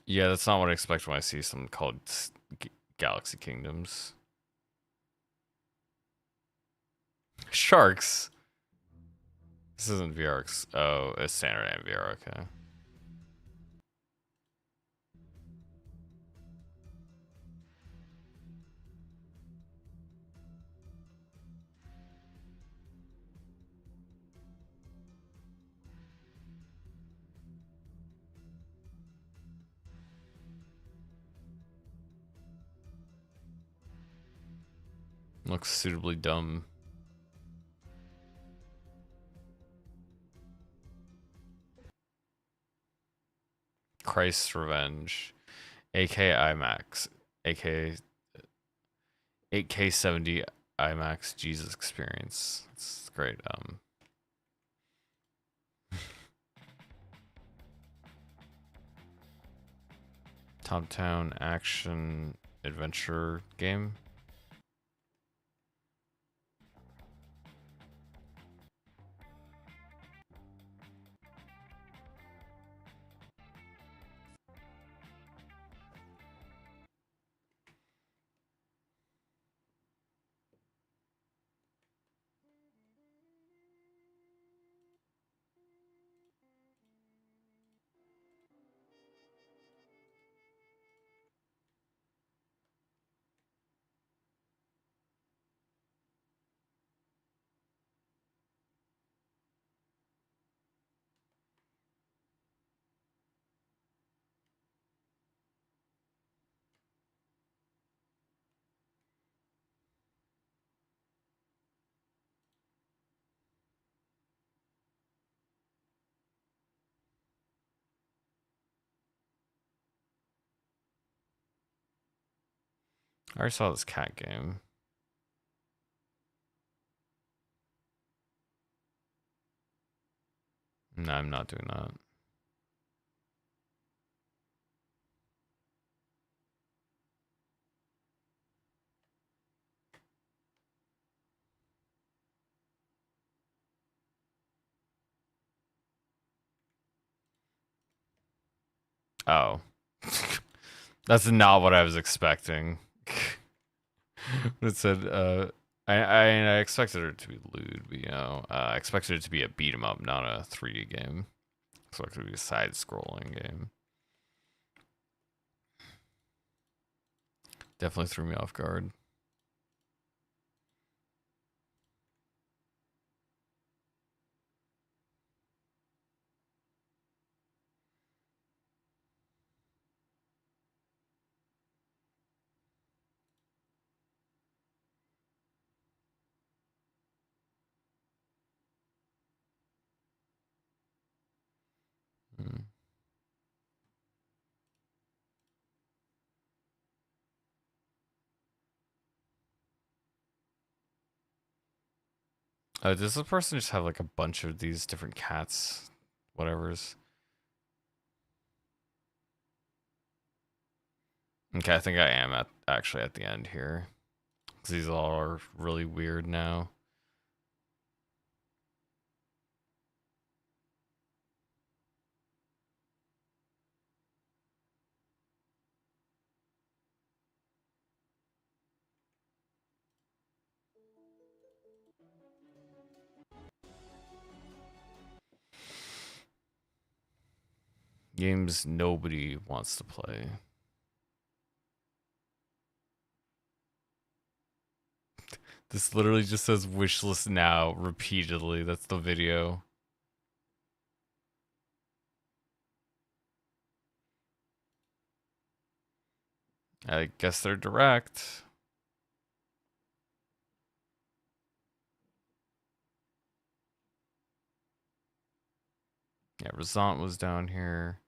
Yeah, that's not what I expect when I see something called Galaxy Kingdoms. Sharks. This isn't VRX. Oh, it's standard and VR. Okay. Looks suitably dumb. Christ's Revenge. AK IMAX. AK 8K 70 IMAX Jesus Experience. It's great. Top-down action adventure game. I already saw this cat game. No, I'm not doing that. Oh. That's not what I was expecting. It said, I expected it to be lewd, but you know, I expected it to be a beat 'em up, not a 3D game. So it could be a side-scrolling game. Definitely threw me off guard. Hmm. Does this person just have like a bunch of these different cats, whatever's? Okay, I think I am actually at the end here, because these all are really weird now. Games nobody wants to play. This literally just says wishlist now repeatedly. That's the video. I guess they're direct. Yeah, Razant was down here.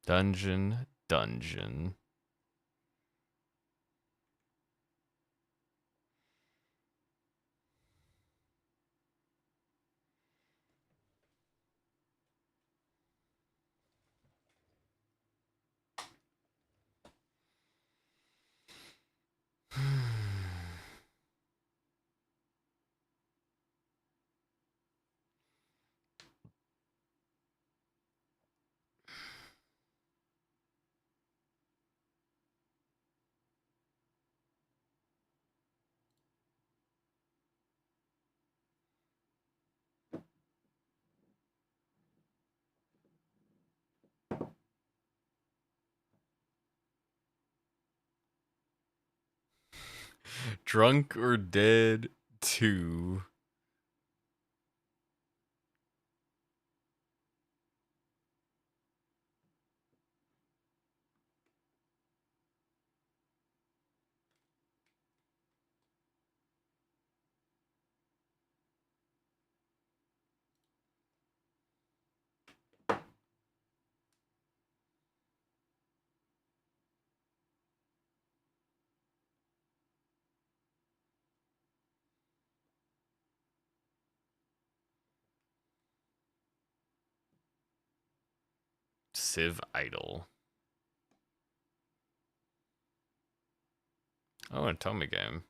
Dungeon. Drunk or Dead 2. Civ Idol. Oh, a Tomy game.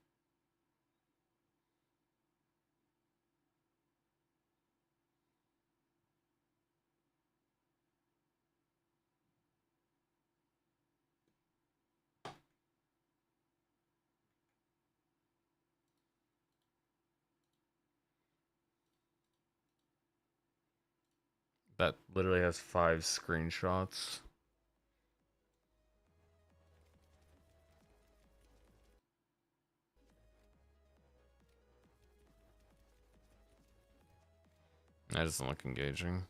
That literally has 5 screenshots. That doesn't look engaging.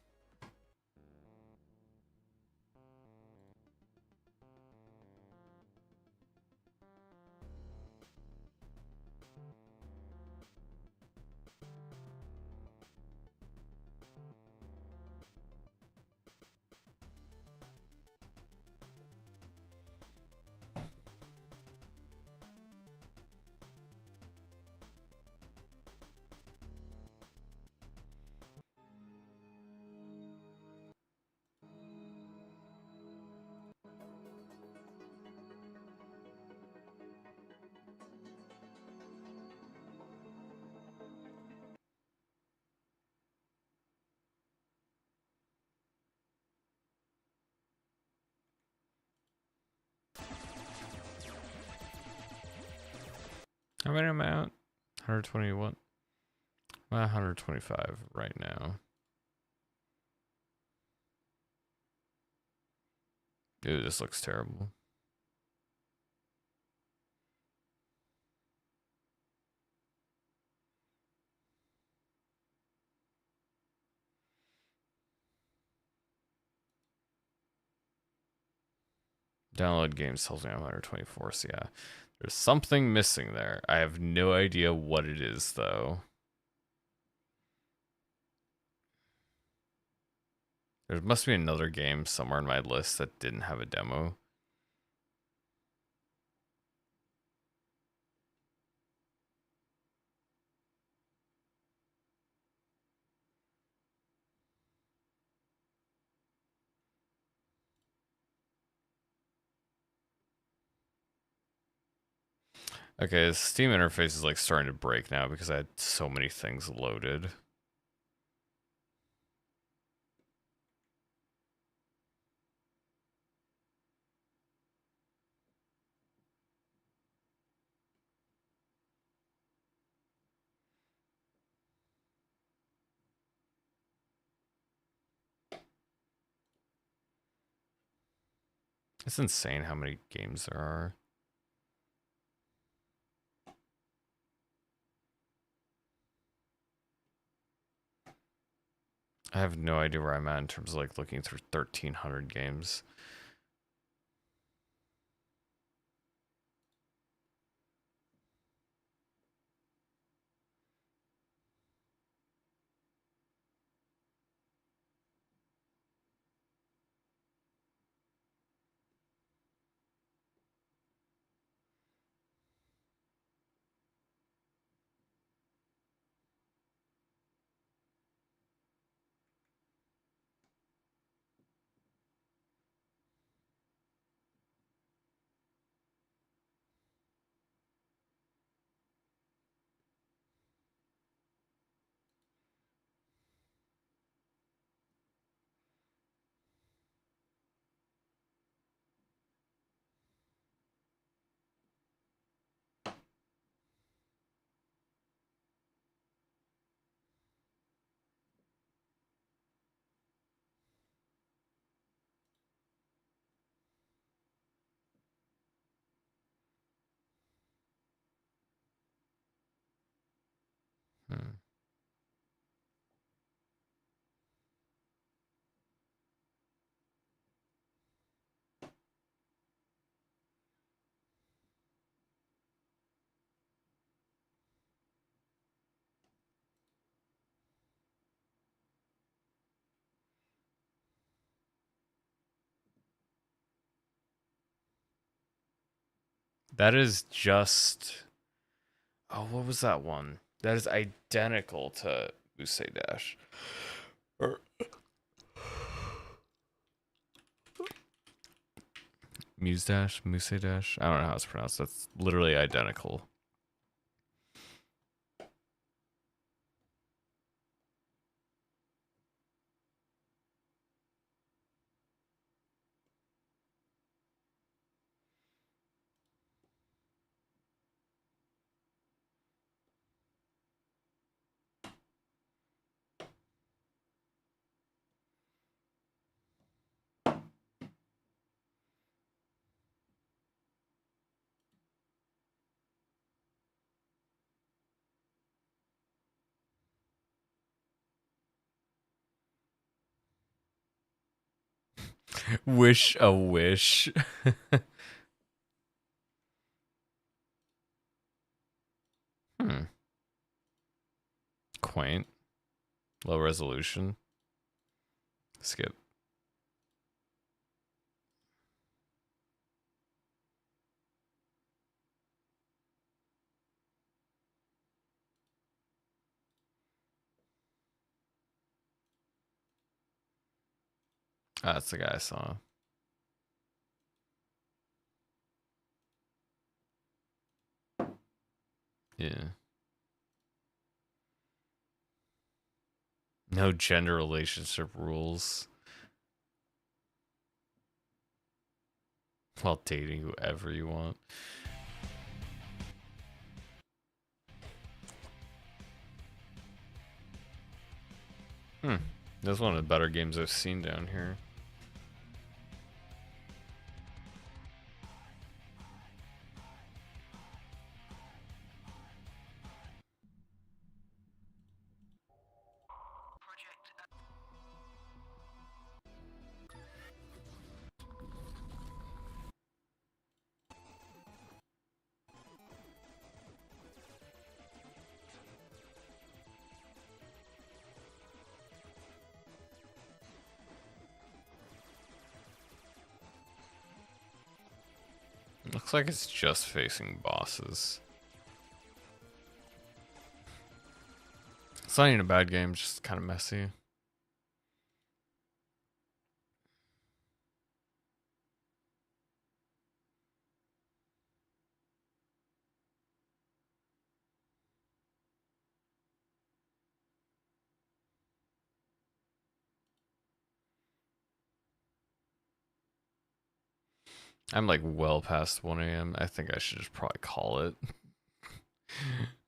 How many am I at? 120 what? I'm at 125 right now. Dude, this looks terrible. Download games tells me I'm 124, so yeah. There's something missing there. I have no idea what it is, though. There must be another game somewhere in my list that didn't have a demo. Okay, the Steam interface is like starting to break now because I had so many things loaded. It's insane how many games there are. I have no idea where I'm at in terms of like looking through 1,300 games. Hmm. That is just... Oh, what was that one? That is identical to Muse Dash. Or... Muse Dash? Muse Dash? I don't know how it's pronounced. That's literally identical. Wish a wish. Hmm. Quaint. Low resolution. Skip. Ah, that's the guy I saw. Yeah. No gender relationship rules. While dating whoever you want. This is one of the better games I've seen down here. Looks like it's just facing bosses. It's not even a bad game, just kind of messy. I'm like well past 1 a.m. I think I should just probably call it.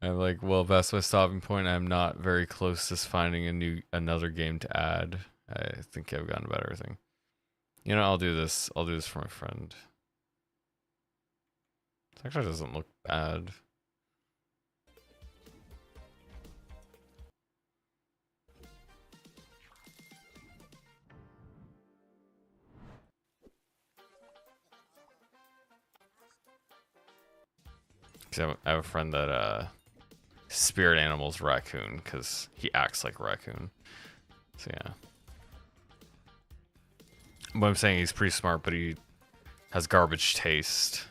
I'm like well past my stopping point. I'm not very close to finding another game to add. I think I've gotten about everything. You know, I'll do this. I'll do this for my friend. It actually doesn't look bad. I have a friend that spirit animal's raccoon because he acts like a raccoon. So yeah. But I'm saying he's pretty smart, but he has garbage taste.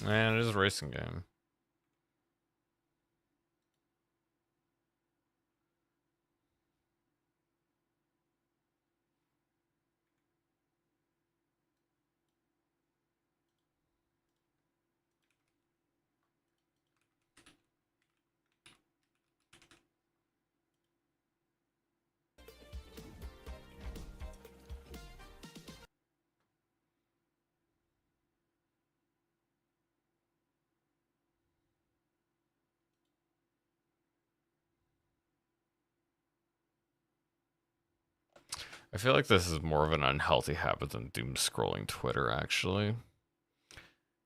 Man, it is a racing game. I feel like this is more of an unhealthy habit than doom scrolling Twitter, actually.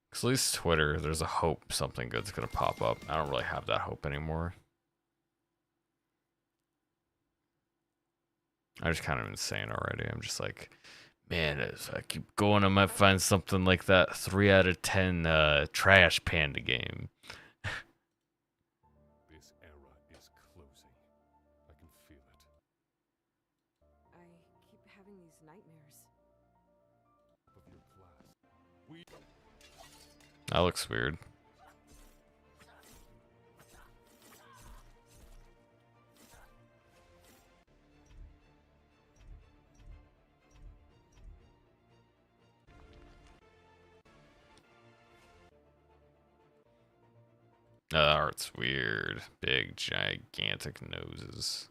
Because at least Twitter, there's a hope something good's gonna pop up. I don't really have that hope anymore. I'm just kind of insane already. I'm just like, man, if I keep going, I might find something like that 3 out of 10 Trash Panda game. This era is closing. I can feel it. I keep having these nightmares. Of your class. That looks weird. The art's weird. Big, gigantic noses.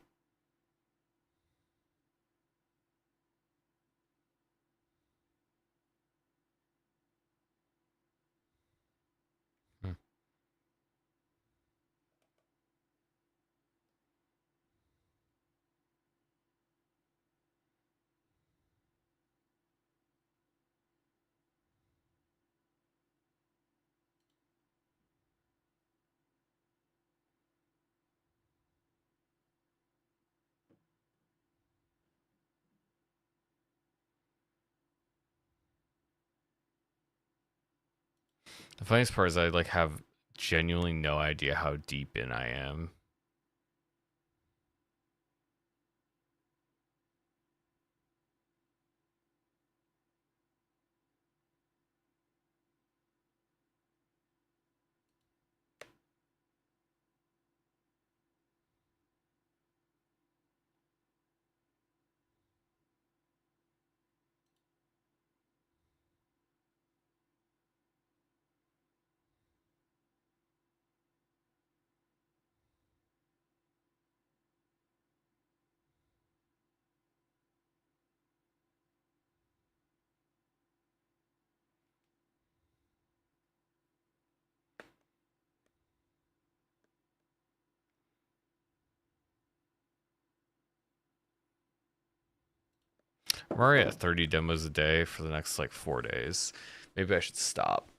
The funniest part is I like have genuinely no idea how deep in I am. I'm already at 30 demos a day for the next like 4 days. Maybe I should stop.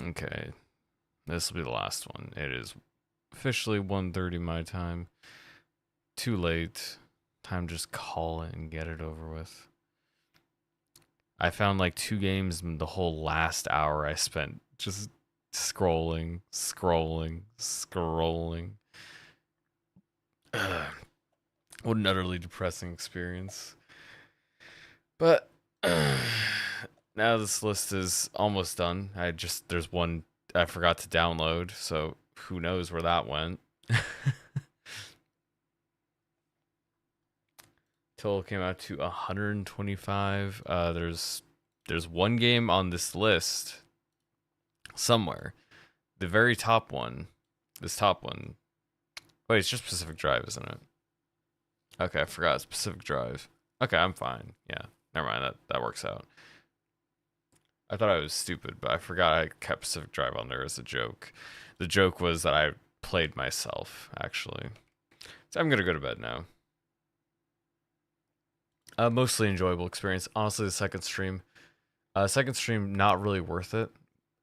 Okay. This will be the last one. It is officially 1:30 my time. Too late. Time to just call it and get it over with. I found like 2 games in the whole last hour I spent just scrolling. What an utterly depressing experience. But now this list is almost done. There's one I forgot to download, so who knows where that went. Total came out to 125. There's one game on this list somewhere. The very top one. This top one. Wait, it's just Pacific Drive, isn't it? Okay, I forgot it's Pacific Drive. Okay, I'm fine. Yeah, never mind. That works out. I thought I was stupid, but I forgot I kept Pacific Drive on there as a joke. The joke was that I played myself, actually. So I'm gonna go to bed now. Mostly enjoyable experience. Honestly, the second stream not really worth it.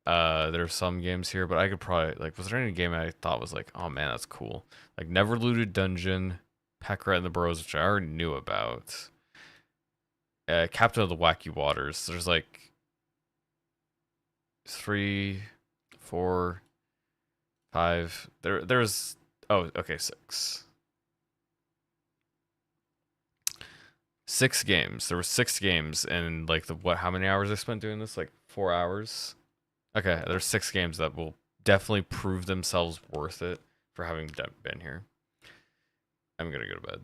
There's some games here, but I could probably like. Was there any game I thought was like, oh man, that's cool? Like Never Looted Dungeon, Packrat and the Bros, which I already knew about. Captain of the Wacky Waters. There's like 3, 4, 5. There's oh okay 6. 6 games. There were 6 games, and like how many hours I spent doing this? Like 4 hours. Okay, there's 6 games that will definitely prove themselves worth it for having been here. I'm gonna go to bed.